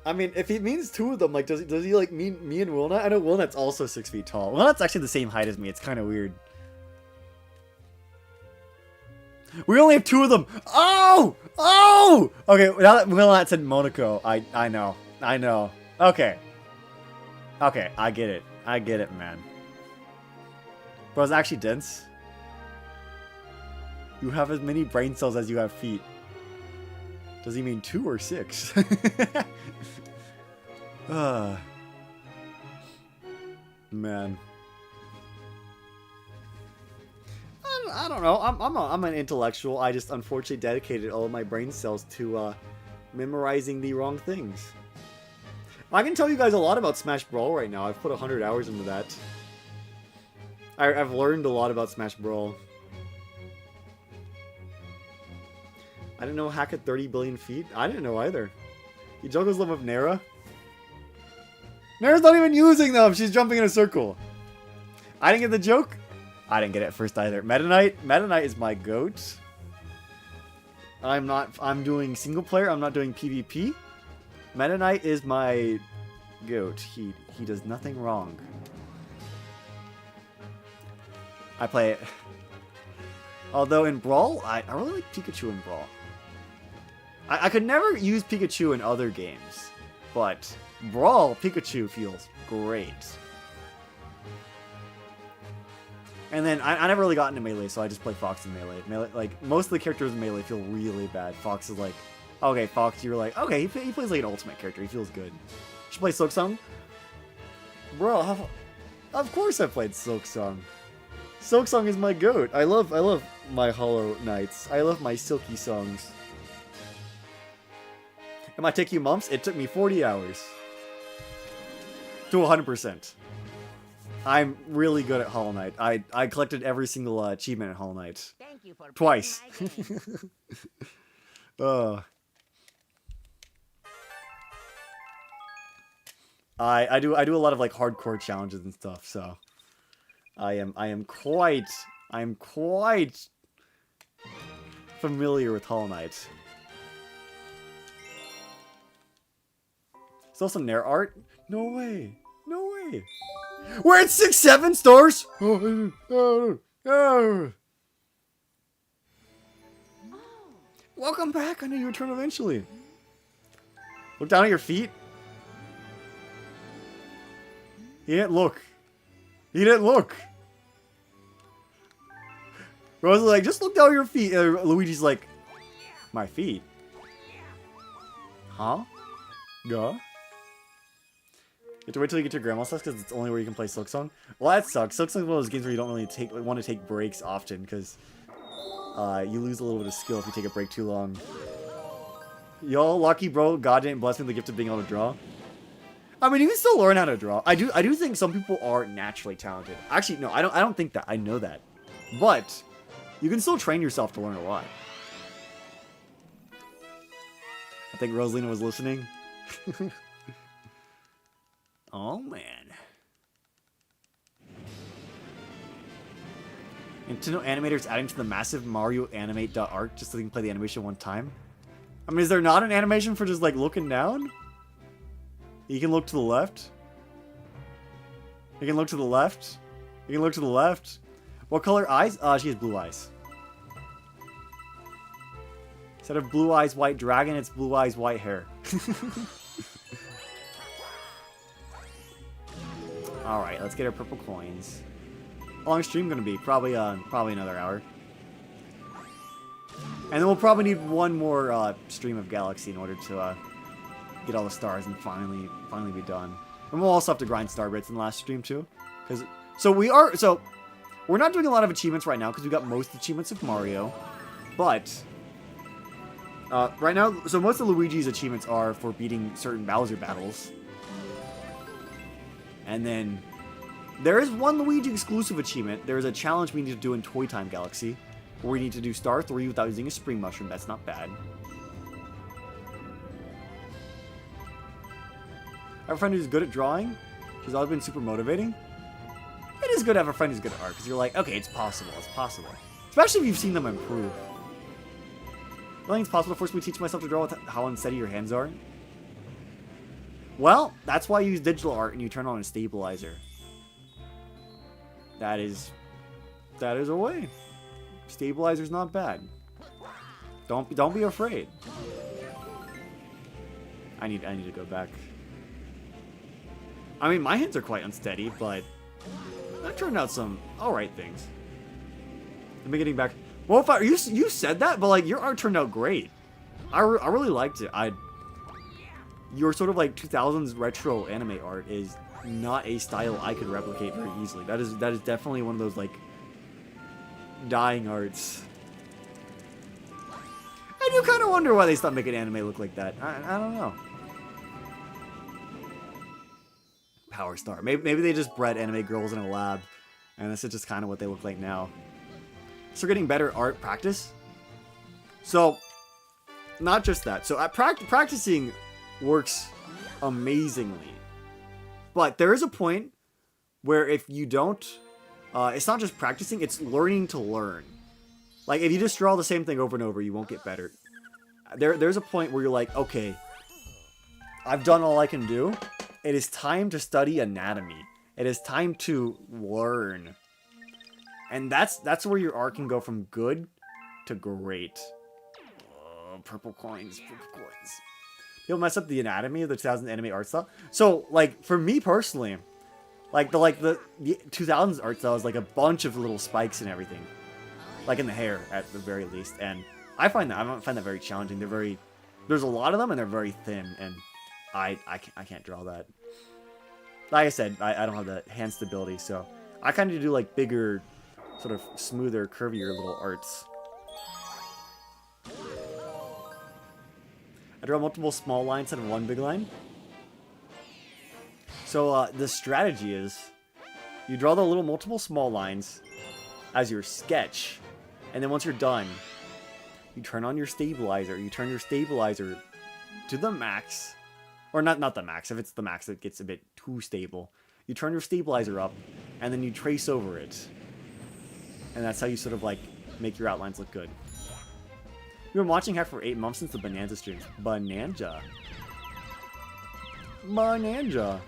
I mean, if he means 2 of them, like, does he like mean me and Wilnut? I know Wilnut's also 6 feet tall. Wilnut's actually the same height as me. It's kind of weird. We only have 2 of them. Oh! Oh! Okay, now that Wilnut said Monaco, I know. Okay. Okay, I get it. I get it, man. Bro, it's actually dense. You have as many brain cells as you have feet. Does he mean 2 or 6? Man. I don't know. I'm an intellectual. I just unfortunately dedicated all of my brain cells to memorizing the wrong things. I can tell you guys a lot about Smash Brawl right now. I've put 100 hours into that. I've learned a lot about Smash Brawl. I didn't know Hack at 30 billion feet. I didn't know either. Ijogo's love of Nera. Nera's not even using them. She's jumping in a circle. I didn't get the joke. I didn't get it at first either. Meta Knight is my goat. I'm doing single player. I'm not doing PvP. Meta Knight is my goat. He does nothing wrong. I play it. Although in Brawl, I really like Pikachu in Brawl. I could never use Pikachu in other games, but Brawl, Pikachu feels great. And then I never really got into Melee, so I just play Fox in Melee. Like, most of the characters in Melee feel really bad. Fox is like, okay, Fox, you're like, okay, he plays like an ultimate character. He feels good. Should play Silksong? Bro, of course I played Silksong. Silk Song is my goat. I love my Hollow Knights. I love my silky songs. It might take you months. It took me 40 hours. To 100%. I'm really good at Hollow Knight. I collected every single achievement in Hollow Knight. Thank you for Twice. I do a lot of like hardcore challenges and stuff, so I am quite familiar with Hollow Knight. Still some Nair art? No way. No way. We're at 6-7 stars. Welcome back. I knew you would return eventually. Look down at your feet. He didn't look. He didn't look. Rose is like, just look down at your feet. Luigi's like, my feet? Huh? Duh? You have to wait till you get to your grandma's house because it's only where you can play Silk Song. Well, that sucks. Silk Song is one of those games where you don't really want to take breaks often because you lose a little bit of skill if you take a break too long. Y'all lucky, bro. God didn't bless me with the gift of being able to draw. I mean, you can still learn how to draw. I do think some people are naturally talented. Actually, no, I don't think that. I know that. But you can still train yourself to learn a lot. I think Rosalina was listening. Oh, man. Nintendo animators adding to the massive Mario Animate.arc just so they can play the animation one time. I mean, is there not an animation for just, like, looking down? You can look to the left. You can look to the left. You can look to the left. What color eyes? She has blue eyes. Instead of blue eyes, white dragon, it's blue eyes, white hair. Alright, let's get our purple coins. How long is stream gonna be? Probably another hour. And then we'll probably need one more stream of Galaxy in order to get all the stars and finally be done. And we'll also have to grind star bits in the last stream too. So we're not doing a lot of achievements right now because we got most achievements of Mario. But right now, so most of Luigi's achievements are for beating certain Bowser battles. And then there is one Luigi exclusive achievement. There is a challenge we need to do in Toy Time Galaxy where we need to do Star 3 without using a Spring Mushroom. That's not bad. I have a friend who's good at drawing. She's always been super motivating. It is good to have a friend who's good at art because you're like, okay, it's possible. It's possible. Especially if you've seen them improve. I think it's possible to force me to teach myself to draw with how unsteady your hands are. Well, that's why you use digital art and you turn on a stabilizer. That is a way. Stabilizer's not bad. Don't be afraid. I need to go back. I mean, my hands are quite unsteady, but that turned out some alright things. Let me getting back. Well, you said that, but like your art turned out great. I really liked it. Your sort of like 2000s retro anime art is not a style I could replicate very easily. That is definitely one of those like dying arts. I do kind of wonder why they stopped making anime look like that. I don't know. Power Star. Maybe they just bred anime girls in a lab, and this is just kind of what they look like now. So getting better art practice. So, not just that. So practicing works amazingly, but there is a point where if you don't, it's not just practicing; it's learning to learn. Like if you just draw the same thing over and over, you won't get better. There's a point where you're like, okay, I've done all I can do. It is time to study anatomy. It is time to learn. And that's where your art can go from good to great. Oh, purple coins. People mess up the anatomy of the 2000s anime art style. So, like, for me personally, like the 2000s art style is like a bunch of little spikes and everything. Like in the hair, at the very least. And I find that very challenging. There's a lot of them and they're very thin, and I can't draw that. Like I said, I don't have the hand stability, so I kind of do like bigger sort of smoother, curvier little arts. I draw multiple small lines instead of one big line. So the strategy is you draw the little multiple small lines as your sketch, and then once you're done, you turn on your stabilizer. You turn your stabilizer to the max, or not the max. If it's the max, it gets a bit too stable. You turn your stabilizer up, and then you trace over it, and that's how you sort of like make your outlines look good. You've been watching Hack for 8 months since the Bonanza streams. Bonanza. Bonanza.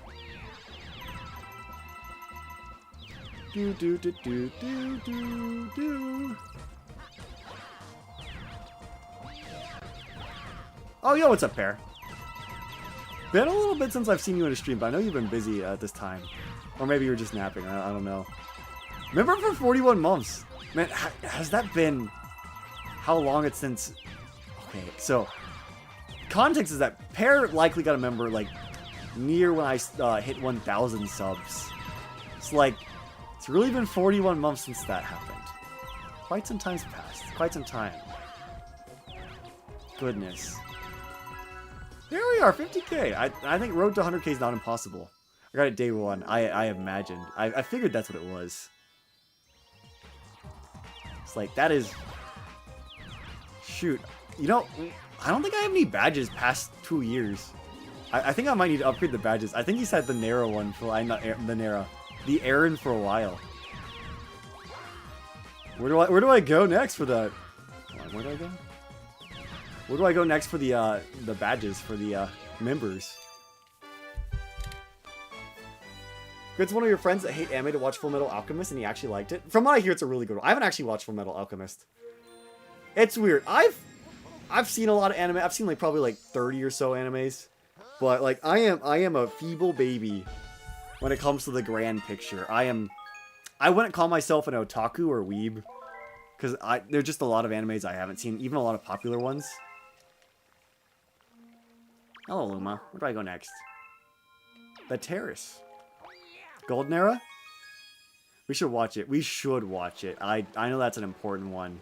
Do do do do do do do. Oh, yo, what's up, Pear? Been a little bit since I've seen you in a stream, but I know you've been busy at this time. Or maybe you were just napping, I don't know. Remember for 41 months? Man, has that been... How long it's since... Okay, so... Context is that Pear likely got a member, like, near when I hit 1,000 subs. It's like... It's really been 41 months since that happened. Quite some time's passed. Quite some time. Goodness. Here we are, 50k. I think road to 100k is not impossible. I got it day one. I imagined. I figured that's what it was. It's like, that is... Shoot. You know, I don't think I have any badges past 2 years. I think I might need to upgrade the badges. I think he's had the Nara one for... Not the Nara. The Aaron for a while. Where do I go next for that? Where do I go? Where do I go next for the badges for the members? It's one of your friends that hate anime to watch Full Metal Alchemist, and he actually liked it. From what I hear, it's a really good one. I haven't actually watched Full Metal Alchemist. It's weird. I've seen a lot of anime. I've seen like probably like 30 or so animes, but like I am a feeble baby when it comes to the grand picture. I wouldn't call myself an otaku or weeb, because there's just a lot of animes I haven't seen, even a lot of popular ones. Hello, Luma. Where do I go next? The Terrace. Golden Era? We should watch it. We should watch it. I know that's an important one.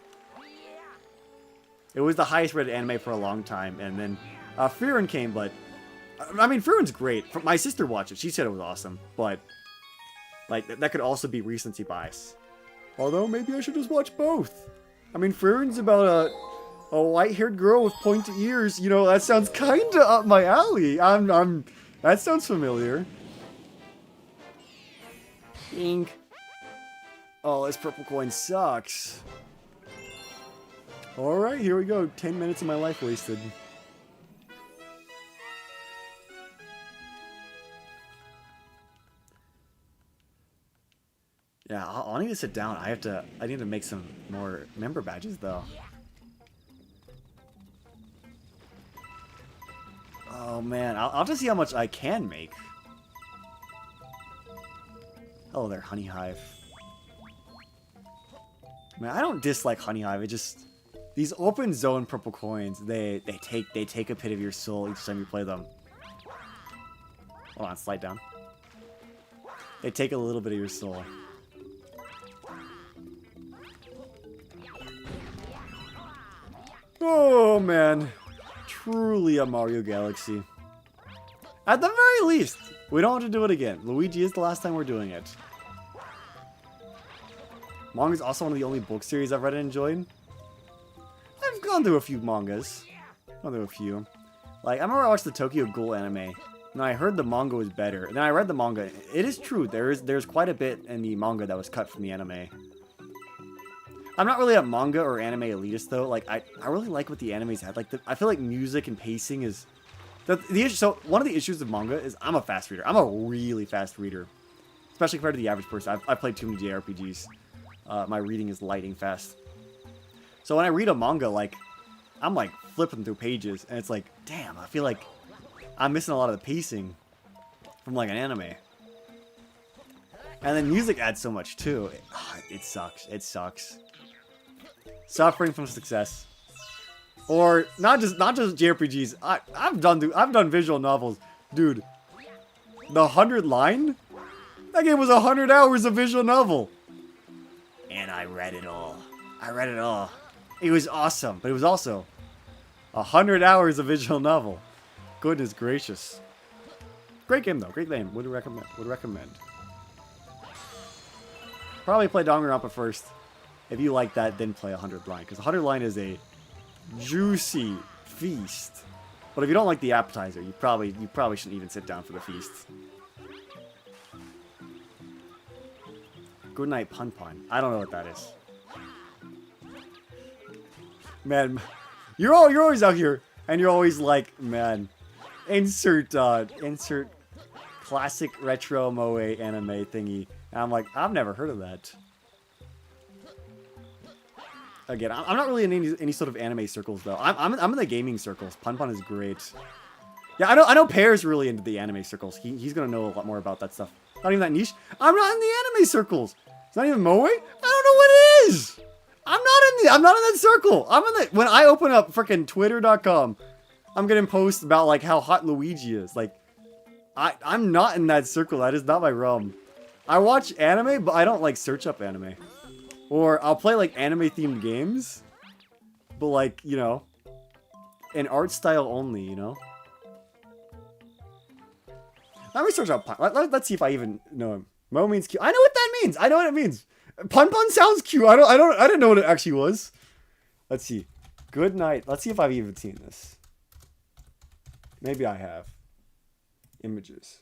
It was the highest rated anime for a long time, and then Frieren came, but... I mean, Frieren's great. My sister watched it. She said it was awesome, but... Like, that could also be recency bias. Although, maybe I should just watch both. I mean, Frieren's about a white-haired girl with pointy ears. You know, that sounds kinda up my alley. That sounds familiar. Ink. Oh, this purple coin sucks. Alright, here we go. 10 minutes of my life wasted. Yeah, I'll need to sit down. I need to make some more member badges, though. Oh, man. I'll have to see how much I can make. Hello there, Honey Hive. Man, I don't dislike Honey Hive. It just... These open zone purple coins, they take a pit of your soul each time you play them. Hold on, slide down. They take a little bit of your soul. Oh, man. Truly a Mario Galaxy. At the very least, we don't have to do it again. Luigi is the last time we're doing it. Manga is also one of the only book series I've read and enjoyed. I've gone through a few mangas. Gone through a few. Like, I remember I watched the Tokyo Ghoul anime, and I heard the manga was better. And then I read the manga. It is true. There's quite a bit in the manga that was cut from the anime. I'm not really a manga or anime elitist, though. Like, I really like what the animes had. Like, I feel like music and pacing is... So, one of the issues of manga is I'm a fast reader. I'm a really fast reader. Especially compared to the average person. I've played too many JRPGs. My reading is lightning fast. So when I read a manga, like, I'm, like, flipping through pages. And it's like, damn, I feel like I'm missing a lot of the pacing from, like, an anime. And then music adds so much, too. It sucks. It sucks. Suffering from success, or not just JRPGs. I've done visual novels, dude. The 100 line, that game was 100 hours of visual novel, And I read it all. I read it all. It was awesome, but it was also 100 hours of visual novel. Goodness gracious. Great game though. Great game. Would recommend. Would recommend. Probably play Danganronpa first. If you like that, then play 100 Line, because 100 Line is a juicy feast. But if you don't like the appetizer, you probably shouldn't even sit down for the feast. Good night, Pun Pun. I don't know what that is. Man, you're always out here, and you're always like, man, insert classic retro moe anime thingy. And I'm like, I've never heard of that. Again, I'm not really in any sort of anime circles though. I'm in the gaming circles. Pun Pun is great. Yeah, I know Pear's really into the anime circles. He's gonna know a lot more about that stuff. Not even that niche. I'm not in the anime circles. It's not even moe. I don't know what it is. I'm not in that circle. I'm in the when I open up freaking Twitter.com, I'm getting posts about like how hot Luigi is. Like, I'm not in that circle. That is not my realm. I watch anime, but I don't like search up anime. Or I'll play like anime themed games, but like, you know, in art style only, you know. Let me search up Pun. Let's see if I even know him. Mo means cute. I know what that means. I know what it means. Pun Pun sounds cute. I didn't know what it actually was. Let's see. Good night. Let's see if I've even seen this. Maybe I have. Images.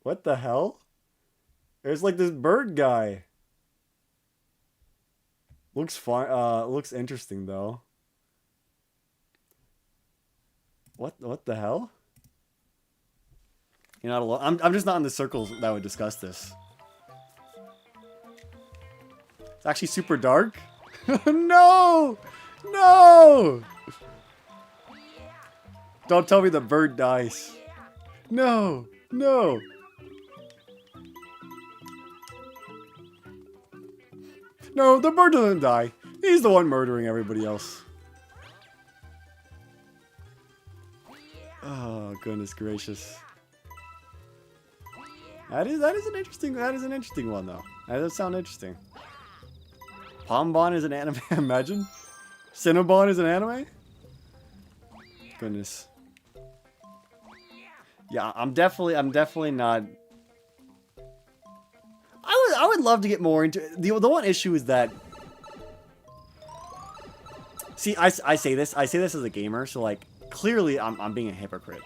What the hell? There's like this bird guy. Looks fine. Looks interesting though. What the hell? You're not alone. I'm just not in the circles that would discuss this. It's actually super dark. No! No! Don't tell me the bird dies. No! No! No, the bird doesn't die. He's the one murdering everybody else. Oh, goodness gracious. That is an interesting one though. That does sound interesting. Pombon is an anime, imagine. Cinnabon is an anime? Goodness. Yeah, I'm definitely not. I would love to get more into the one issue is that. See, I say this as a gamer, so like clearly I'm being a hypocrite.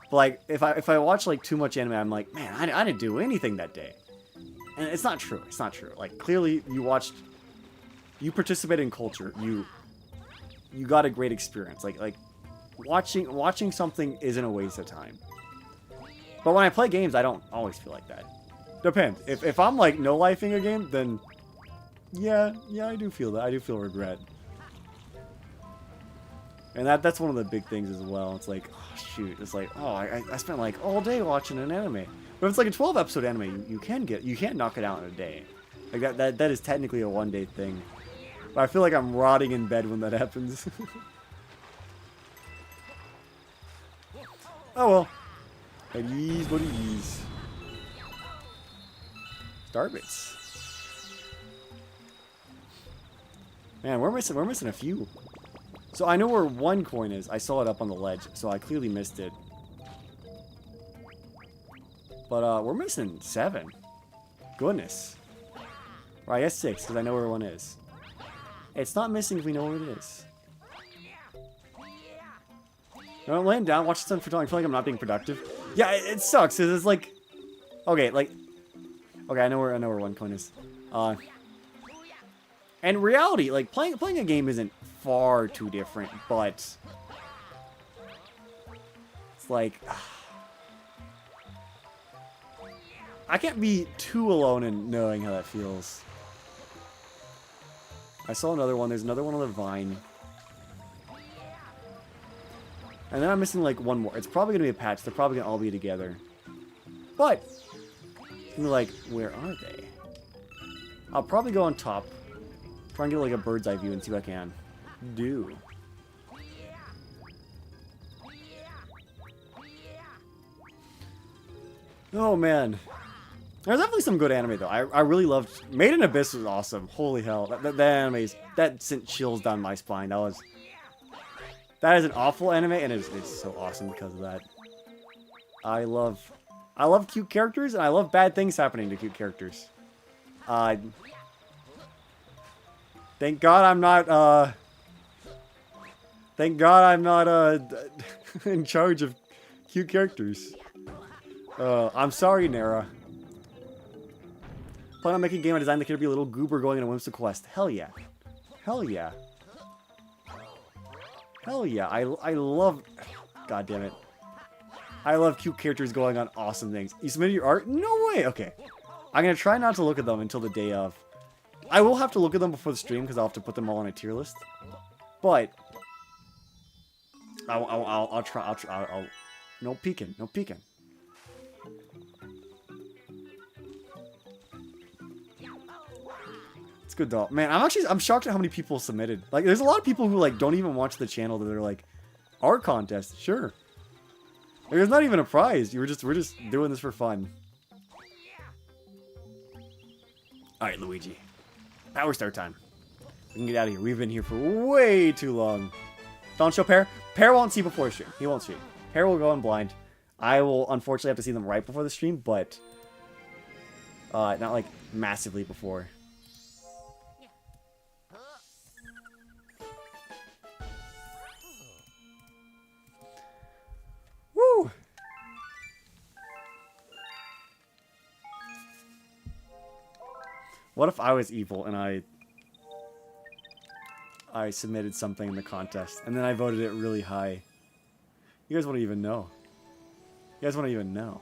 But like if I watch like too much anime, I'm like, man, I didn't do anything that day. And it's not true. It's not true. Like clearly you participated in culture. You got a great experience. Like watching something isn't a waste of time. But when I play games, I don't always feel like that. Depends. If I'm like no-lifing a game, then yeah, I do feel that. I do feel regret. And that's one of the big things as well. It's like, oh shoot, it's like, oh, I spent like all day watching an anime. But if it's like a 12-episode anime, you can't knock it out in a day. Like that is technically a one-day thing. But I feel like I'm rotting in bed when that happens. Oh well. It is what it is. Starbits. Man, we're missing a few. So I know where one coin is. I saw it up on the ledge, so I clearly missed it. But we're missing 7. Goodness. Or I guess 6, because I know where one is. It's not missing if we know where it is. No, I'm laying down, watch the sun for time. I feel like I'm not being productive. Yeah, it sucks, because it's like... Okay, like... Okay, I know where one coin is. And reality, like, playing a game isn't far too different, but... It's like... I can't be too alone in knowing how that feels. I saw another one. There's another one on the vine. And then I'm missing, like, one more. It's probably going to be a patch. They're probably going to all be together. But... I'm like, where are they? I'll probably go on top. Try and get like a bird's eye view and see what I can do. Oh, man. There's definitely some good anime, though. I really loved... Made in Abyss was awesome. Holy hell. That anime's... That sent chills down my spine. That was... That is an awful anime, and it's so awesome because of that. I love cute characters, and I love bad things happening to cute characters. Thank God I'm not, Thank God I'm not, in charge of cute characters. I'm sorry, Nara. Plan on making a game I designed the kid to be a little goober going on a whimsical quest. Hell yeah. Hell yeah. Hell yeah. I love... God damn it. I love cute characters going on awesome things. You submitted your art? No way! Okay. I'm gonna try not to look at them until the day of. I will have to look at them before the stream because I'll have to put them all on a tier list. But... I'll try... No peeking. No peeking. It's good though. Man, I'm shocked at how many people submitted. Like, there's a lot of people who, like, don't even watch the channel that are like, art contest, sure. There's not even a prize. We're just doing this for fun. Alright, Luigi. Power star time. We can get out of here. We've been here for way too long. Don't show Pear. Pear won't see before the stream. He won't stream. Pear will go on blind. I will unfortunately have to see them right before the stream, but not like massively before. Woo! What if I was evil and I submitted something in the contest and then I voted it really high? You guys wouldn't even know. You guys wouldn't even know.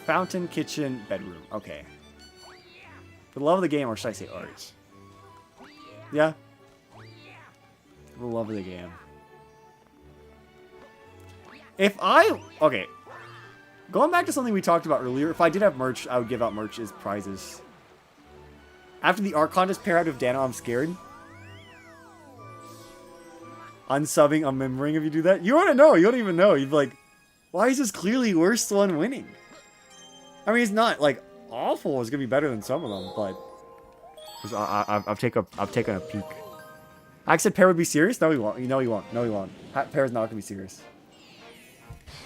Fountain, kitchen, bedroom. Okay. For the love of the game, or should I say art? Yeah. For the love of the game. If I... Okay. Going back to something we talked about earlier, if I did have merch, I would give out merch as prizes. After the art contest pair out of Dano, I'm scared. Unsubbing, unmembering if you do that. You wouldn't know. You don't even know. You'd be like, why is this clearly worst one winning? I mean, it's not, like, awful. It's going to be better than some of them, but... I've taken a peek. I said Pear would be serious? No, he won't. No, he won't. No, he won't. Pear's not going to be serious.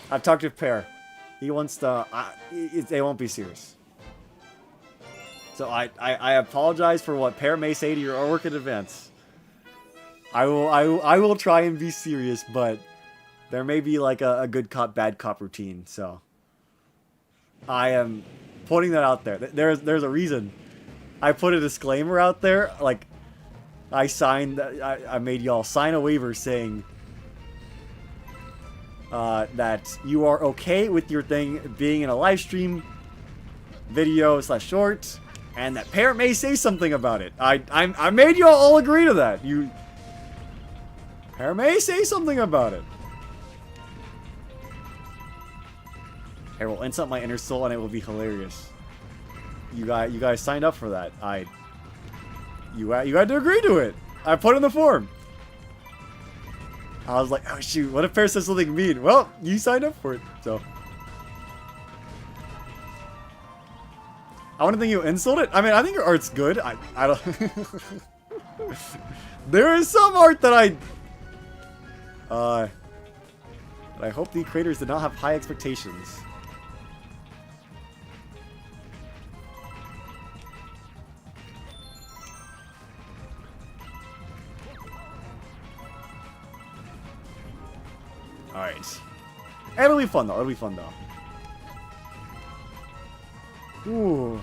I've talked to Pear. He wants to... they won't be serious. So I apologize for what Pear may say to your artwork in advance. I will try and be serious, but there may be like a good cop, bad cop routine, so... I am putting that out there. There's a reason. I put a disclaimer out there, like... I made y'all sign a waiver saying... that you are okay with your thing being in a live stream, video / short, and that Pear may say something about it. I made y'all all agree to that. Pear may say something about it. Pear will insult my inner soul and it will be hilarious. You guys signed up for that. You had to agree to it. I put in the form. I was like, oh shoot, what if Pear says something mean? Well, you signed up for it, so. I want to think you insulted. I mean, I think your art's good. I don't... There is some art that but I hope the creators did not have high expectations. Alright. It'll be fun though. It'll be fun though. Ooh.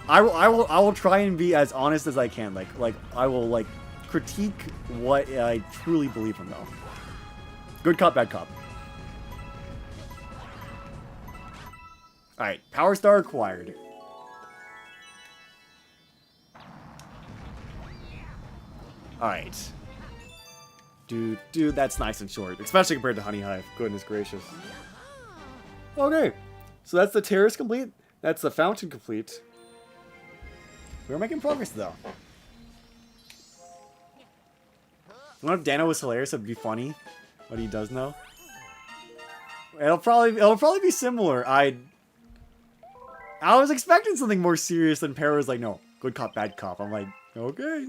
I will try and be as honest as I can. Like I will like critique what I truly believe in though. Good cop, bad cop. Alright, Power Star acquired. Alright. Dude, that's nice and short. Especially compared to Honey Hive. Goodness gracious. Okay. So that's the terrace complete. That's the fountain complete. We're making progress though. What if Dano was hilarious? It'd be funny. What he does know. It'll probably be similar. I was expecting something more serious than Pear was like, no, good cop, bad cop. I'm like, okay.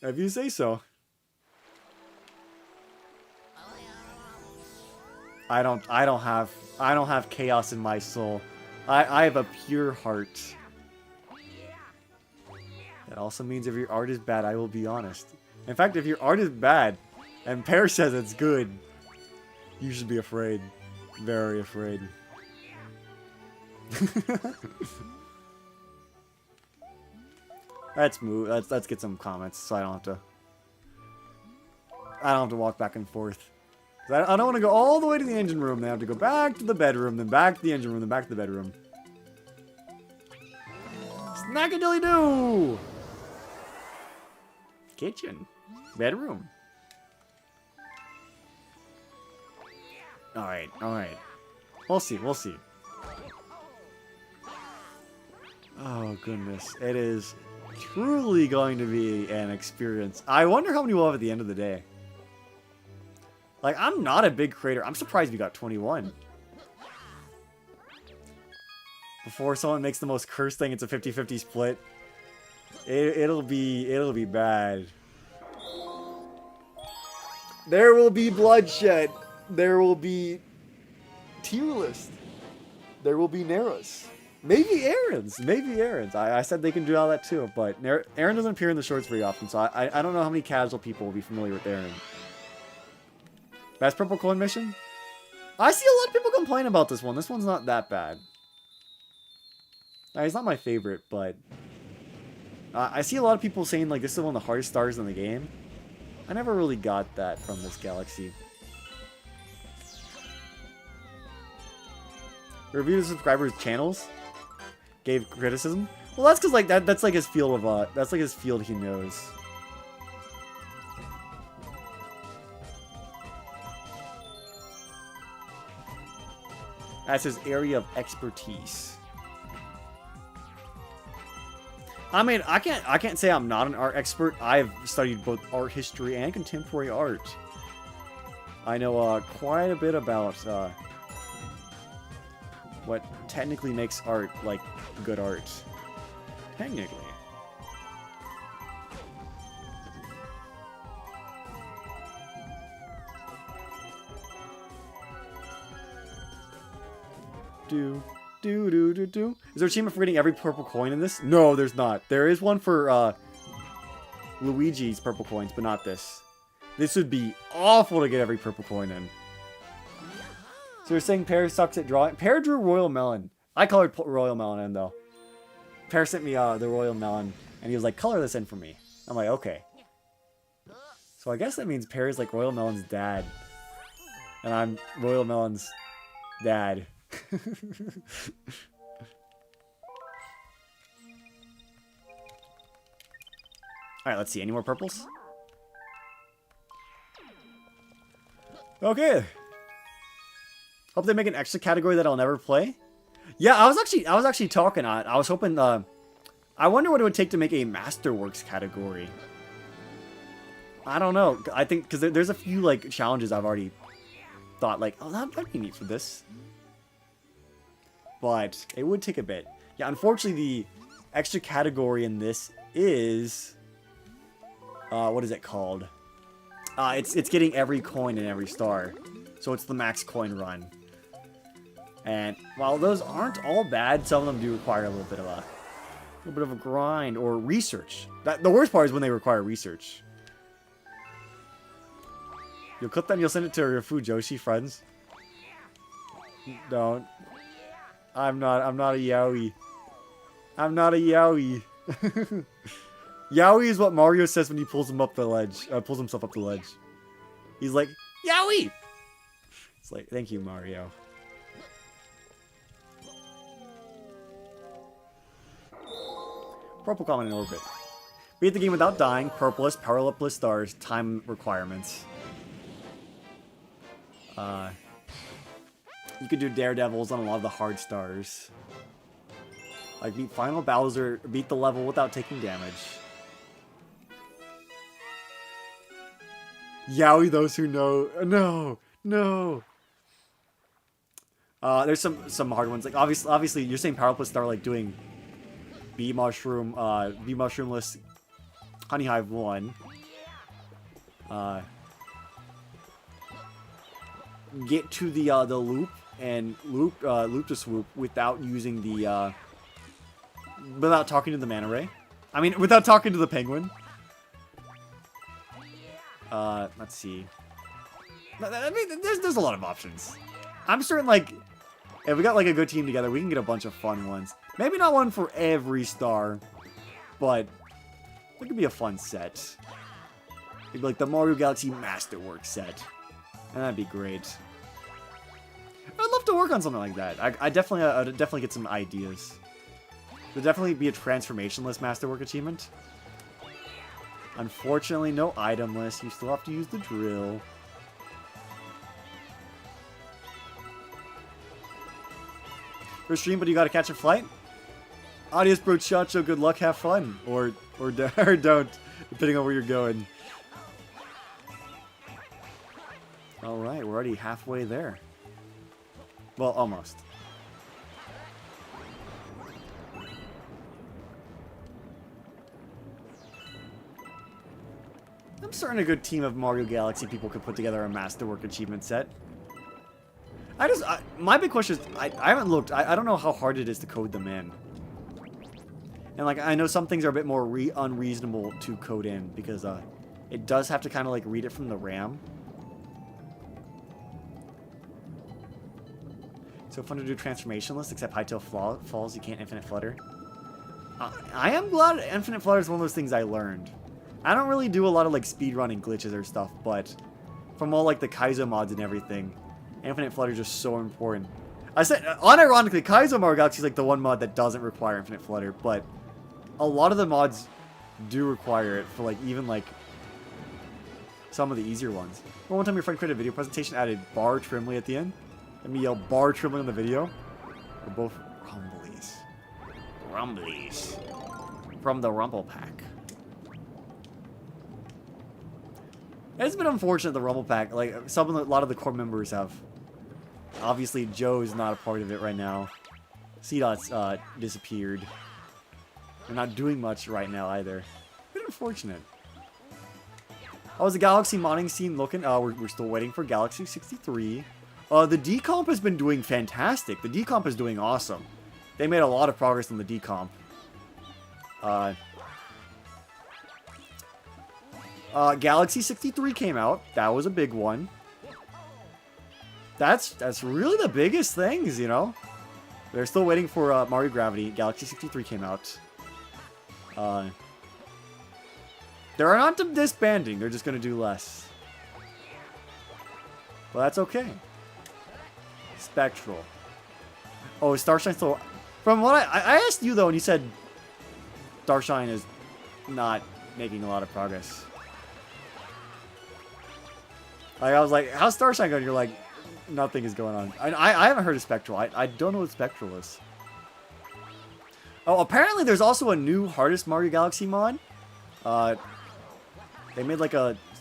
If you say so. I don't have chaos in my soul. I have a pure heart. That also means if your art is bad, I will be honest. In fact, if your art is bad, and Pear says it's good, you should be afraid. Very afraid. Let's move. Let's get some comments, so I don't have to walk back and forth. I don't want to go all the way to the engine room. Then I have to go back to the bedroom, then back to the engine room, then back to the bedroom. Snackadilly-doo! Kitchen. Bedroom. Alright. We'll see. Oh, goodness. It is truly going to be an experience. I wonder how many we'll have at the end of the day. Like, I'm not a big creator. I'm surprised we got 21. Before someone makes the most cursed thing, it's a 50-50 split. It'll be bad. There will be bloodshed. There will be tier list. There will be Neras. Maybe Aaron's. I said they can do all that too, but Aaron doesn't appear in the shorts very often, so I don't know how many casual people will be familiar with Aaron. Best purple coin mission? I see a lot of people complain about this one. This one's not that bad. It's not my favorite, but I see a lot of people saying like this is one of the hardest stars in the game. I never really got that from this galaxy. Review the subscribers' channels. Gave criticism. Well, that's because like that's like his field of that's like his field he knows. That's his area of expertise. I mean, I can't say I'm not an art expert. I've studied both art history and contemporary art. I know quite a bit about what technically makes art like good art. Technically. Is there a achievement for getting every purple coin in this? No, there's not. There is one for Luigi's purple coins, but not this. This would be awful to get every purple coin in. So you're saying Pear sucks at drawing? Pear drew Royal Melon. I colored Royal Melon in, though. Pear sent me the Royal Melon, and he was like, color this in for me. I'm like, okay. So I guess that means Pear is like Royal Melon's dad. And I'm Royal Melon's dad. Alright, let's see. Any more purples? Okay. Hope they make an extra category that I'll never play. Yeah, I was actually talking on it. I was hoping I wonder what it would take to make a Masterworks category. I don't know. I think because there's a few like challenges I've already thought like, oh, that'd be neat for this. But it would take a bit. Yeah, unfortunately, the extra category in this is what is it called? It's getting every coin in every star, so it's the max coin run. And while those aren't all bad, some of them do require a little bit of a grind or research. The worst part is when they require research. You'll clip that and you'll send it to your Fujoshi friends. Don't. I'm not a yaoi. I'm not a yaoi. Yaoi is what Mario says when he pulls him up the ledge. Pulls himself up the ledge. He's like, yaoi! It's like, thank you, Mario. Purple common in orbit. Beat the game without dying. Purplest, power-upless stars. Time requirements. You could do daredevils on a lot of the hard stars. Like beat Final Bowser, beat the level without taking damage. Yaoi, those who know. No! No. There's some hard ones. Like obviously, you're saying Power Plus Star like doing bee mushroomless honey hive 1. Get to the loop and loop to swoop without using the without talking to the manta ray. I mean, without talking to the penguin. Let's see. I mean, there's a lot of options. I'm certain, like, if we got like a good team together, we can get a bunch of fun ones. Maybe not one for every star, but it could be a fun set. It'd be like the Mario Galaxy Masterwork set. And that'd be great. I'd love to work on something like that. I'd definitely get some ideas. There'd definitely be a transformationless Masterwork achievement. Unfortunately, no item list. You still have to use the drill. For stream, but you gotta catch a flight. Adios, brochacho. Good luck, have fun, or don't, depending on where you're going. All right, we're already halfway there. Well, almost. I'm certain a good team of Mario Galaxy people could put together a Masterwork achievement set. My big question is, I haven't looked. I don't know how hard it is to code them in. And like, I know some things are a bit more unreasonable to code in because it does have to kind of like read it from the RAM. So fun to do transformation list, except Hytale Falls, you can't infinite flutter. I am glad infinite flutter is one of those things I learned. I don't really do a lot of like speedrunning glitches or stuff, but from all like the Kaizo mods and everything, infinite flutter is just so important. I said, unironically, Kaizo Mario Galaxy is like the one mod that doesn't require infinite flutter, but a lot of the mods do require it for like even like some of the easier ones. Well, one time your friend created a video presentation, added bar trimly at the end. Let me yell bar trimly on the video. We're both rumblies. Rumblies. From the Rumble Pack. It's been unfortunate the Rumble Pack, like a lot of the core members have. Obviously Joe's not a part of it right now. C-Dot's disappeared. They're not doing much right now either. Bit unfortunate. How's the Galaxy modding scene looking? We're still waiting for Galaxy 63. The decomp has been doing fantastic. The decomp is doing awesome. They made a lot of progress in the decomp. Galaxy 63 came out. That was a big one. That's really the biggest things, you know? They're still waiting for Mario Gravity. Galaxy 63 came out. They're not disbanding. They're just going to do less. Well, that's okay. Spectral. Oh, Starshine still... From what I asked you, though, and you said Starshine is not making a lot of progress. Like, I was like, how's Starshine going? You're like, nothing is going on. I haven't heard of Spectral. I don't know what Spectral is. Oh, apparently there's also a new Hardest Mario Galaxy mod. They made like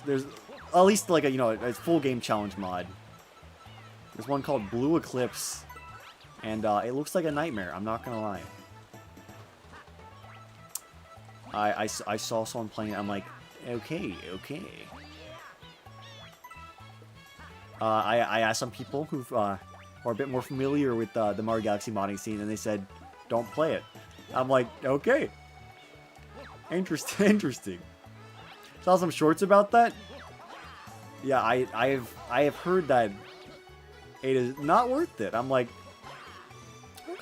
there's at least like a full game challenge mod. There's one called Blue Eclipse, and it looks like a nightmare. I'm not gonna lie. I saw someone playing it. I'm like, okay. I asked some people who are a bit more familiar with the Mario Galaxy modding scene, and they said, don't play it. I'm like, okay. Interesting. Saw some shorts about that. Yeah, I have heard that it is not worth it. I'm like,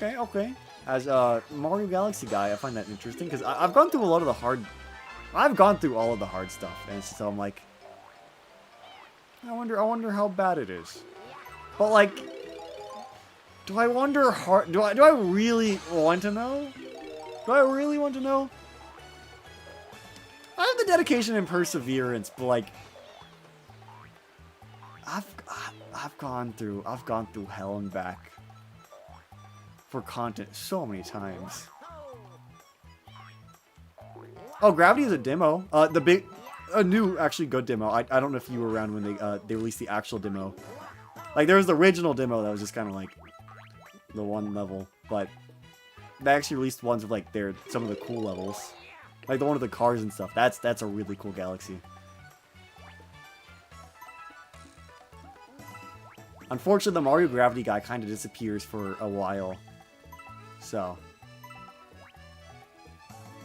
okay. As a Mario Galaxy guy, I find that interesting because I've gone through a lot of the hard. I've gone through all of the hard stuff, and so I'm like, I wonder how bad it is. But like, do I wonder hard? Do I really want to know? Do I really want to know? I have the dedication and perseverance, but like, I've gone through hell and back for content so many times. Oh, Gravity is a demo. A new, actually good demo. I don't know if you were around when they released the actual demo. Like, there was the original demo that was just kind of like the one level, but they actually released ones with like some of the cool levels. Like the one with the cars and stuff. That's a really cool galaxy. Unfortunately, the Mario Gravity guy kind of disappears for a while. So.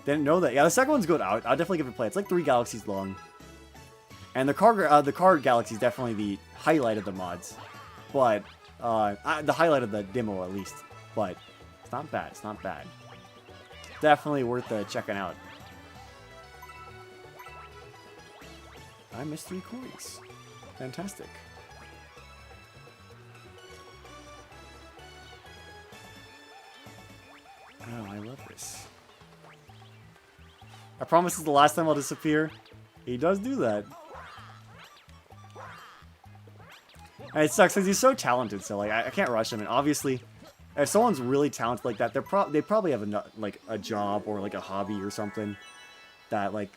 Didn't know that. Yeah, the second one's good. I'll definitely give it a play. It's like 3 galaxies long. And the car galaxy is definitely the highlight of the mods. But, the highlight of the demo at least. But, it's not bad. It's not bad. Definitely worth checking out. I missed 3 coins. Fantastic. Oh, I love this. I promise this is the last time I'll disappear. He does do that. And it sucks because he's so talented, so like I can't rush him. And obviously, if someone's really talented like that, they probably have a job or like a hobby or something that like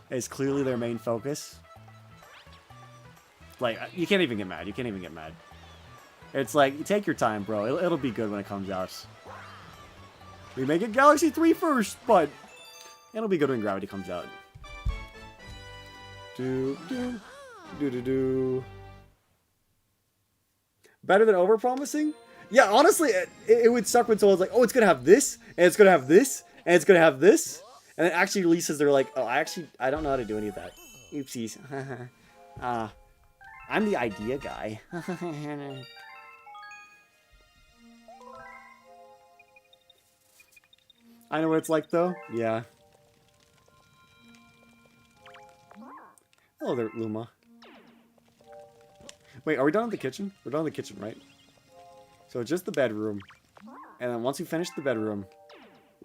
is clearly their main focus. Like you can't even get mad. You can't even get mad. It's like take your time, bro. It'll be good when it comes out. We may get Galaxy 3 first, but it'll be good when Gravity comes out. Better than overpromising? Yeah, honestly, it would suck when someone's like, oh, it's gonna have this, and it's gonna have this, and it's gonna have this, and it actually releases, they're like, oh, I don't know how to do any of that. Oopsies. I'm the idea guy. I know what it's like, though. Yeah. Hello there, Luma. Wait, are we done with the kitchen? We're done with the kitchen, right? So just the bedroom. And then once we finish the bedroom,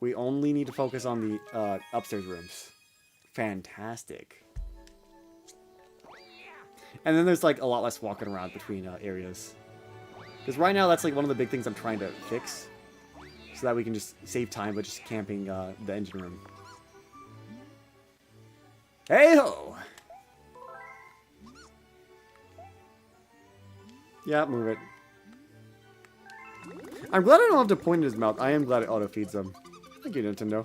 we only need to focus on the upstairs rooms. Fantastic. And then there's like a lot less walking around between areas. Because right now that's like one of the big things I'm trying to fix. So that we can just save time by just camping the engine room. Hey-ho! Yeah, move it. I'm glad I don't have to point in his mouth. I am glad it auto-feeds him. Thank you, Nintendo.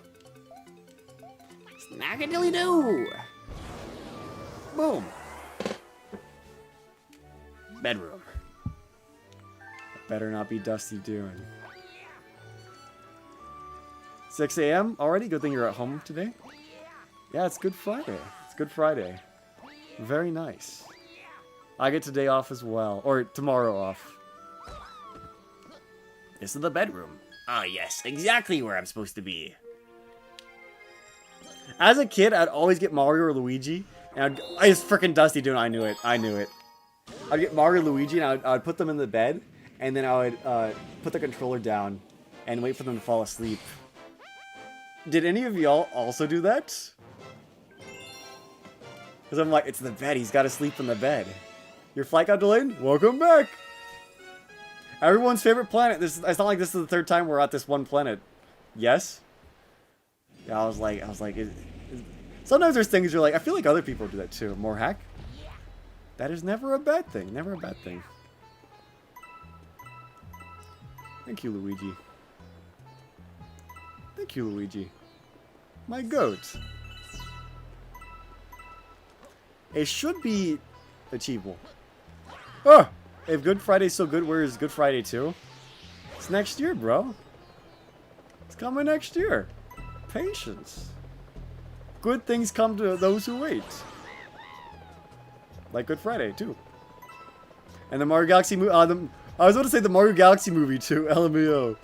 Snack-a-dilly-doo! Boom. Bedroom. Better not be Dusty doing. 6 a.m. already? Good thing you're at home today. Yeah, it's Good Friday. It's Good Friday. Very nice. I get today off as well. Or tomorrow off. This is the bedroom. Ah, yes. Exactly where I'm supposed to be. As a kid, I'd always get Mario or Luigi. And I was freaking Dusty doing it. I knew it. I knew it. I'd get Mario or Luigi and I'd put them in the bed. And then I would put the controller down and wait for them to fall asleep. Did any of y'all also do that? Because I'm like, it's the bed. He's got to sleep in the bed. Your flight got delayed? Welcome back. Everyone's favorite planet. It's not like this is the 3rd time we're at this one planet. Yes? Yeah, I was like, sometimes there's things you're like, I feel like other people do that too. More hack? That is never a bad thing. Never a bad thing. Thank you, Luigi. Thank you, Luigi. My goat. It should be achievable. Oh! If Good Friday's so good, where is Good Friday 2? It's next year, bro. It's coming next year. Patience. Good things come to those who wait. Like Good Friday, too. And the Mario Galaxy movie. I was about to say the Mario Galaxy movie, too. LMAO.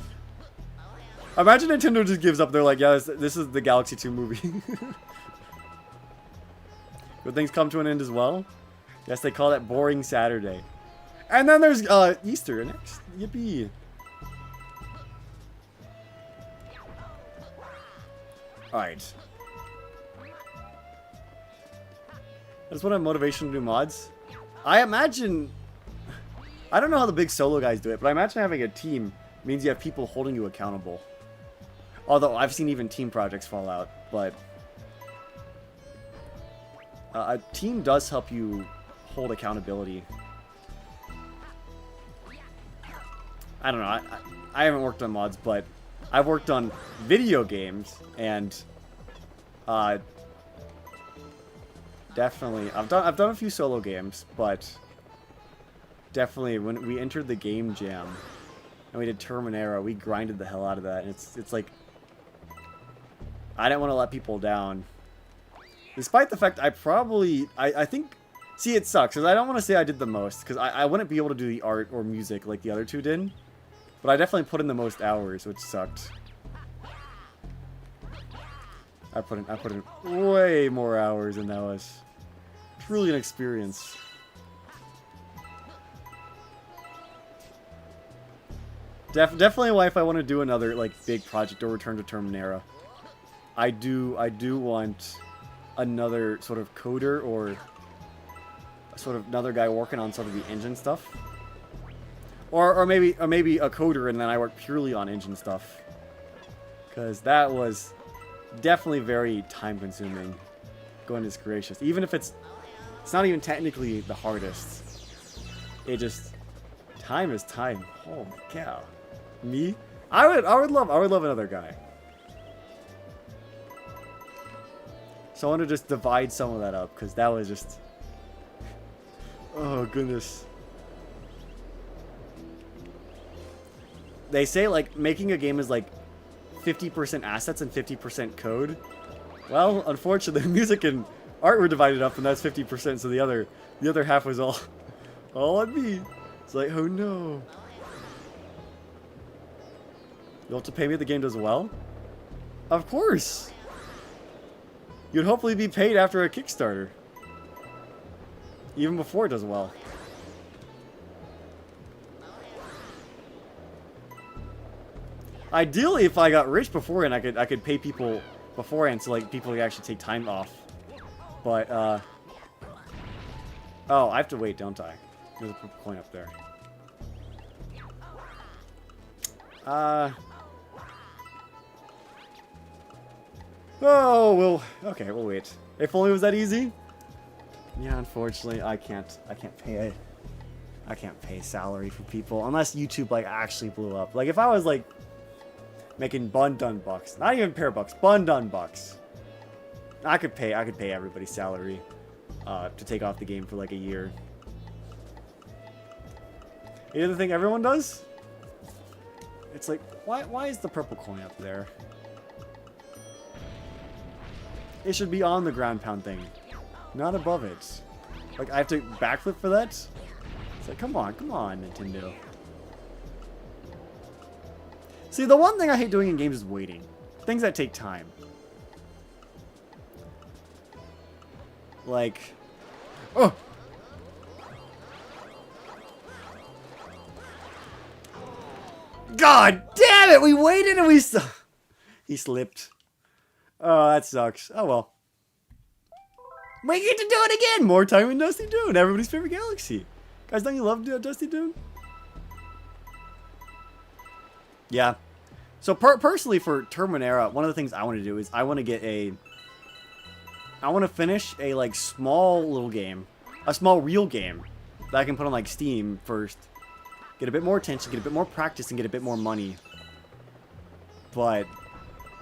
Imagine Nintendo just gives up. They're like, yeah, this is the Galaxy 2 movie. Good things come to an end as well. Yes, they call that Boring Saturday. And then there's Easter next. Yippee. Alright. I just want to have motivation to do mods. I imagine... I don't know how the big solo guys do it, but I imagine having a team means you have people holding you accountable. Although I've seen even team projects fall out, but... a team does help you hold accountability. I don't know. I haven't worked on mods, but I've worked on video games, and definitely I've done a few solo games, but definitely when we entered the game jam and we did Terminera, we grinded the hell out of that. And it's like I didn't want to let people down, despite the fact I think. See, it sucks, because I don't want to say I did the most, because I wouldn't be able to do the art or music like the other two did. But I definitely put in the most hours, which sucked. I put in way more hours, and that was truly an experience. Definitely why if I want to do another like big project or return to Terminera, I do want another sort of coder or sort of another guy working on sort of the engine stuff, or maybe a coder and then I work purely on engine stuff, because that was definitely very time consuming. Goodness gracious, even if it's not even technically the hardest, it just time is time. Oh my cow. Me? I would love another guy. So I want to just divide some of that up, because that was just, oh goodness. They say like making a game is like 50% assets and 50% code. Well, unfortunately, music and art were divided up, and that's 50%. So the other half was all on me. It's like, oh no. You'll have to pay me if the game does well? Of course! You'd hopefully be paid after a Kickstarter. Even before it does well. Ideally, if I got rich beforehand, I could pay people beforehand, so like people could actually take time off. But oh, I have to wait, don't I? There's a purple coin up there. Oh, well, okay, we'll wait. If only it was that easy. Yeah, unfortunately, I can't pay salary for people unless YouTube like actually blew up. Like if I was like making bun dun bucks, not even pair bucks, bun dun bucks, I could pay everybody's salary to take off the game for like a year. You know the thing everyone does? It's like, why is the purple coin up there? It should be on the ground pound thing, not above it. Like, I have to backflip for that? It's like, come on, Nintendo. See, the one thing I hate doing in games is waiting. Things that take time. Like, oh! God damn it! We waited and we still... He slipped. Oh, that sucks. Oh well. We get to do it again! More time in Dusty Dune, everybody's favorite galaxy. Guys, don't you love Dusty Dune? Yeah. So personally for Terminera, one of the things I want to do is I want to finish a like small little game. A small real game that I can put on like Steam first. Get a bit more attention, get a bit more practice, and get a bit more money. But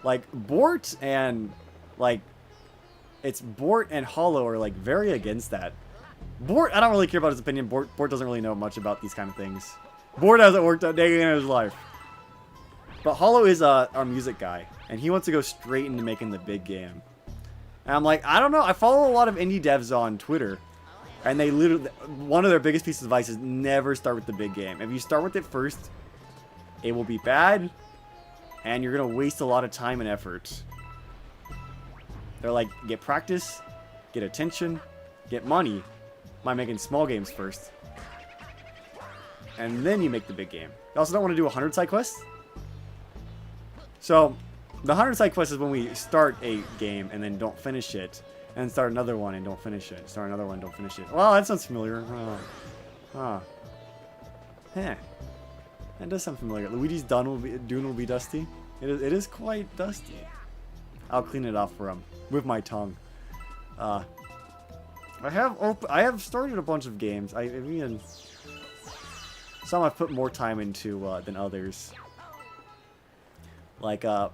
like Bort and like Bort and Hollow are like very against that. Bort, I don't really care about his opinion. Bort doesn't really know much about these kind of things. Bort hasn't worked a day in his life. But Hollow is our music guy, and he wants to go straight into making the big game. And I'm like, I don't know. I follow a lot of indie devs on Twitter, and they literally, one of their biggest pieces of advice is never start with the big game. If you start with it first, it will be bad, and you're gonna waste a lot of time and effort. They're like, get practice, get attention, get money by making small games first, and then you make the big game. You also don't want to do 100 side quests. So, the 100 side quest is when we start a game and then don't finish it, and then start another one and don't finish it. Start another one, don't finish it. Well, that sounds familiar. Huh. That does sound familiar. Luigi's Dune will be dusty. It is quite dusty. I'll clean it off for him with my tongue. I have started a bunch of games. some I've put more time into than others. Like Pika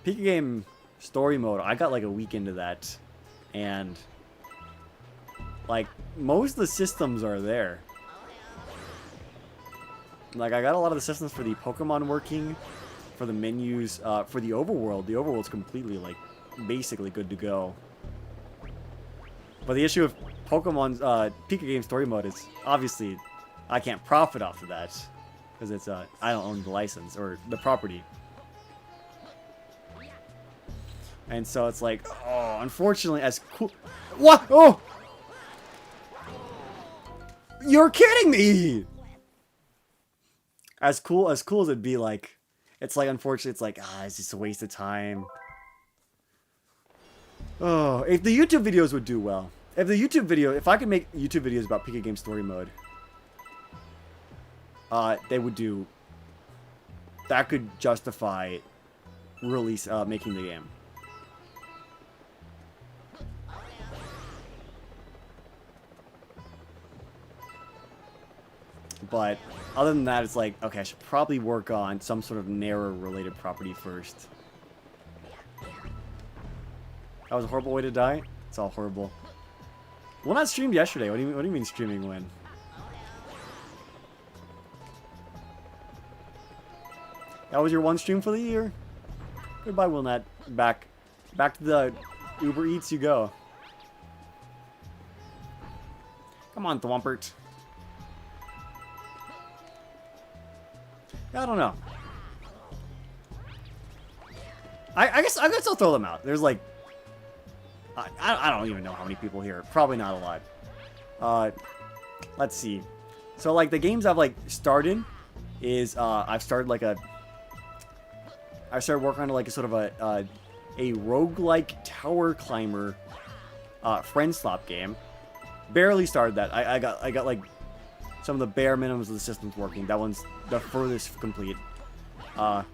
Game story mode, I got like a week into that, and like most of the systems are there. Like I got a lot of the systems for the Pokemon working, for the menus, for the overworld. The overworld's completely like basically good to go. But the issue of Pokemon's Pika Game story mode is obviously I can't profit off of that because it's I don't own the license or the property. And so it's like, oh, unfortunately, as cool. What? Oh, you're kidding me! As cool as it'd be, like, it's like, unfortunately, it's like, it's just a waste of time. Oh, if the YouTube videos would do well, if I could make YouTube videos about Pika Game story mode, they would do. That could justify release, making the game. But other than that, it's like, okay, I should probably work on some sort of Nera-related property first. That was a horrible way to die? It's all horrible. Well, not streamed yesterday. What do you mean streaming when? That was your one stream for the year? Goodbye, Willnet. Back to the Uber Eats you go. Come on, Thwompert. I don't know. I guess I'll throw them out. There's like, I don't even know how many people here. Probably not a lot. Let's see. So like the games I've like started is I started working on like a sort of a roguelike tower climber friend slop game. Barely started that. I got like some of the bare minimums of the systems working. That one's the furthest complete. I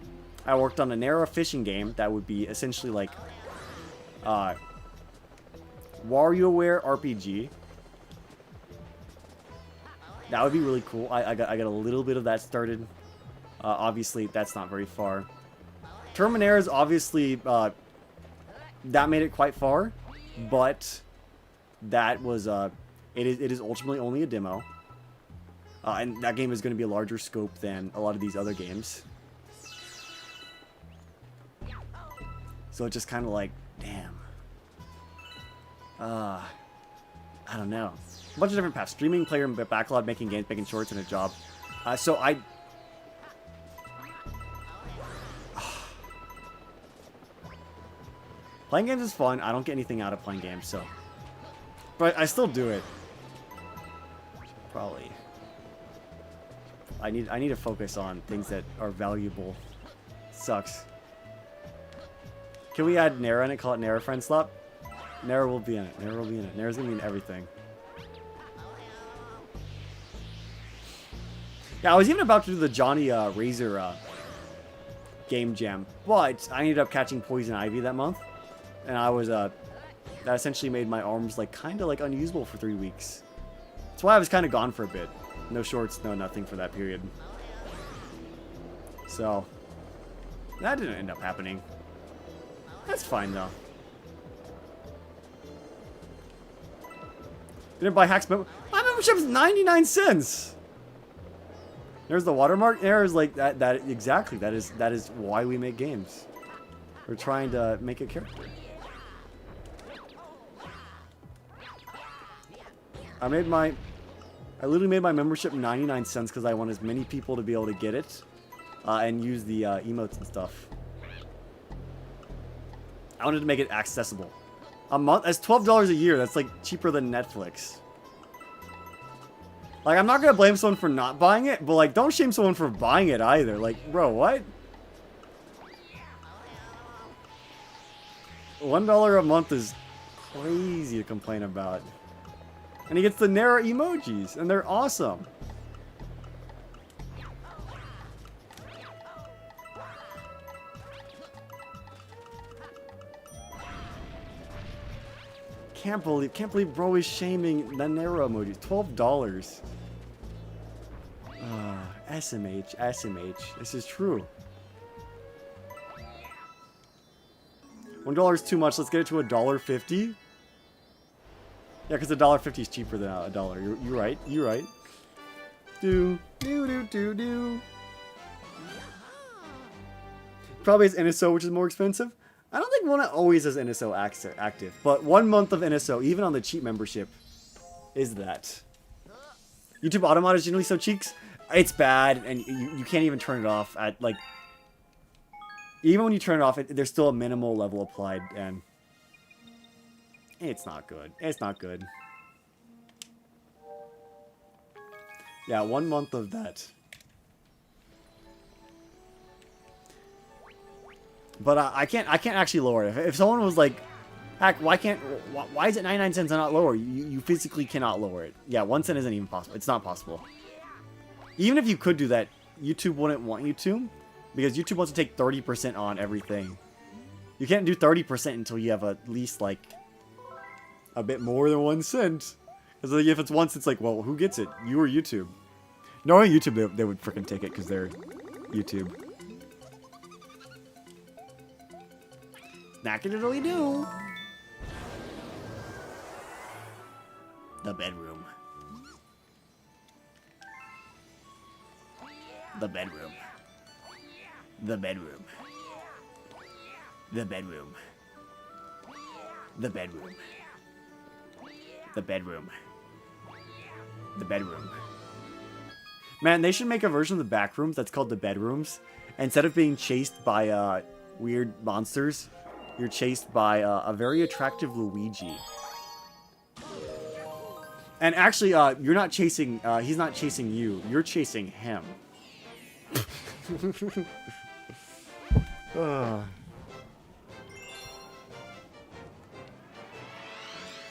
worked on a Nera fishing game that would be essentially like WarioWare RPG. That would be really cool. I got a little bit of that started. Obviously, that's not very far. Terminator is obviously that made it quite far, but that was it is ultimately only a demo. And that game is going to be a larger scope than a lot of these other games. So it's just kind of like, damn. I don't know. A bunch of different paths. Streaming, player, backlog, making games, making shorts, and a job. So I... Playing games is fun. I don't get anything out of playing games, so... But I still do it. Probably... I need to focus on things that are valuable. Sucks. Can we add Nera in it? Call it Nera Friend Slop? Nera will be in it. Nera will be in it. Nera's gonna be in everything. Yeah, I was even about to do the Johnny Razor game jam, but I ended up catching Poison Ivy that month, and I was that essentially made my arms like kind of like unusable for 3 weeks. That's why I was kind of gone for a bit. No shorts, no nothing for that period. So, that didn't end up happening. That's fine, though. Didn't buy Hacks, but my membership is 99 cents! There's the watermark. There is like, that exactly. That is why we make games. We're trying to make a character. I literally made my membership 99 cents because I want as many people to be able to get it and use the emotes and stuff. I wanted to make it accessible. A month? That's $12 a year. That's like cheaper than Netflix. Like, I'm not going to blame someone for not buying it, but like, don't shame someone for buying it either. Like, bro, what? $1 a month is crazy to complain about. And he gets the Nera emojis, and they're awesome. Can't believe bro is shaming the Nera emojis. $12. SMH, SMH. This is true. $1 is too much. Let's get it to $1.50. Yeah, because $1.50 is cheaper than $1. You're right. You're right. Do. Probably has NSO, which is more expensive. I don't think one always has NSO active, but 1 month of NSO, even on the cheap membership, is that. YouTube Automod is generally so cheeks. It's bad, and you can't even turn it off at, like... Even when you turn it off, there's still a minimal level applied, and... It's not good. It's not good. Yeah, 1 month of that. But I can't actually lower it. If someone was like, Hack, why is it 99 cents and not lower? You physically cannot lower it. Yeah, 1 cent isn't even possible. It's not possible. Even if you could do that, YouTube wouldn't want you to, because YouTube wants to take 30% on everything. You can't do 30% until you have at least like a bit more than 1 cent. Because like, if it's once, it's like, well, who gets it? You or YouTube? Knowing YouTube, they would freaking take it because they're YouTube. Knack-a-diddly do. The bedroom. The bedroom. The bedroom. The bedroom. The bedroom. The bedroom. The bedroom. Man, they should make a version of the backrooms that's called the bedrooms. Instead of being chased by weird monsters, you're chased by a very attractive Luigi. And actually, you're not chasing, he's not chasing you. You're chasing him.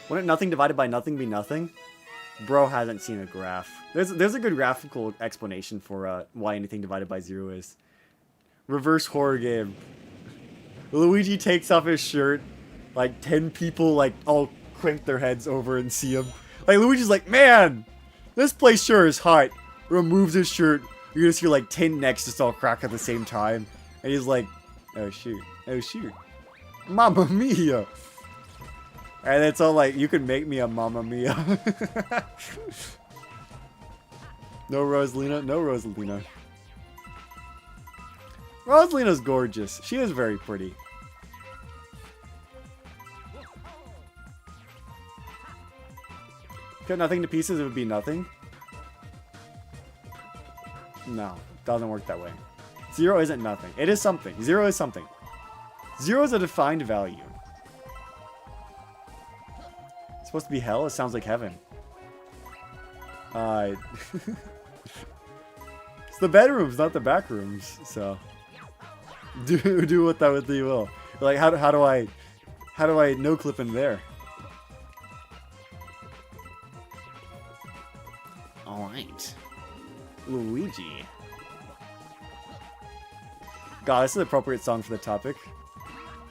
Wouldn't nothing divided by nothing be nothing? Bro hasn't seen a graph. There's a good graphical explanation for why anything divided by 0 is. Reverse horror game. Luigi takes off his shirt. Like 10 people like all crank their heads over and see him. Like Luigi's like, man, this place sure is hot. Removes his shirt. You're gonna see like 10 necks just all crack at the same time. And he's like, oh shoot, oh shoot. Mamma mia. And it's all like, you can make me a Mamma Mia. No Rosalina, no Rosalina. Rosalina's gorgeous. She is very pretty. Cut nothing to pieces, it would be nothing. No, doesn't work that way. 0 isn't nothing. It is something. 0 is something. 0 is a defined value. It's supposed to be hell? It sounds like heaven. It's the bedrooms, not the back rooms. So do what that with you will. Like how do I no clip in there? All right, Luigi. God, this is an appropriate song for the topic.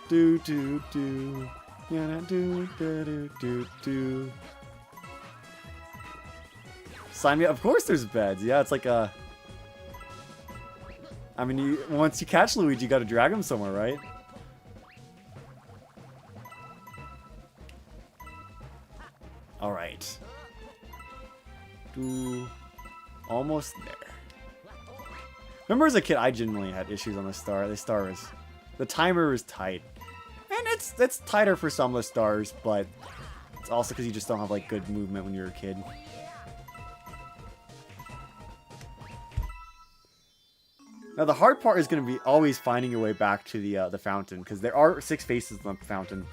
Do do do. Yeah, do do do do do. Sign me up. Of course, there's beds. Yeah, it's like a. I mean, once you catch Luigi, you gotta drag him somewhere, right? All right. Almost there. Remember as a kid, I genuinely had issues on the star. The timer was tight. And it's tighter for some of the stars, but it's also because you just don't have like good movement when you're a kid. Now the hard part is going to be always finding your way back to the fountain, because there are 6 faces on the fountain,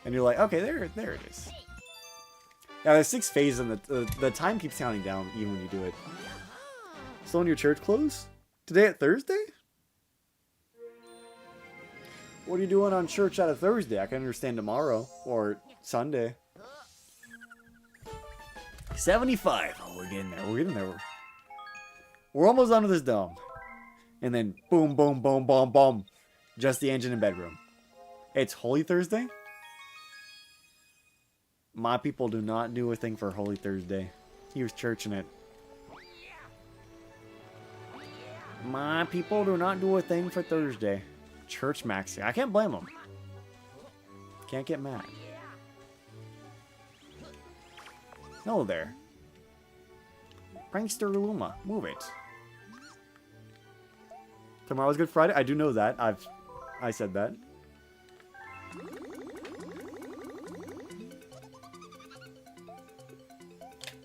and you're like, okay, there it is. Yeah, there's 6 phases, and the time keeps counting down even when you do it. Still in your church clothes? Today at Thursday? What are you doing on church at a Thursday? I can understand tomorrow or Sunday. 75. Oh, we're getting there. We're getting there. We're almost done with this dome. And then boom, boom, boom, boom, boom. Just the engine and bedroom. It's Holy Thursday? My people do not do a thing for Holy Thursday. He was churching it. My people do not do a thing for Thursday. Church maxi. I can't blame them. Can't get mad. No there. Prankster Luma. Move it. Tomorrow's Good Friday. I do know that. I said that.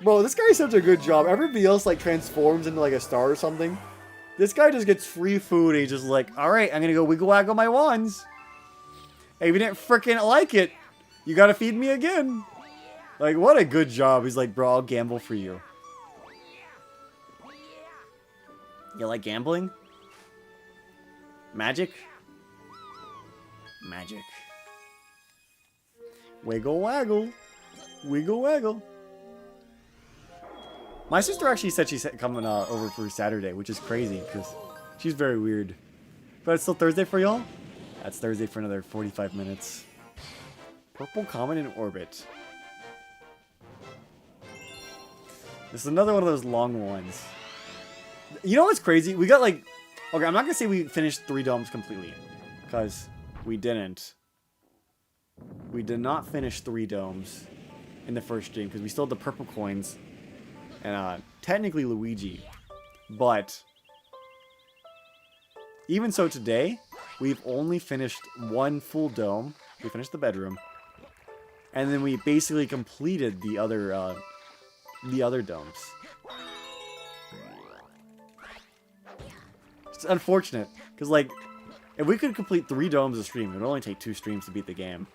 Bro, this guy's such a good job. Everybody else like transforms into like a star or something. This guy just gets free food and he's just like, alright, I'm gonna go wiggle waggle my wands. Hey, if you didn't freaking like it, you gotta feed me again. Like, what a good job. He's like, bro, I'll gamble for you. You like gambling? Magic? Magic. Wiggle waggle. Wiggle waggle. My sister actually said she's coming over for Saturday, which is crazy because she's very weird. But it's still Thursday for y'all? That's Thursday for another 45 minutes. Purple comet in orbit. This is another one of those long ones. You know what's crazy? We got like... Okay, I'm not going to say we finished 3 domes completely. Because we didn't. We did not finish 3 domes in the first stream. Because we still had the purple coins. And technically Luigi. But... even so today, we've only finished 1 full dome. We finished the bedroom. And then we basically completed the other domes. It's unfortunate, because, like, if we could complete 3 domes a stream, it would only take 2 streams to beat the game.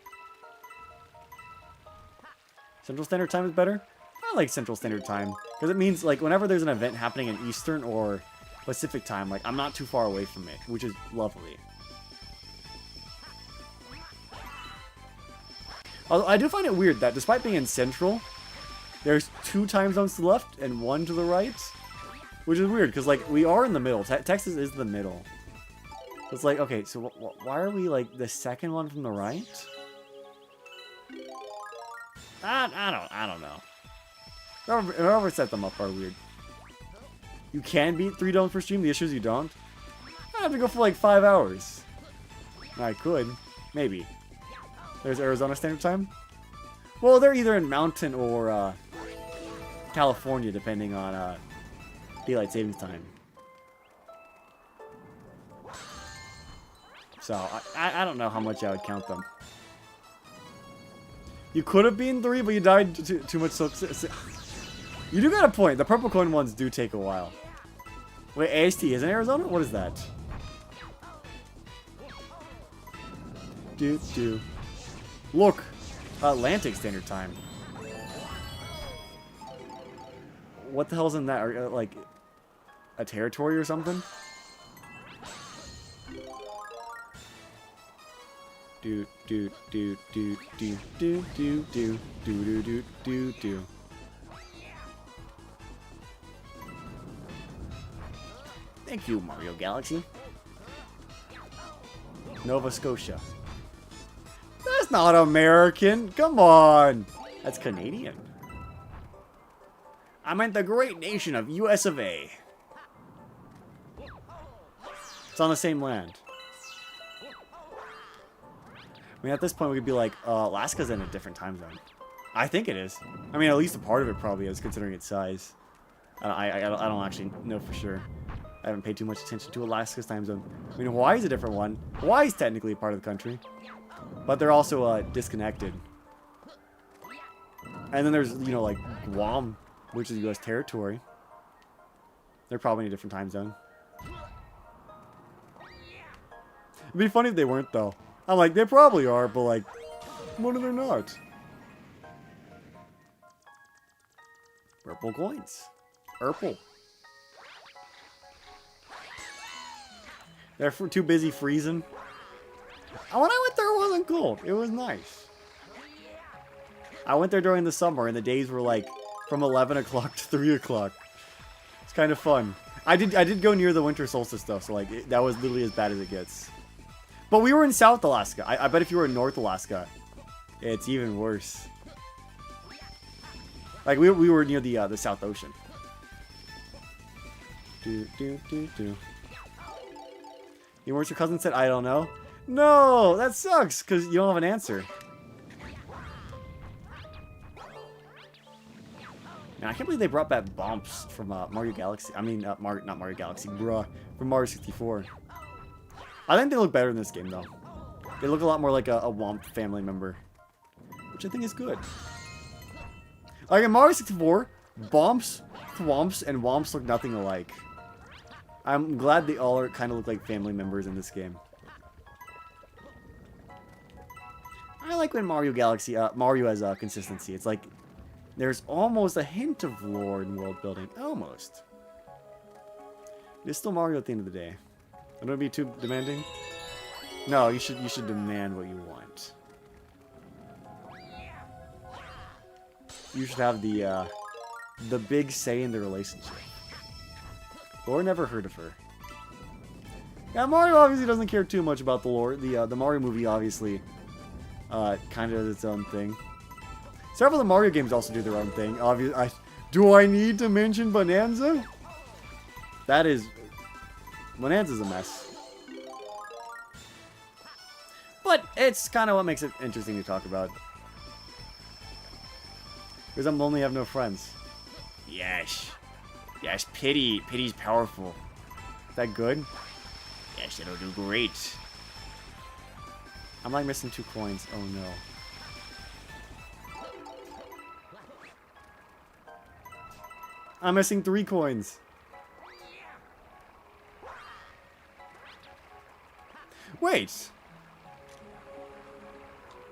Central Standard Time is better? I like Central Standard Time, because it means, like, whenever there's an event happening in Eastern or Pacific Time, like, I'm not too far away from it, which is lovely. Although, I do find it weird that, despite being in Central, there's 2 time zones to the left and 1 to the right. Which is weird, because, like, we are in the middle. Texas is the middle. So it's like, okay, so why are we, like, the second one from the right? I don't know. Whoever set them up are weird. You can beat 3 domes per stream. The issue is you don't. I have to go for, like, 5 hours. I could. Maybe. There's Arizona Standard Time? Well, they're either in Mountain or, California, depending on, Daylight Savings Time. So, I don't know how much I would count them. You could have been 3, but you died too much. So you do got a point. The purple coin ones do take a while. Wait, AST is in Arizona? What is that? Look! Atlantic Standard Time. What the hell's in that? Like... a territory or something? Do. Thank you, Mario Galaxy. Nova Scotia. That's not American. Come on. That's Canadian. I meant the great nation of US of A. It's on the same land. I mean, at this point, we could be like, Alaska's in a different time zone. I think it is. I mean, at least a part of it probably is, considering its size. I don't actually know for sure. I haven't paid too much attention to Alaska's time zone. I mean, Hawaii's a different one. Hawaii's technically a part of the country. But they're also, disconnected. And then there's, you know, like, Guam, which is U.S. territory. They're probably in a different time zone. It'd be funny if they weren't, though. I'm like, they probably are, but, like, what if they're not? Purple coins. Purple. They're too busy freezing. When I went there, it wasn't cold. It was nice. I went there during the summer, and the days were, like, from 11 o'clock to 3 o'clock. It's kind of fun. I did go near the winter solstice stuff, so, like, that was literally as bad as it gets. But we were in South Alaska. I bet if you were in North Alaska, it's even worse. Like, we were near the South Ocean. You worse your cousin said, I don't know. No, that sucks, because you don't have an answer. Man, I can't believe they brought back bumps from Mario Galaxy. I mean, not Mario Galaxy, bruh. From Mario 64. I think they look better in this game, though. They look a lot more like a Womp family member. Which I think is good. Like in Mario 64, Bomps, Thwomps, and Womps look nothing alike. I'm glad they all kind of look like family members in this game. I like when Mario Galaxy, Mario has consistency. It's like, there's almost a hint of lore and world building. Almost. It's still Mario at the end of the day. I don't be too demanding. No, you should demand what you want. You should have the big say in the relationship. Lore never heard of her. Yeah, Mario obviously doesn't care too much about the lore. The Mario movie obviously kind of does its own thing. Several of the Mario games also do their own thing. Do I need to mention Bonanza? Bonanza's a mess. But it's kind of what makes it interesting to talk about. Because I'm lonely, I have no friends. Yes. Yes, pity. Pity's powerful. Is that good? Yes, it'll do great. I'm like missing 2 coins. Oh no. I'm missing 3 coins. Wait.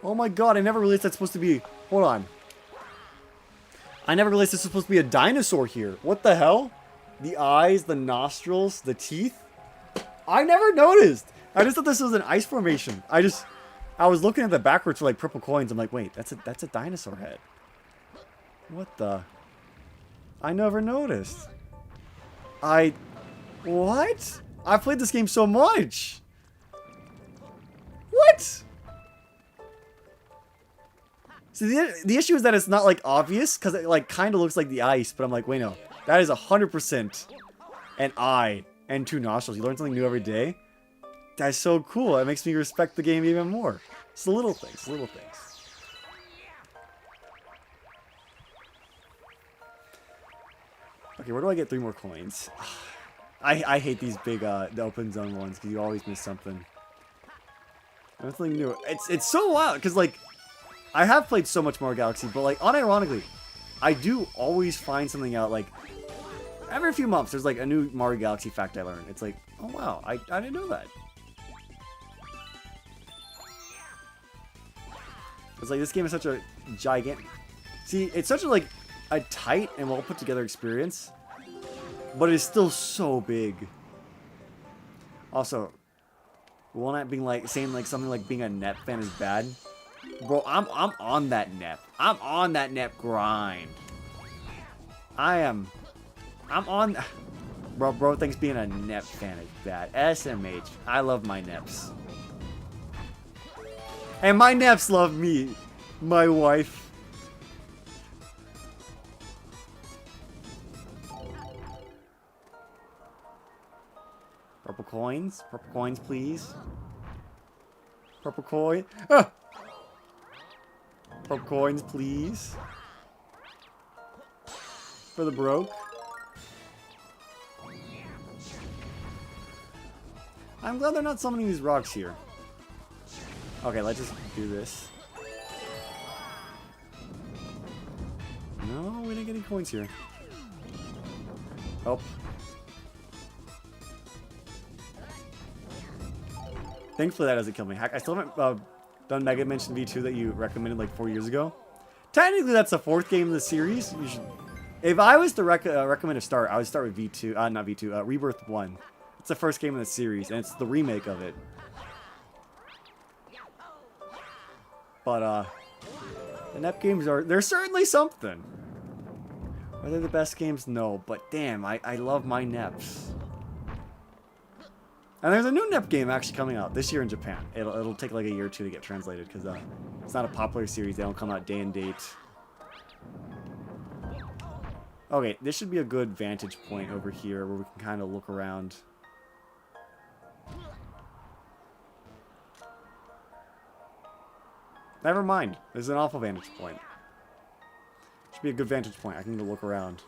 Oh my god, I never realized that's supposed to be... Hold on. I never realized this was supposed to be a dinosaur here. What the hell? The eyes, the nostrils, the teeth? I never noticed. I just thought this was an ice formation. I was looking at the backwards for like purple coins. I'm like, wait, that's a dinosaur head. What the? I never noticed. What? I've played this game so much. What? See, the issue is that it's not, like, obvious, because it, like, kind of looks like the ice, but I'm like, wait, no. That is 100% an eye and 2 nostrils. You learn something new every day. That's so cool. It makes me respect the game even more. It's the little things, little things. Okay, where do I get 3 more coins? I hate these big, the open zone ones, because you always miss something. Nothing new. It's so wild, because, like, I have played so much Mario Galaxy, but, like, unironically, I do always find something out, like, every few months, there's, like, a new Mario Galaxy fact I learn. It's like, oh, wow, I didn't know that. It's like, this game is such a gigantic... See, it's such a, like, a tight and well-put-together experience, but it is still so big. Also, Walnut being, like, saying, like, something like being a NEP fan is bad... Bro, I'm on that NEP. I'm on that NEP grind. I'm on... Bro thinks being a NEP fan is bad. SMH. I love my NEPs. And my NEPs love me. My wife. Purple coins? Purple coins, please. Purple coin. Ah! Purple coins, please. For the broke. I'm glad they're not summoning these rocks here. Okay, let's just do this. No, we didn't get any coins here. Oh. Thankfully that doesn't kill me. I still haven't done Mega Dimension V2 that you recommended like 4 years ago. Technically that's the 4th game in the series. You should... If I was to recommend a start, I would start with V2, not V2, Rebirth 1. It's the first game in the series, and it's the remake of it. But, the NEP games they're certainly something. Are they the best games? No, but damn, I love my NEPs. And there's a new NEP game actually coming out this year in Japan. It'll take like a year or 2 to get translated, because it's not a popular series. They don't come out day and date. Okay, this should be a good vantage point over here where we can kind of look around. Never mind. There's an awful vantage point. Should be a good vantage point. I can go look around.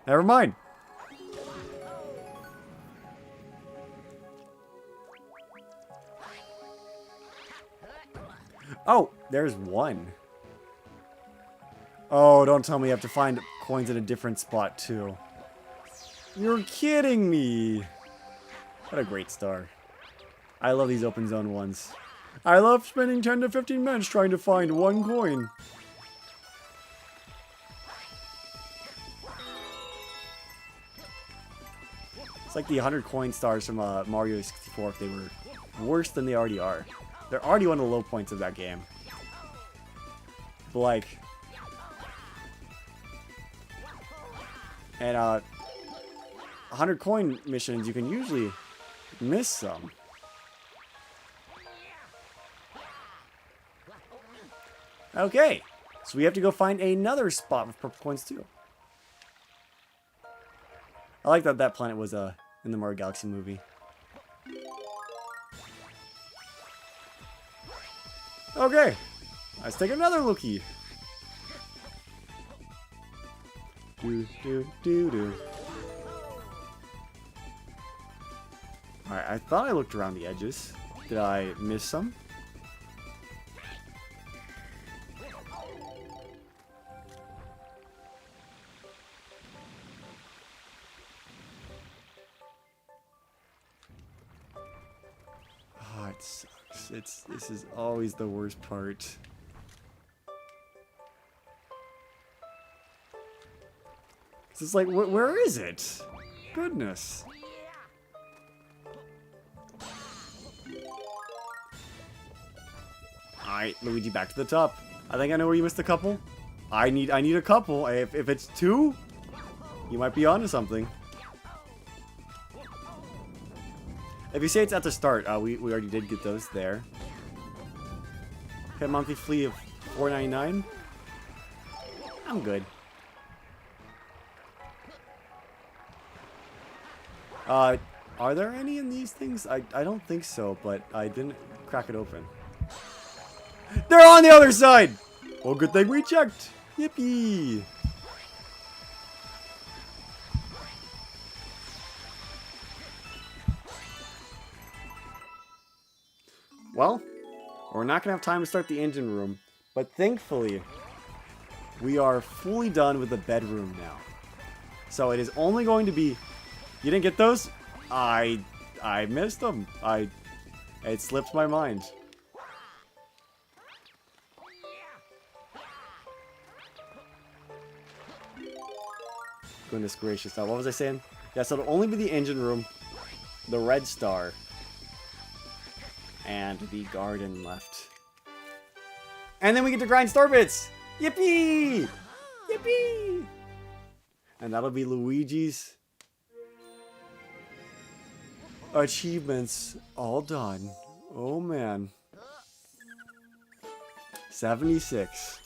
Never mind. Oh, there's one. Oh, don't tell me you have to find coins in a different spot, too. You're kidding me. What a great star. I love these open zone ones. I love spending 10 to 15 minutes trying to find one coin. It's like the 100 coin stars from Mario 64 if they were worse than they already are. They're already one of the low points of that game. But like... And 100 coin missions, you can usually miss some. Okay, so we have to go find another spot with purple coins too. I like that that planet was in the Mario Galaxy movie. Okay, let's take another lookie. Alright, I thought I looked around the edges. Did I miss some? Oh, it sucks. This is always the worst part. It's just like, where is it? Goodness. Alright, Luigi, back to the top. I think I know where you missed a couple. I need a couple. If it's two, you might be onto something. If you say it's at the start, we already did get those there. Okay, monthly fee of $4.99. I'm good. Are there any in these things? I don't think so, but I didn't crack it open. They're on the other side! Well, good thing we checked. Yippee! Well, we're not going to have time to start the engine room, but thankfully, we are fully done with the bedroom now. So it is only going to be... You didn't get those? I missed them. It slipped my mind. Goodness gracious. Now, what was I saying? Yeah, so it'll only be the engine room, the red star, and the garden left. And then we get to grind star bits! Yippee! Yippee! And that'll be Luigi's achievements all done. Oh man. 76.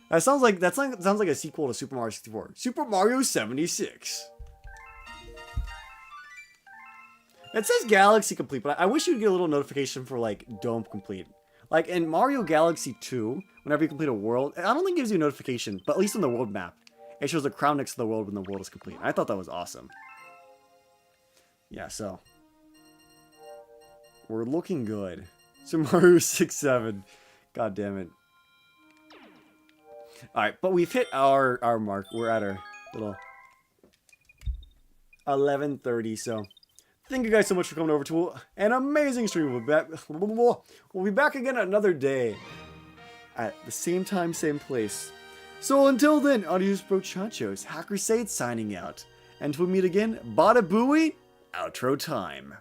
That sounds like a sequel to Super Mario 64. Super Mario 76. It says Galaxy Complete, but I wish you'd get a little notification for like Dome Complete. Like in Mario Galaxy 2, whenever you complete a world, I don't think it gives you a notification, but at least on the world map, it shows a crown next to the world when the world is complete. I thought that was awesome. Yeah, so we're looking good. Super Mario 6-7. God damn it. Alright, but we've hit our mark. We're at our little 11:30, so thank you guys so much for coming over to an amazing stream. We'll be back again another day at the same time, same place. So until then, adios brochachos, HackedCrusade signing out. And till we meet again, bada booey, outro time.